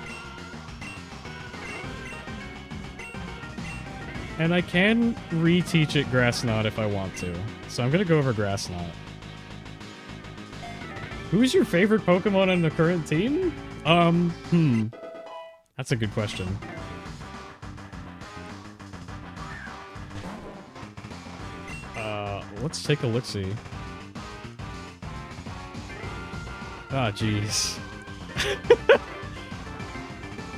And I can reteach it Grass Knot if I want to. So I'm gonna go over Grass Knot. Who's your favorite Pokemon on the current team? That's a good question. Let's take a look-see. Ah, jeez.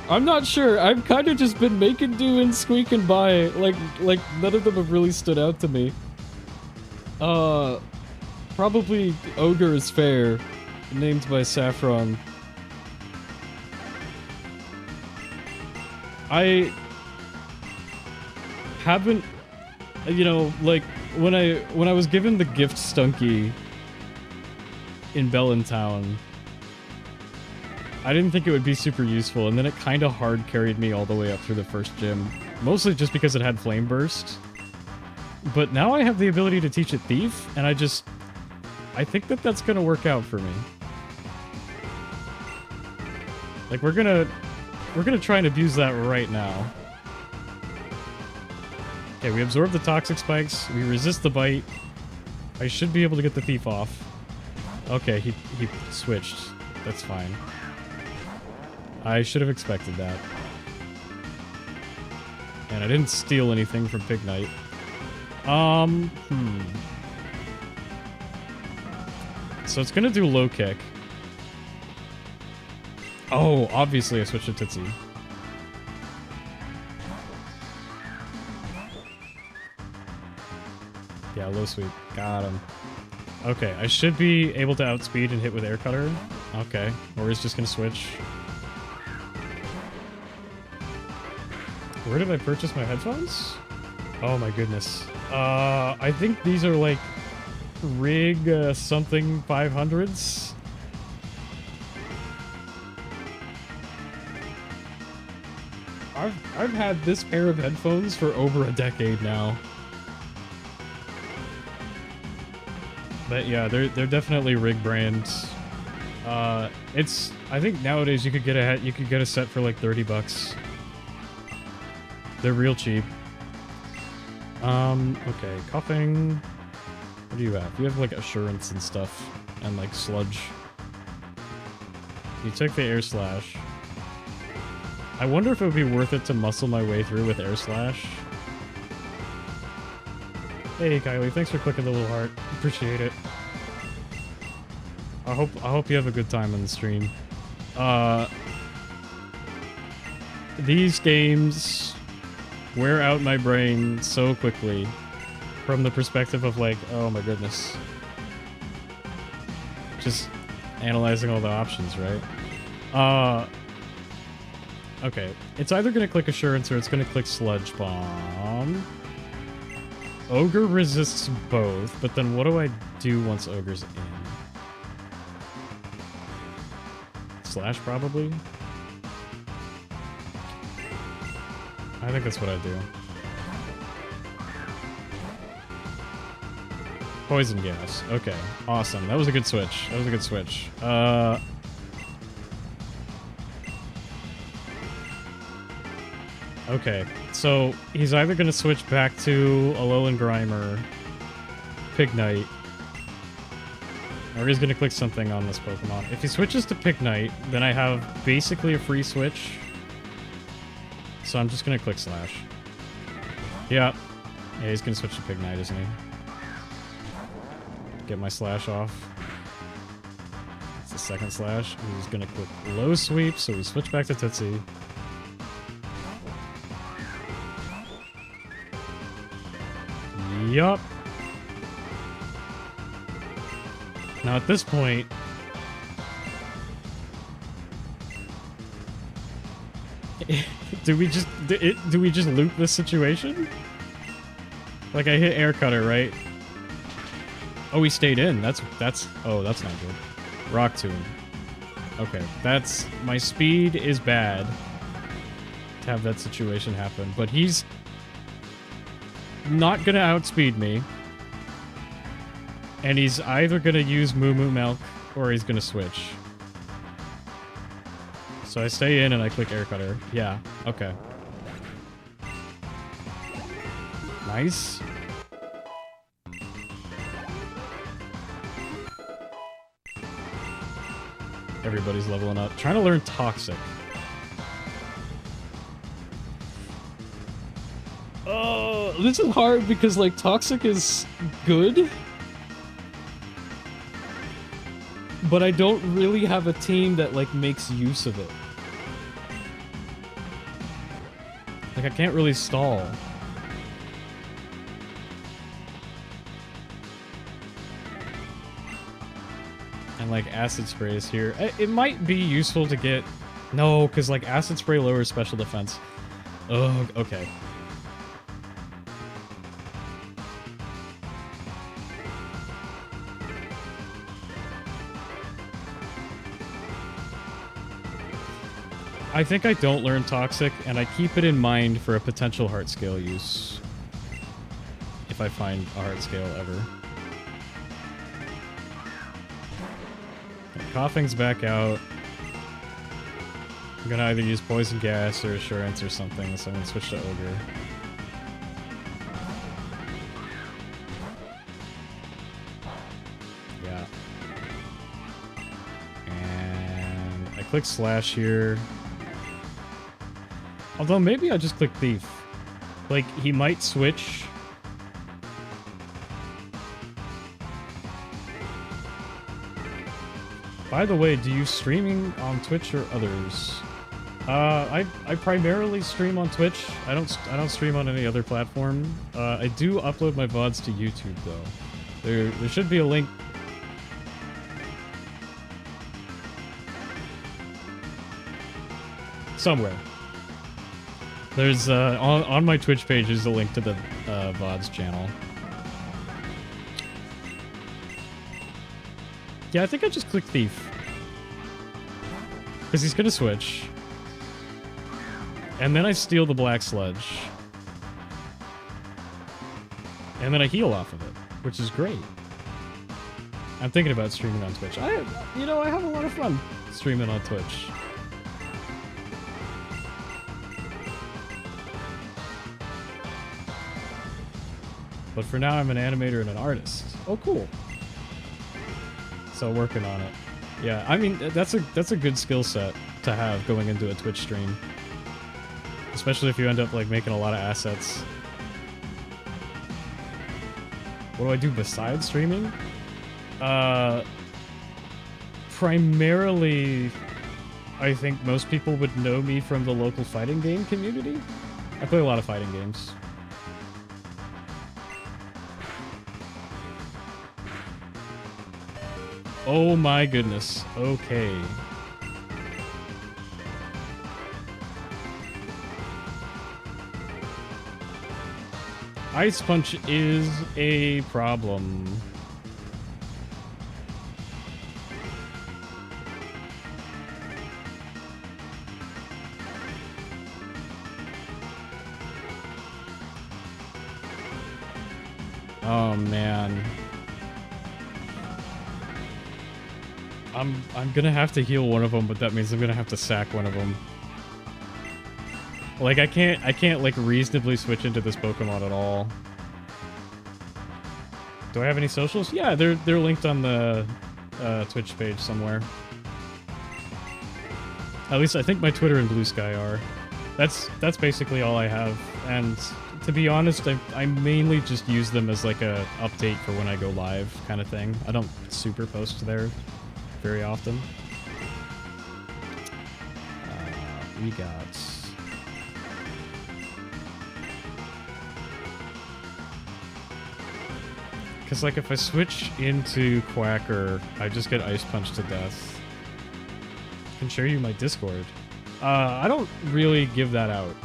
I'm not sure. I've kind of just been making do and squeaking by. Like none of them have really stood out to me. Probably Ogre is Fair, named by Saffron. I haven't, you know, like when I was given the gift Stunky in Bellintown, I didn't think it would be super useful, and then it kind of hard carried me all the way up through the first gym. Mostly just because it had Flame Burst. But now I have the ability to teach it Thief, and I think that that's gonna work out for me. Like, we're gonna try and abuse that right now. Okay, we absorb the Toxic Spikes, we resist the Bite. I should be able to get the Thief off. Okay, he switched. That's fine. I should have expected that. And I didn't steal anything from Pig Knight. So it's gonna do Low Kick. Oh, obviously I switched to Tootsie. Yeah, Low Sweep. Got him. Okay, I should be able to outspeed and hit with Air Cutter. Okay, or he's just gonna switch. Where did I purchase my headphones? Oh my goodness. I think these are like Rig something 500s. I've had this pair of headphones for over a decade now. But yeah, they're definitely Rig brands. I think nowadays you could get a set for like 30 bucks. They're real cheap. Okay, Coughing. What do you have? You have like Assurance and stuff, and like Sludge. You took the Air Slash. I wonder if it would be worth it to muscle my way through with Air Slash. Hey Kylie, thanks for clicking the little heart. Appreciate it. I hope you have a good time on the stream. These games wear out my brain so quickly. from the perspective of like, oh my goodness. Just analyzing all the options, right? Okay. It's either gonna click Assurance or it's gonna click Sludge Bomb. Ogre resists both, but then what do I do once Ogre's in? Slash, probably? I think that's what I do. Poison gas. Okay. Awesome. That was a good switch. That was a good switch. Okay. So, he's either going to switch back to Alolan Grimer, Pignite, or he's going to click something on this Pokemon. If he switches to Pignite, then I have basically a free switch. So I'm just going to click Slash. Yeah. Yeah, he's going to switch to Pignite, isn't he? Get my Slash off. It's the second Slash. He's going to click Low Sweep, so we switch back to Tootsie. Yup. Now at this point... do we just loop this situation? Like I hit Air Cutter, right? Oh, he stayed in. That's oh, that's not good. Rock Tomb. Okay, that's my speed is bad to have that situation happen, but he's not gonna outspeed me. And he's either gonna use Moo Moo Milk or he's gonna switch. So I stay in and I click Air Cutter. Yeah, okay. Nice. Everybody's leveling up. Trying to learn Toxic. Oh, this is hard because, like, Toxic is good. But I don't really have a team that, like, makes use of it. Like, I can't really stall. And, like, Acid Spray is here. It might be useful to get... No, because, like, Acid Spray lowers special defense. Oh, okay. I think I don't learn Toxic, and I keep it in mind for a potential heart scale use. If I find a heart scale ever. Okay, Coughing's back out. I'm gonna either use Poison Gas or Assurance or something, so I'm gonna switch to Ogre. Yeah. And I click Slash here. Although maybe I just click Thief. Like, he might switch. By the way, do you streaming on Twitch or others? I primarily stream on Twitch. I don't stream on any other platform. I do upload my VODs to YouTube though. There should be a link. Somewhere. There's, on my Twitch page, there's a link to the, VODs channel. Yeah, I think I just click Thief. Because he's gonna switch. And then I steal the Black Sludge. And then I heal off of it, which is great. I'm thinking about streaming on Twitch. I have a lot of fun streaming on Twitch. But for now, I'm an animator and an artist. Oh, cool. So working on it. Yeah, I mean, that's a good skill set to have going into a Twitch stream. Especially if you end up, like, making a lot of assets. What do I do besides streaming? Primarily, I think most people would know me from the local fighting game community. I play a lot of fighting games. Oh my goodness. Okay. Ice Punch is a problem. Oh man. I'm gonna have to heal one of them, but that means I'm gonna have to sack one of them. Like I can't like reasonably switch into this Pokemon at all. Do I have any socials? Yeah, they're linked on the Twitch page somewhere. At least I think my Twitter and Blue Sky are. That's basically all I have. And to be honest, I mainly just use them as like a update for when I go live kind of thing. I don't super post there very often. We got... Because, like, if I switch into Quacker, I just get Ice Punch to death. I can share you my Discord. I don't really give that out.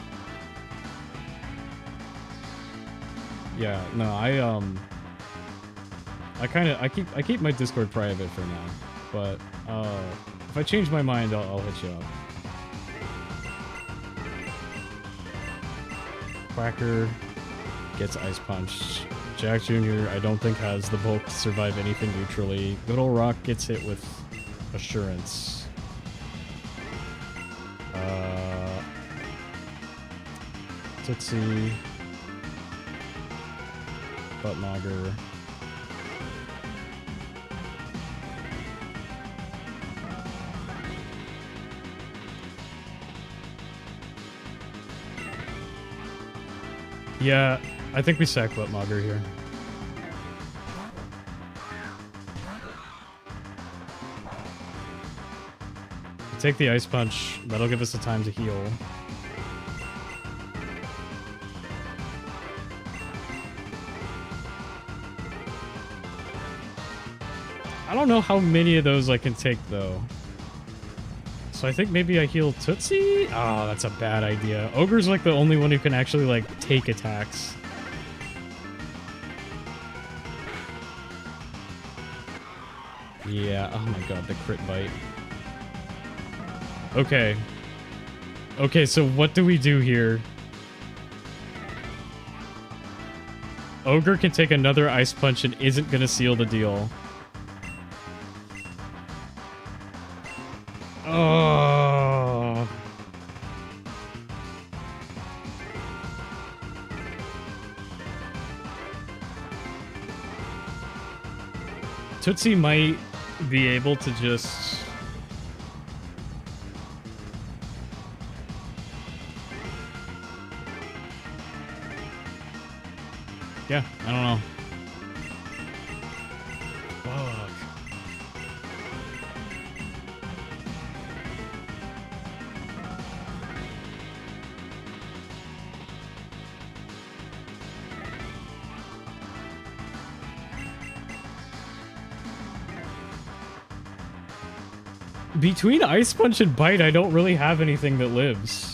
Yeah, no, I keep my Discord private for now. But, if I change my mind, I'll hit you up. Quacker gets Ice Punched. Jack Jr. I don't think has the bulk to survive anything neutrally. Good ol' Rock gets hit with Assurance. Tootsie. Buttmogger. Yeah, I think we sack Buttmogger here. Take the Ice Punch. That'll give us the time to heal. I don't know how many of those I can take, though. So I think maybe I heal Tootsie? Oh, that's a bad idea. Ogre's like the only one who can actually, like, take attacks. Yeah, oh my god, the crit bite. Okay. Okay, so what do we do here? Ogre can take another Ice Punch and isn't gonna seal the deal. Oh. Tootsie might be able to just... Yeah, I don't know. Fuck. Between Ice Punch and Bite, I don't really have anything that lives.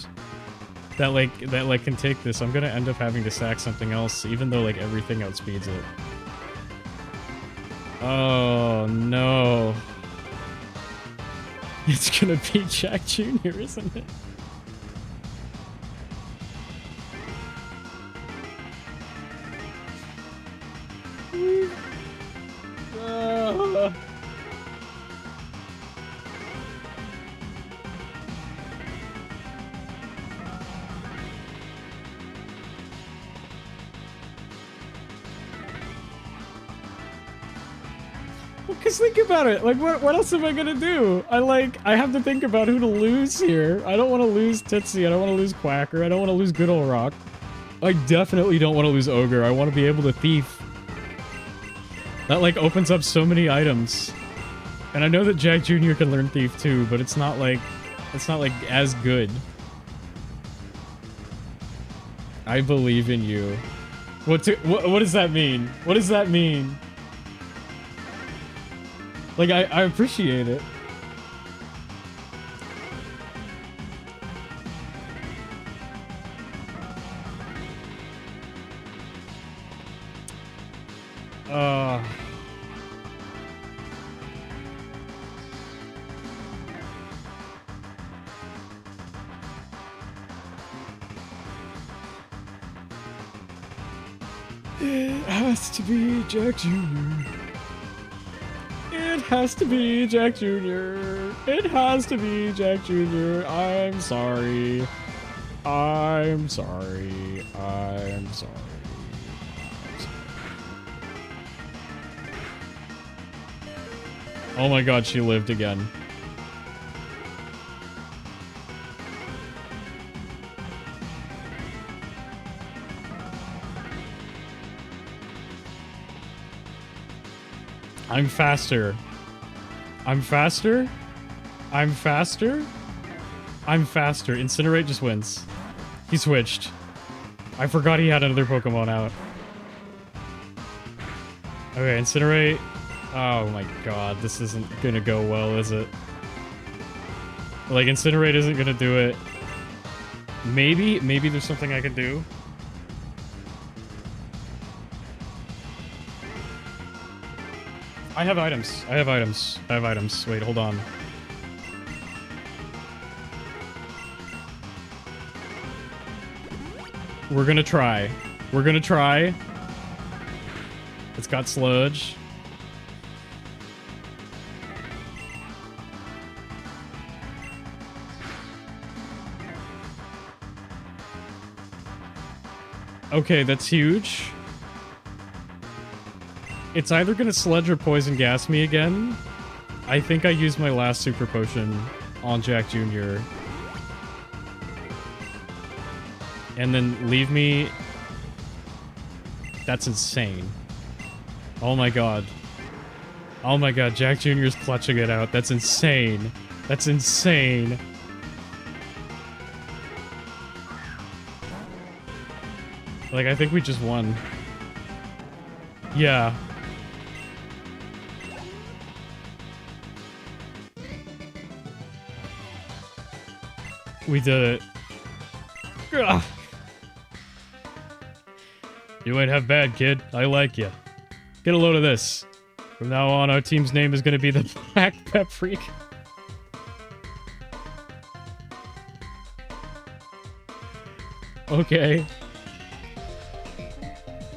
That can take this. I'm gonna end up having to sack something else, even though like everything outspeeds it. Oh no. It's gonna be Jack Jr., isn't it? Because think about it, like, what else am I gonna do? I have to think about who to lose here. I don't want to lose Tootsie, I don't want to lose Quacker, I don't want to lose Good Ol' Rock. I definitely don't want to lose Ogre, I want to be able to Thief. That, like, opens up so many items. And I know that Jack Jr. can learn Thief too, but it's not like, as good. I believe in you. What does that mean? What does that mean? Like, I appreciate it. Uh... It has to be Jack Jr. It has to be Jack Jr. It has to be Jack Jr. I'm sorry. I'm sorry. I'm sorry. Oh my god, she lived again. I'm faster. I'm faster? I'm faster? I'm faster. Incinerate just wins. He switched. I forgot he had another Pokemon out. Okay, Incinerate. Oh my god, this isn't gonna go well, is it? Like, Incinerate isn't gonna do it. Maybe there's something I can do. I have items. I have items. I have items. Wait, hold on. We're gonna try. We're gonna try. It's got sludge. Okay, that's huge. It's either gonna sludge or poison gas me again. I think I used my last super potion on Jack Jr. And then leave me... That's insane. Oh my god. Oh my god, Jack Jr. is clutching it out. That's insane. That's insane. Like, I think we just won. Yeah. We did it. Ugh. You ain't half bad, kid. I like you. Get a load of this. From now on, our team's name is gonna be the Black Paprika. Okay.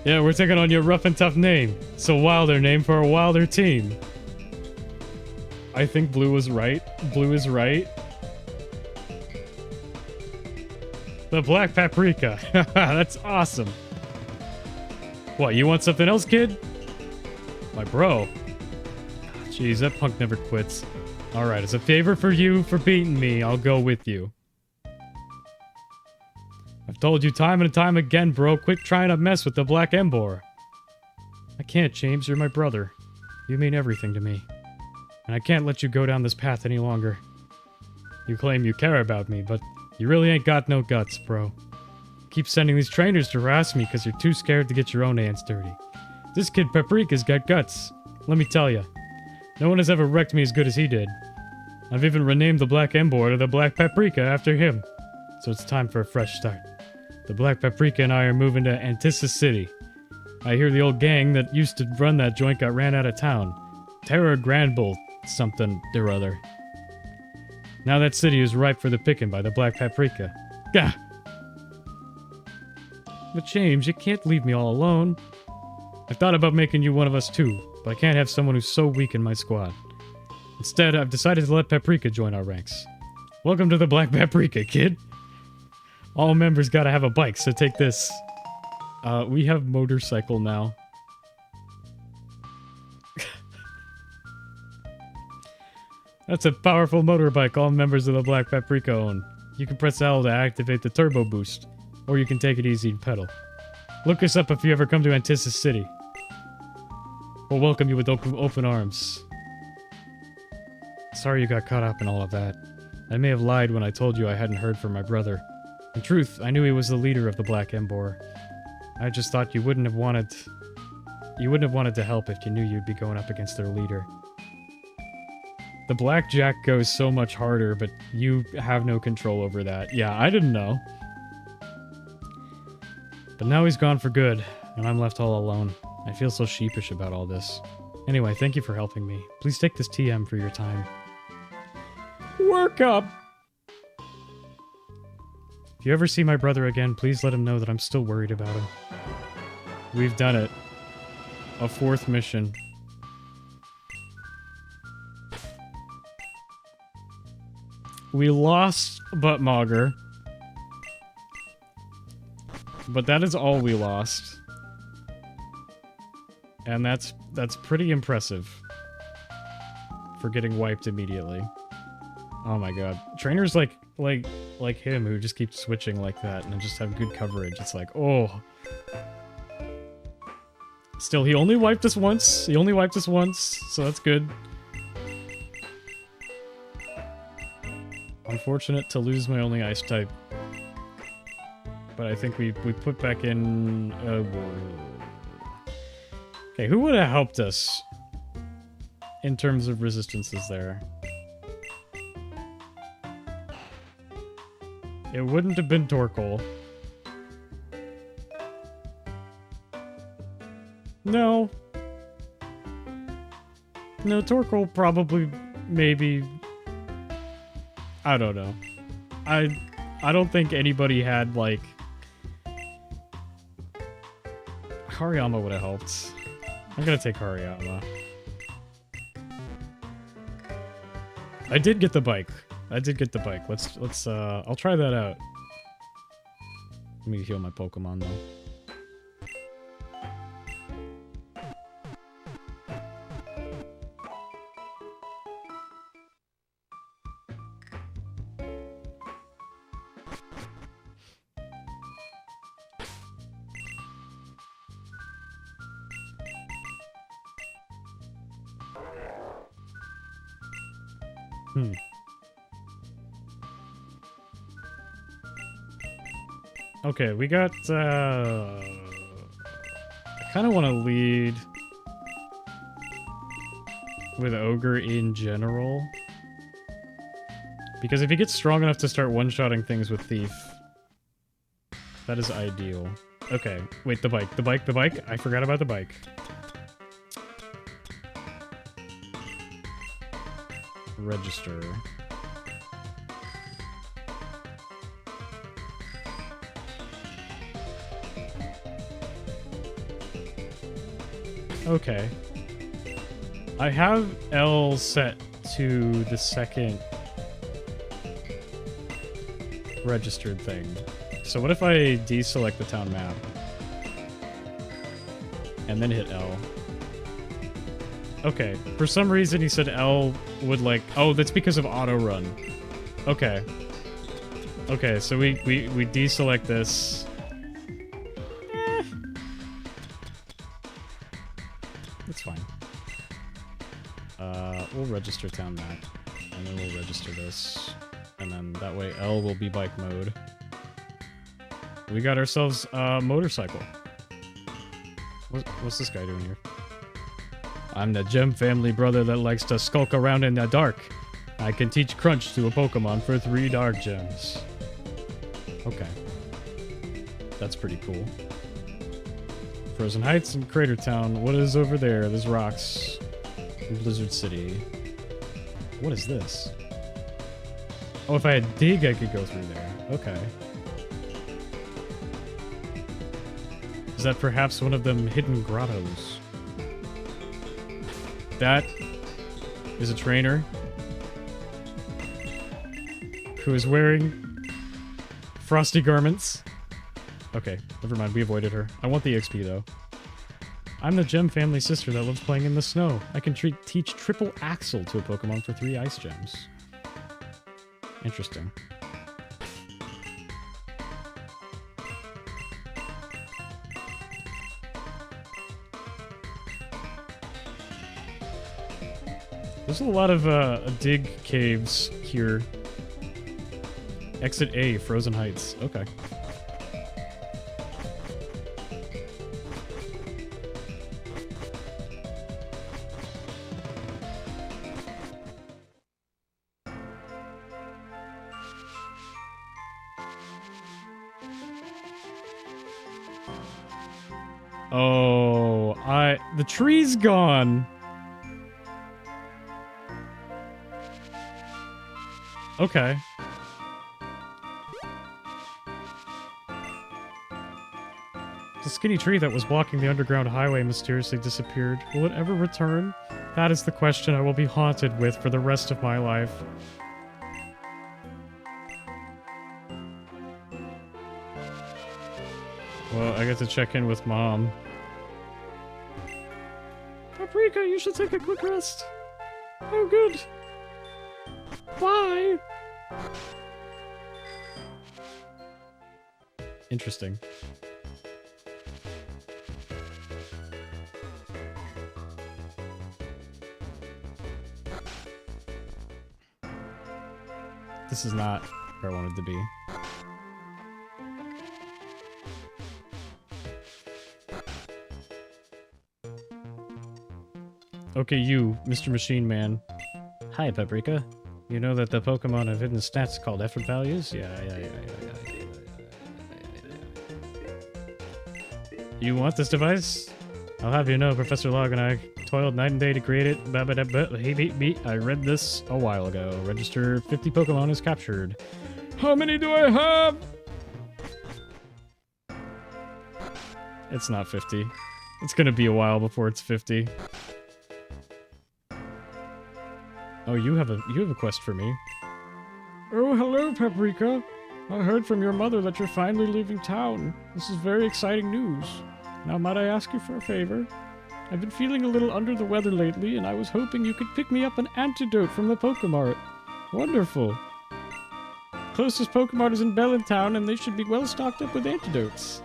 Yeah, we're taking on your rough and tough name. It's a wilder name for a wilder team. I think Blue was right. Blue is right. The Black Paprika. That's awesome. What, you want something else, kid? My bro. Jeez, that punk never quits. Alright, as a favor for you for beating me, I'll go with you. I've told you time and time again, bro, quit trying to mess with the Black Ember. I can't, James, you're my brother. You mean everything to me. And I can't let you go down this path any longer. You claim you care about me, but you really ain't got no guts, bro. Keep sending these trainers to harass me because you're too scared to get your own hands dirty. This kid Paprika's got guts. Let me tell you. No one has ever wrecked me as good as he did. I've even renamed the Black Ember to the Black Paprika after him. So it's time for a fresh start. The Black Paprika and I are moving to Antissus City. I hear the old gang that used to run that joint got ran out of town. Terra Grandbull something or other. Now that city is ripe for the picking by the Black Paprika. Gah! But James, you can't leave me all alone. I thought about making you one of us too, but I can't have someone who's so weak in my squad. Instead, I've decided to let Paprika join our ranks. Welcome to the Black Paprika, kid! All members gotta have a bike, so take this. We have motorcycle now. That's a powerful motorbike all members of the Black Paprika own. You can press L to activate the turbo boost, or you can take it easy and pedal. Look us up if you ever come to Antissus City. We'll welcome you with open arms. Sorry you got caught up in all of that. I may have lied when I told you I hadn't heard from my brother. In truth, I knew he was the leader of the Black Ember. I just thought you wouldn't have wanted to help if you knew you'd be going up against their leader. The blackjack goes so much harder, but you have no control over that. Yeah, I didn't know. But now he's gone for good, and I'm left all alone. I feel so sheepish about all this. Anyway, thank you for helping me. Please take this TM for your time. Work up! If you ever see my brother again, please let him know that I'm still worried about him. We've done it. A 4th mission. We lost Buttmogger. But that is all we lost. And that's pretty impressive. For getting wiped immediately. Oh my god. Trainers like him who just keep switching like that and just have good coverage. It's like, oh. Still, he only wiped us once. He only wiped us once, so that's good. Unfortunate to lose my only ice type. But I think we put back in... okay, who would have helped us in terms of resistances there? It wouldn't have been Torkoal. No. No, Torkoal probably, maybe... I don't know. I don't think anybody had, like... Hariyama would have helped. I'm gonna take Hariyama. I did get the bike. I did get the bike. Let's I'll try that out. Let me heal my Pokemon though. Okay, we got, I kind of want to lead with Ogre in general. Because if he gets strong enough to start one-shotting things with Thief, that is ideal. Okay, wait, the bike. I forgot about the bike. Register. Okay. I have L set to the second registered thing. So what if I deselect the town map? And then hit L. Okay. For some reason he said L would like... Oh, that's because of auto run. Okay. Okay, so we deselect this. That's fine. We'll register town map. And then we'll register this. And then that way L will be bike mode. We got ourselves a motorcycle. What's this guy doing here? I'm the gem family brother that likes to skulk around in the dark. I can teach Crunch to a Pokemon for 3 dark gems. Okay. That's pretty cool. Frozen Heights and Crater Town. What is over there? There's rocks. Blizzard City. What is this? Oh, if I had Dig, I could go through there. Okay. Is that perhaps one of them hidden grottos? That is a trainer who is wearing frosty garments. Okay, never mind, we avoided her. I want the XP though. I'm the gem family sister that loves playing in the snow. I can teach Triple Axle to a Pokemon for 3 ice gems. Interesting. There's a lot of dig caves here. Exit A, Frozen Heights. Okay. Oh, the tree's gone. Okay. The skinny tree that was blocking the underground highway mysteriously disappeared. Will it ever return? That is the question I will be haunted with for the rest of my life. Well, I get to check in with Mom. Paprika, you should take a quick rest. Oh, good. Bye. Interesting. This is not where I wanted to be. Okay, you, Mr. Machine Man. Hi, Paprika. You know that the Pokemon have hidden stats called effort values? Yeah. You want this device? I'll have you know, Professor Log and I toiled night and day to create it. I read this a while ago. Register 50 Pokemon is captured. How many do I have? It's not 50. It's gonna be a while before it's 50. Oh, you have a quest for me. Oh, hello, Paprika. I heard from your mother that you're finally leaving town. This is very exciting news. Now, might I ask you for a favor? I've been feeling a little under the weather lately, and I was hoping you could pick me up an antidote from the Pokemart. Wonderful. Closest Pokemart is in Bellintown, and they should be well stocked up with antidotes.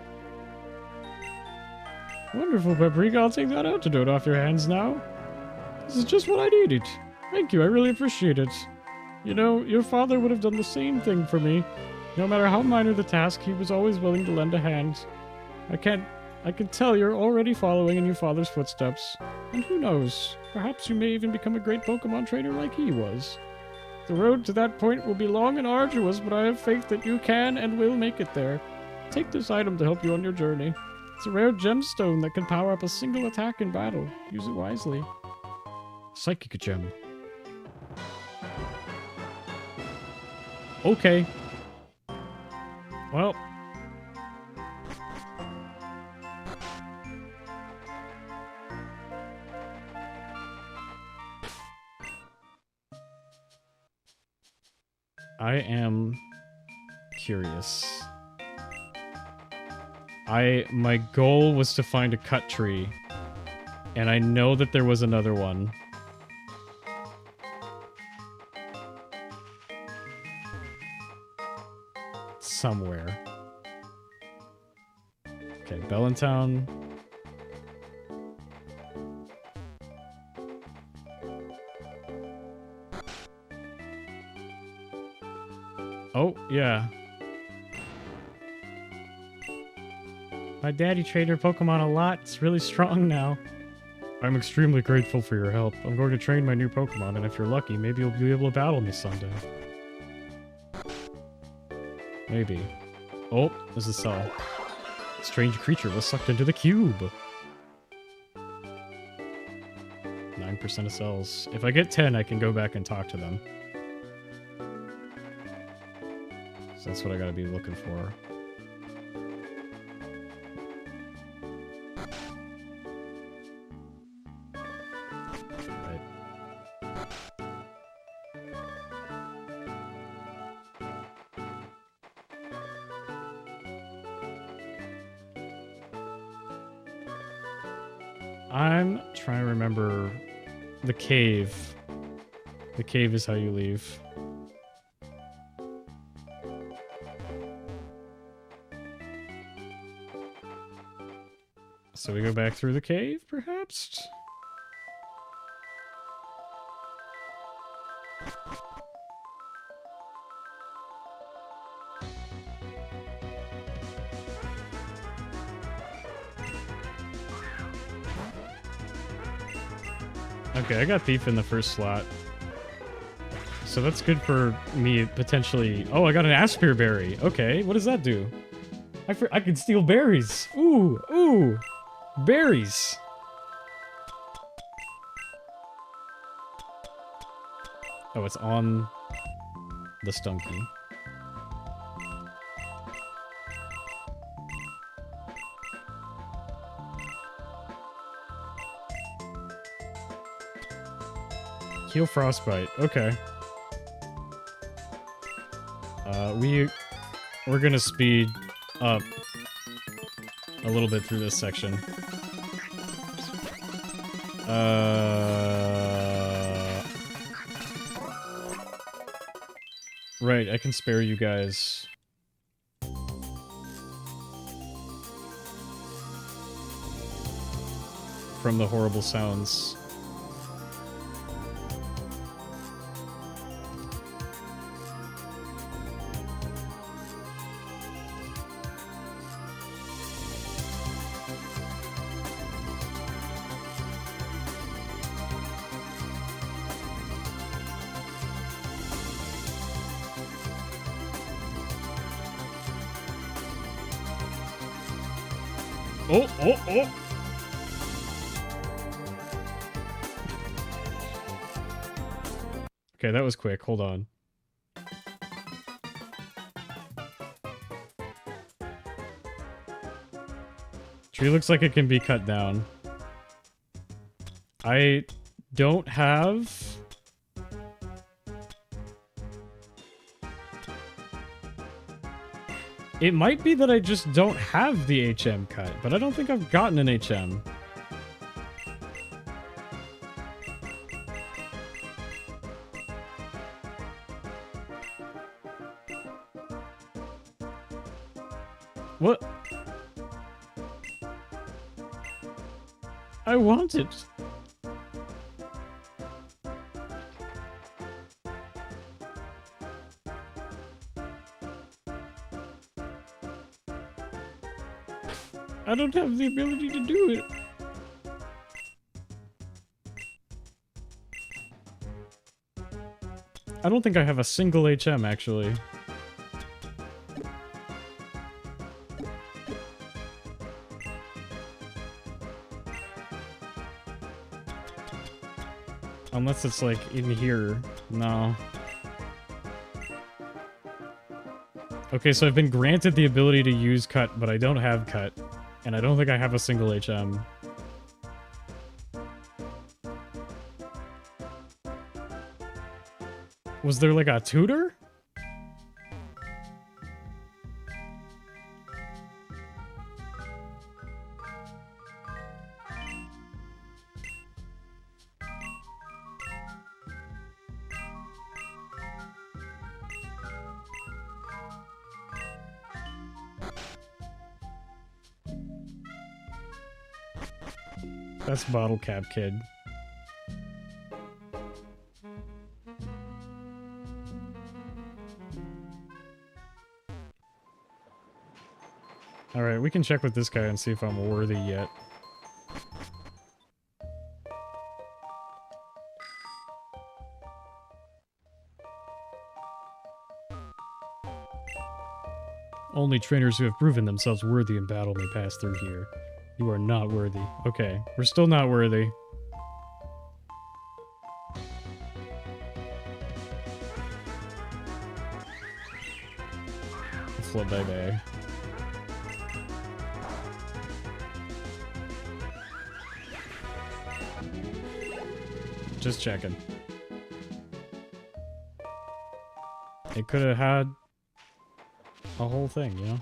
Wonderful, Paprika. I'll take that antidote off your hands now. This is just what I needed. Thank you, I really appreciate it. You know, your father would have done the same thing for me. No matter how minor the task, he was always willing to lend a hand. I can tell you're already following in your father's footsteps. And who knows, perhaps you may even become a great Pokemon trainer like he was. The road to that point will be long and arduous, but I have faith that you can and will make it there. Take this item to help you on your journey. It's a rare gemstone that can power up a single attack in battle. Use it wisely. Psychic gem. Okay. Well. I am curious. My goal was to find a cut tree, and I know that there was another one. Somewhere. Okay, Bellintown. Oh, yeah. My daddy trained her Pokemon a lot. It's really strong now. I'm extremely grateful for your help. I'm going to train my new Pokemon, and if you're lucky, maybe you'll be able to battle me someday. Maybe. Oh, there's a cell. Strange creature was sucked into the cube. 9% of cells. If I get 10, I can go back and talk to them. So that's what I gotta be looking for. Right. I'm trying to remember the cave. The cave is how you leave. So we go back through the cave, perhaps? Okay, I got Thief in the first slot. So that's good for me, potentially... Oh, I got an Aspire Berry. Okay, what does that do? I can steal berries. Ooh, ooh. Berries! Oh, it's on the Stunky. Heal Frostbite. Okay. We're gonna speed up a little bit through this section. Right, I can spare you guys. From the horrible sounds. Oh, oh, oh! Okay, that was quick. Hold on. Tree looks like it can be cut down. I don't have... It might be that I just don't have the HM cut, but I don't think I've gotten an HM. What? I want it. I don't have the ability to do it. I don't think I have a single HM, actually. Unless it's, like, in here. No. Okay, so I've been granted the ability to use cut, but I don't have cut. And I don't think I have a single HM. Was there, like, a tutor? That's Bottle Cap Kid. Alright, we can check with this guy and see if I'm worthy yet. Only trainers who have proven themselves worthy in battle may pass through here. You are not worthy. Okay, we're still not worthy. Flip baby. Just checking. It could have had a whole thing, you know?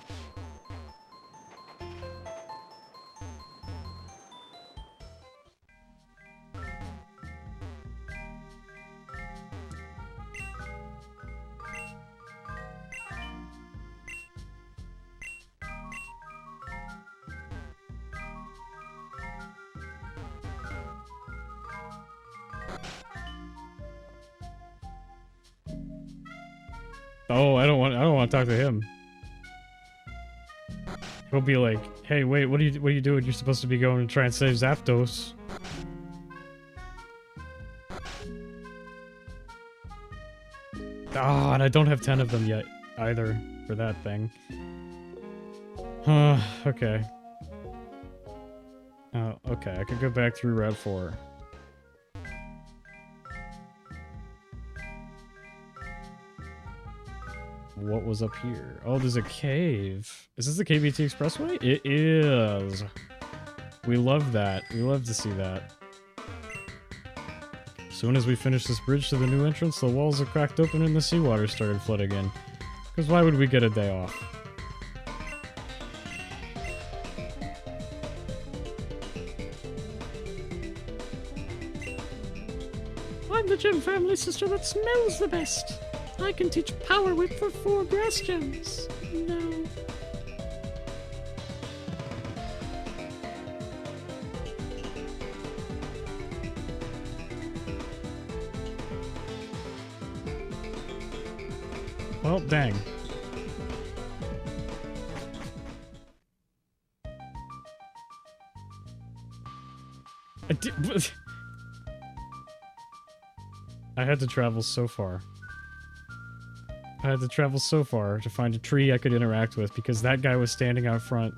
Oh, I don't want to talk to him. He'll be like, "Hey, wait, what are you doing? You're supposed to be going to try and save Zapdos." Ah, and I don't have 10 of them yet either for that thing. Okay. Oh, okay. I could go back through Route 4. What was up here? Oh, there's a cave. Is this the KBT Expressway? It is. We love that. We love to see that. Soon as we finish this bridge to the new entrance, the walls are cracked open and the seawater started flooding in. Because why would we get a day off? I'm the gem family sister that smells the best. I can teach power whip for 4 grass gems. No. Well, dang. I had to travel so far. I had to travel so far to find a tree I could interact with because that guy was standing out front.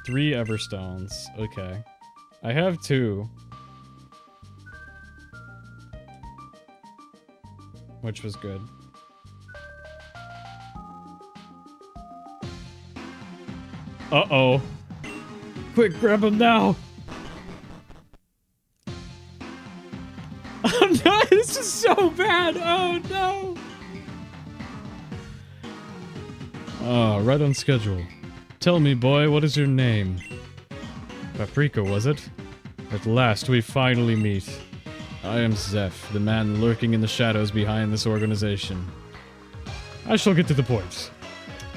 Three Everstones. Okay. I have 2. Which was good. Uh-oh. Quick, grab him now! Oh no, this is so bad! Oh no! Ah, right on schedule. Tell me, boy, what is your name? Paprika, was it? At last, we finally meet. I am Zeph, the man lurking in the shadows behind this organization. I shall get to the point.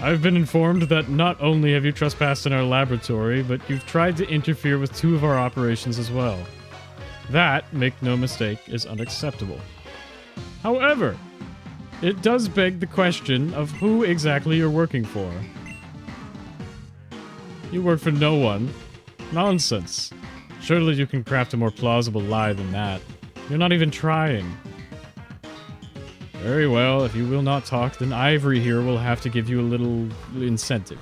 I've been informed that not only have you trespassed in our laboratory, but you've tried to interfere with 2 of our operations as well. That, make no mistake, is unacceptable. However, it does beg the question of who exactly you're working for. You work for no one. Nonsense. Surely you can craft a more plausible lie than that. You're not even trying. Very well, if you will not talk, then Ivory here will have to give you a little incentive.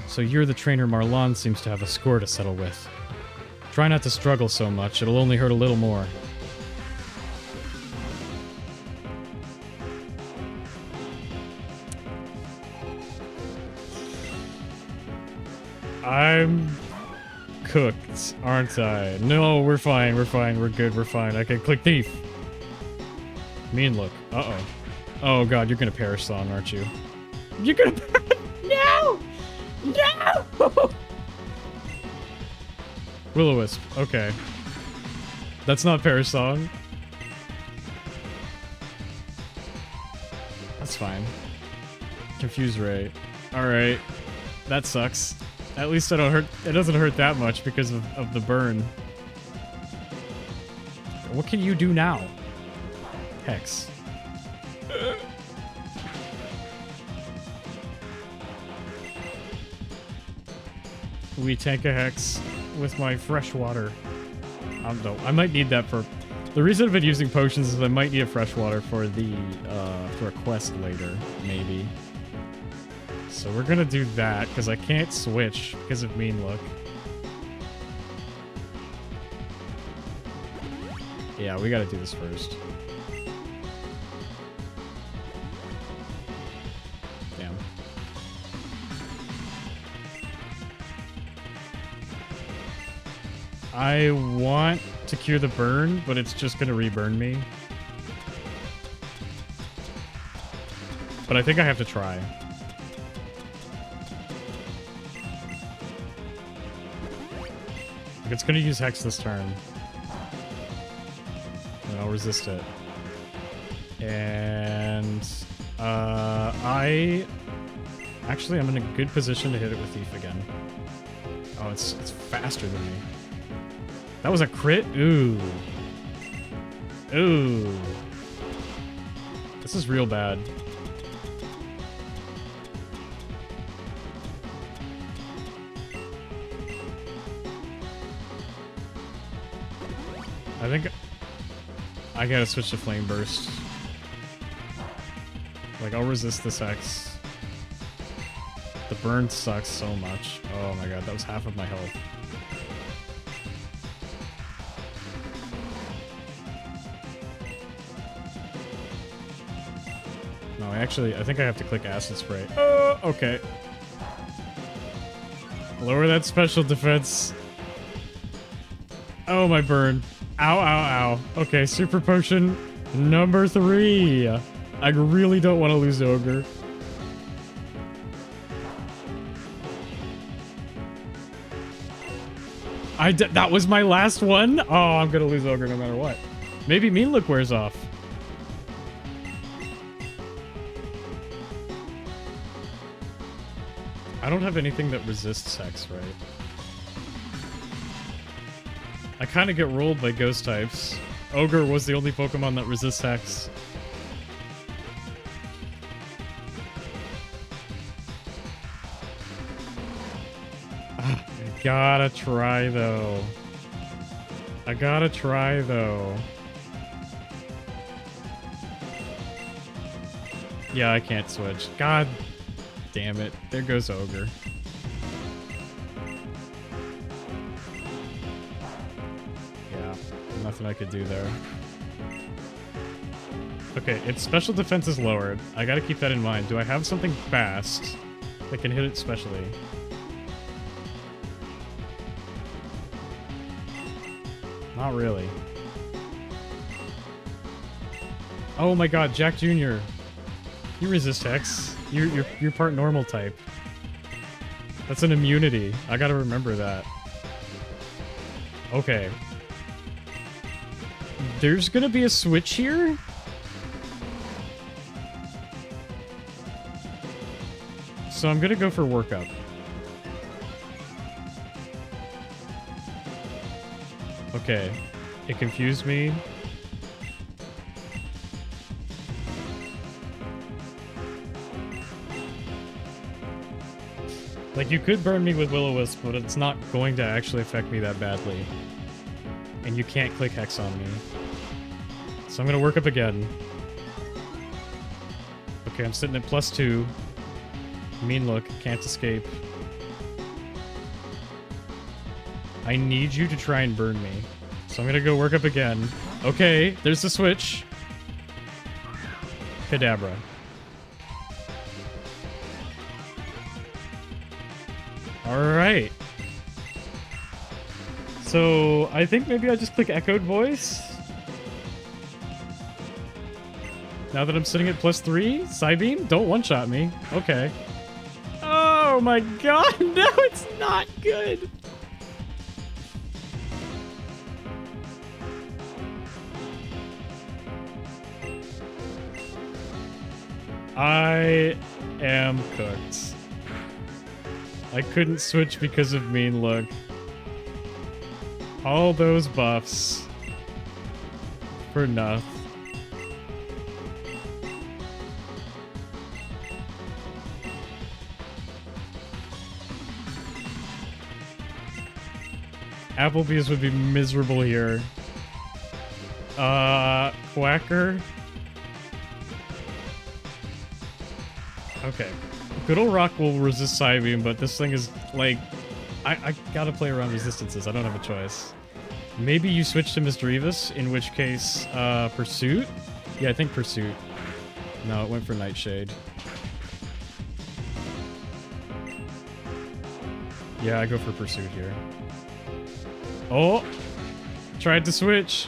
So you're the trainer Marlon seems to have a score to settle with. Try not to struggle so much, it'll only hurt a little more. I'm cooked, aren't I? No, we're fine, we're good, we're fine. I can click thief. Mean look. Uh-oh. Oh god, you're gonna perish song, aren't you? You're gonna No! No! Will-O-Wisp, okay. That's not perish song. That's fine. Confuse Ray. Alright. That sucks. At least I don't hurt. It doesn't hurt that much because of the burn. What can you do now? Hex. We tank a Hex with my fresh water. No, I might need that for... The reason I've been using potions is I might need a fresh water for the, for a quest later, maybe. So we're gonna do that, because I can't switch because of Mean Look. Yeah, we gotta do this first. Damn. I want to cure the burn, but it's just gonna reburn me. But I think I have to try. It's gonna use Hex this turn. And I'll resist it. And actually I'm in a good position to hit it with Thief again. Oh, it's faster than me. That was a crit? Ooh. Ooh. This is real bad. I think I gotta switch to Flame Burst. Like, I'll resist this X. The burn sucks so much. Oh my god, that was half of my health. No, I think I have to click Acid Spray. Oh, okay. Lower that special defense. Oh, my burn. Ow, ow, ow. Okay, Super Potion number 3. I really don't want to lose Ogre. That was my last one? Oh, I'm gonna lose Ogre no matter what. Maybe Mean Look wears off. I don't have anything that resists Hex, right? I kind of get rolled by ghost types. Ogre was the only Pokemon that resists Hex. I gotta try, though. Yeah, I can't switch. God damn it. There goes Ogre. Yeah, nothing I could do there. Okay, its special defense is lowered. I gotta keep that in mind. Do I have something fast that can hit it specially? Not really. Oh my god, Jack Jr. You resist Hex. You're part normal type. That's an immunity. I gotta remember that. Okay. There's gonna be a switch here? So I'm gonna go for Workup. Okay. It confused me. Like, you could burn me with Will-O-Wisp, but it's not going to actually affect me that badly. And you can't click Hex on me. So I'm gonna work up again. Okay, I'm sitting at +2. Mean Look, can't escape. I need you to try and burn me. So I'm gonna go work up again. Okay, there's the switch. Kadabra. Alright. So, I think maybe I just click Echoed Voice. Now that I'm sitting at +3, Psybeam, don't one-shot me. Okay. Oh my god, no, it's not good. I am cooked. I couldn't switch because of Mean Look. All those buffs. For nothing. Applebee's would be miserable here. Quacker. Okay. Good ol' Rock will resist Psybeam, but this thing is, like... I gotta play around resistances. I don't have a choice. Maybe you switch to Misdreavus, in which case, Pursuit? Yeah, I think Pursuit. No, it went for Nightshade. Yeah, I go for Pursuit here. Oh! Tried to switch.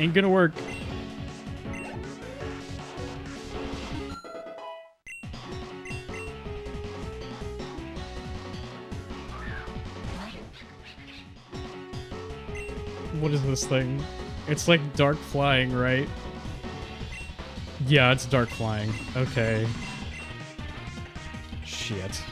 Ain't gonna work. What is this thing? It's like Dark Flying, right? Yeah, it's Dark Flying. Okay. Shit.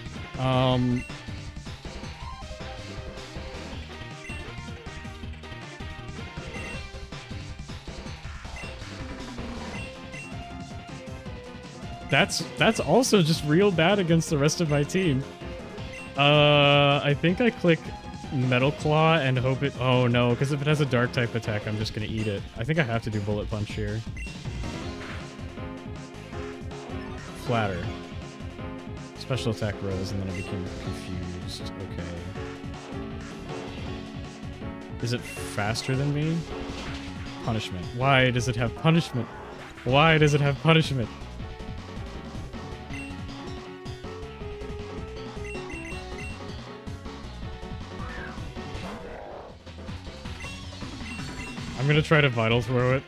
That's also just real bad against the rest of my team. I think I click Metal Claw and hope it... Oh no, because if it has a dark type attack, I'm just gonna eat it. I think I have to do Bullet Punch here. Flatter. Special attack rose, and then I became confused. Okay. Is it faster than me? Punishment. Why does it have punishment? Why does it have punishment? I'm gonna try to Vital Throw it.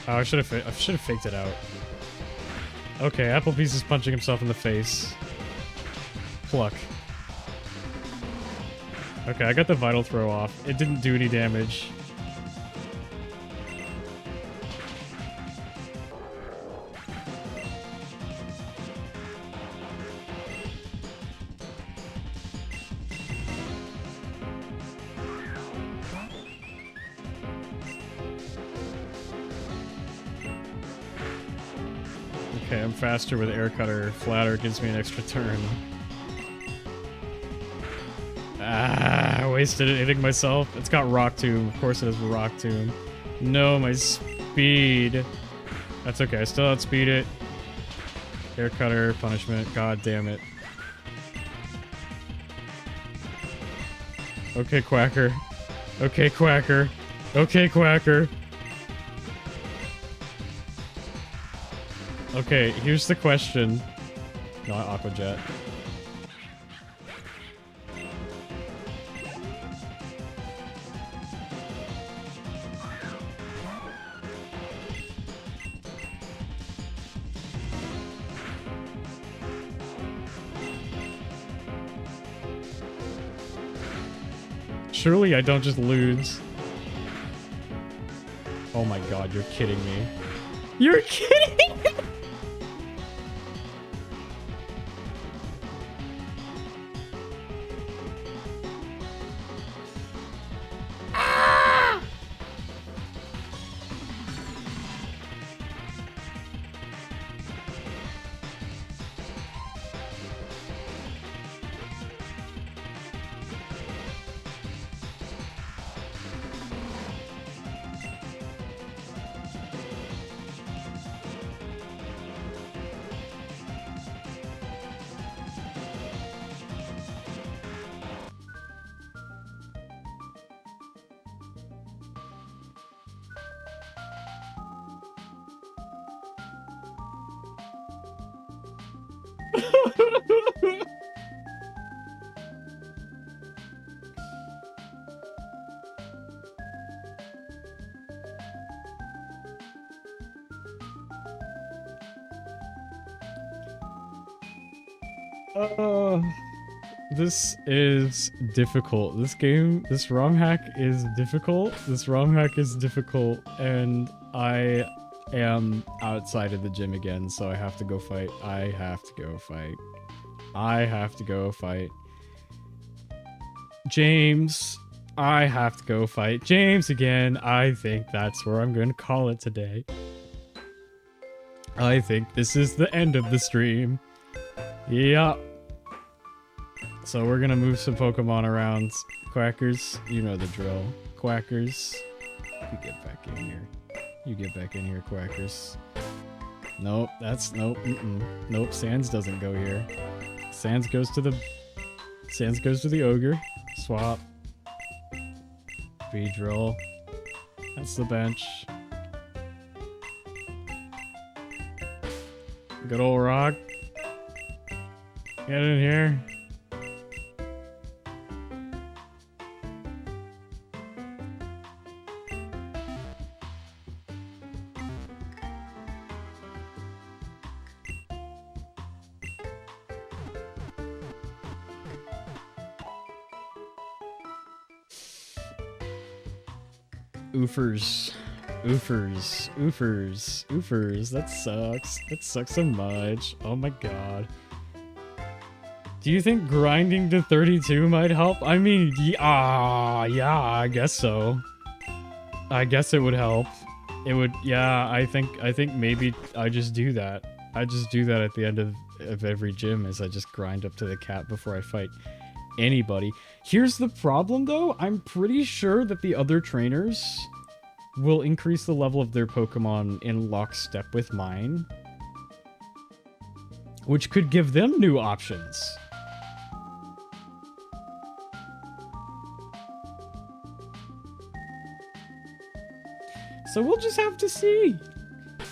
Oh, I should have faked it out. Okay, Applebee's is punching himself in the face. Pluck. Okay, I got the Vital Throw off. It didn't do any damage. Okay, I'm faster with Air Cutter. Flatter gives me an extra turn. Ah, I wasted it hitting myself. It's got Rock Tomb. Of course it has Rock Tomb. No, my speed. That's okay, I still outspeed it. Air Cutter, punishment. God damn it. Okay, Quacker. Okay, Quacker. Okay, Quacker. Okay, here's the question. Not Aqua Jet. Surely I don't just lose. Oh my god, you're kidding me. You're kidding me! This is difficult. This ROM hack is difficult. This ROM hack is difficult, and I am outside of the gym again, so I have to go fight. I have to go fight. James. I have to go fight James again. I think that's where I'm going to call it today. I think this is the end of the stream. Yeah. So we're gonna move some Pokemon around. Quackers, you know the drill. Quackers, you get back in here. You get back in here, Quackers. Nope, that's nope. Nope, Sans doesn't go here. Sans goes to the ogre. Swap. Beedrill. That's the bench. Good old Rock. Get in here. Oofers. That sucks. That sucks so much. Oh my god. Do you think grinding to 32 might help? I mean, yeah, I guess so. I guess it would help. It would, yeah, I think maybe I just do that. I just do that at the end of every gym, is I just grind up to the cat before I fight anybody. Here's the problem though, I'm pretty sure that the other trainers will increase the level of their Pokemon in lockstep with mine, which could give them new options. So we'll just have to see.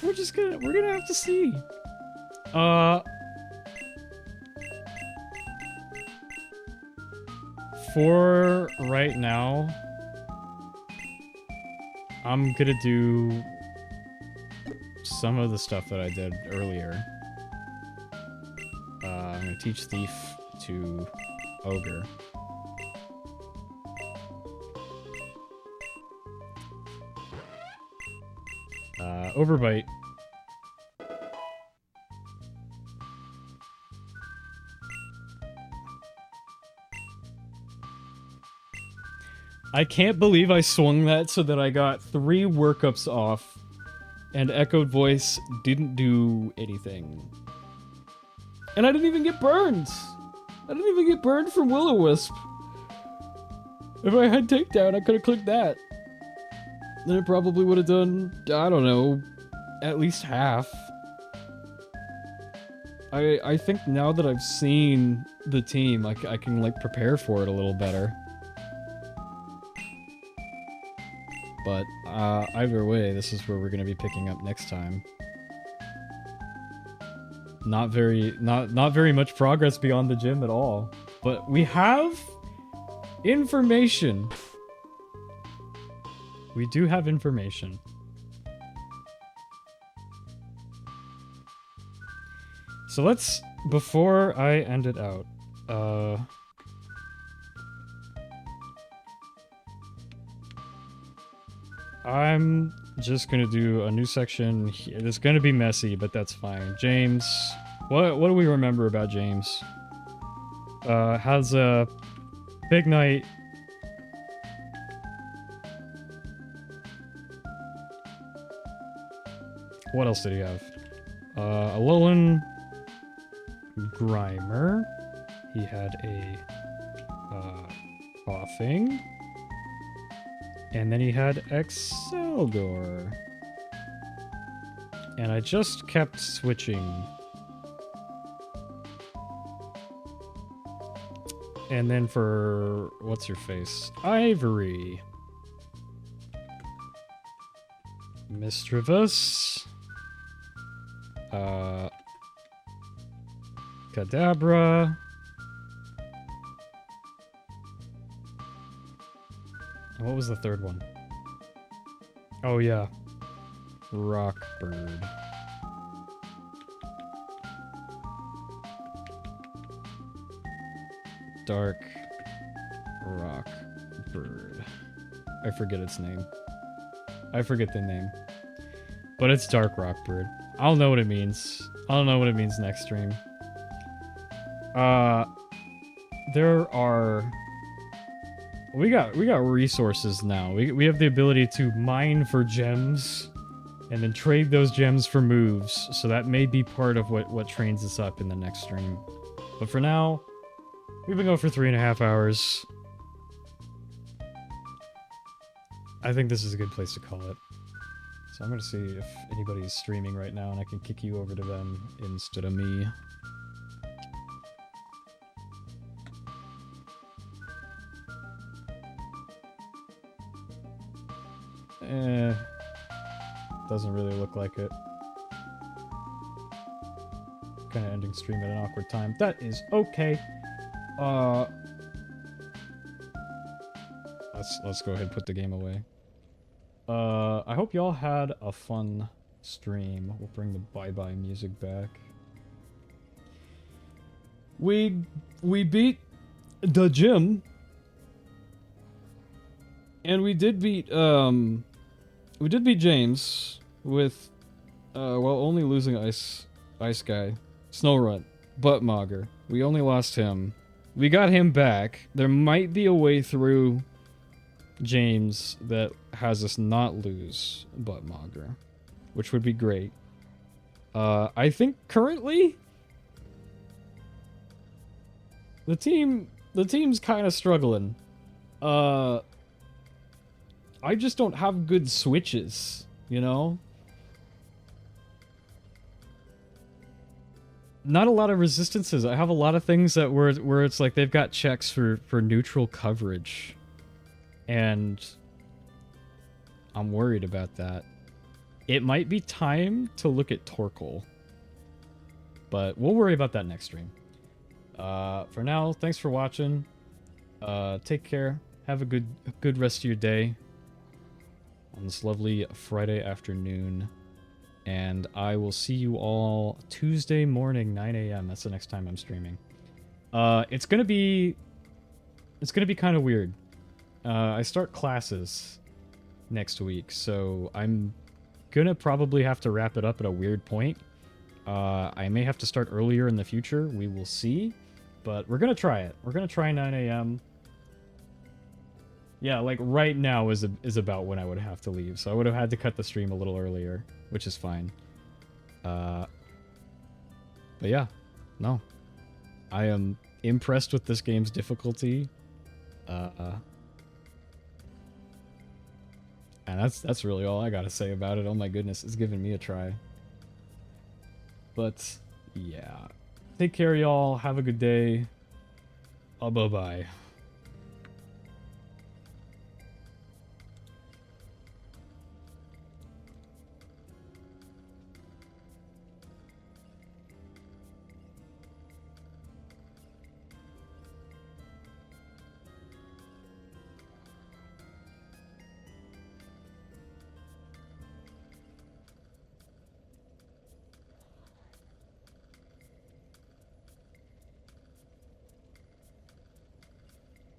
We're gonna have to see. For right now, I'm gonna do some of the stuff that I did earlier. I'm gonna teach Thief to Ogre. Overbite. I can't believe I swung that so that I got 3 workups off, and Echoed Voice didn't do anything. And I didn't even get burned! I didn't even get burned from Will-O-Wisp! If I had Takedown, I could've clicked that. Then it probably would have done, I don't know, at least half. I think now that I've seen the team, I can, like, prepare for it a little better. But, either way, this is where we're gonna be picking up next time. Not very much progress beyond the gym at all. But we have information. We do have information. So let's, before I end it out, I'm just gonna do a new section here. It's gonna be messy, but that's fine. James, what do we remember about James? Has a big night. What else did he have? A Alolan Grimer. He had a Coughing. And then he had Exceldor. And I just kept switching. And then for... what's your face? Ivory. Mischievous. Kadabra. And what was the third one? Oh yeah. Rockbird. Dark Rockbird. I forget its name. I forget the name. But it's Dark Rockbird. I'll know what it means. I'll know what it means next stream. There are... We got resources now. We have the ability to mine for gems and then trade those gems for moves. So that may be part of what trains us up in the next stream. But for now, we've been going for 3.5 hours. I think this is a good place to call it. So I'm gonna see if anybody's streaming right now and I can kick you over to them instead of me. Doesn't really look like it. Kinda ending stream at an awkward time. That is okay. Let's go ahead and put the game away. I hope y'all had a fun stream. We'll bring the bye-bye music back. We beat the gym. And we did beat James with, while only losing Ice Guy, Snowrun, Buttmogger. We only lost him. We got him back. There might be a way through James that has us not lose Buttmonger, which would be great. I think currently the team's kind of struggling. I just don't have good switches, you know? Not a lot of resistances. I have a lot of things that where it's like they've got checks for neutral coverage. And I'm worried about that. It might be time to look at Torkoal. But we'll worry about that next stream. For now, thanks for watching. Take care. Have a good rest of your day on this lovely Friday afternoon. And I will see you all Tuesday morning, 9 a.m. That's the next time I'm streaming. It's gonna be kind of weird. I start classes next week, so I'm gonna probably have to wrap it up at a weird point. I may have to start earlier in the future. We will see. But we're gonna try it. We're gonna try 9 a.m. Yeah, like right now is about when I would have to leave. So I would have had to cut the stream a little earlier, which is fine. But yeah, no. I am impressed with this game's difficulty. And that's really all I gotta say about it. Oh my goodness, it's giving me a try. But yeah. Take care, y'all. Have a good day. Bye-bye.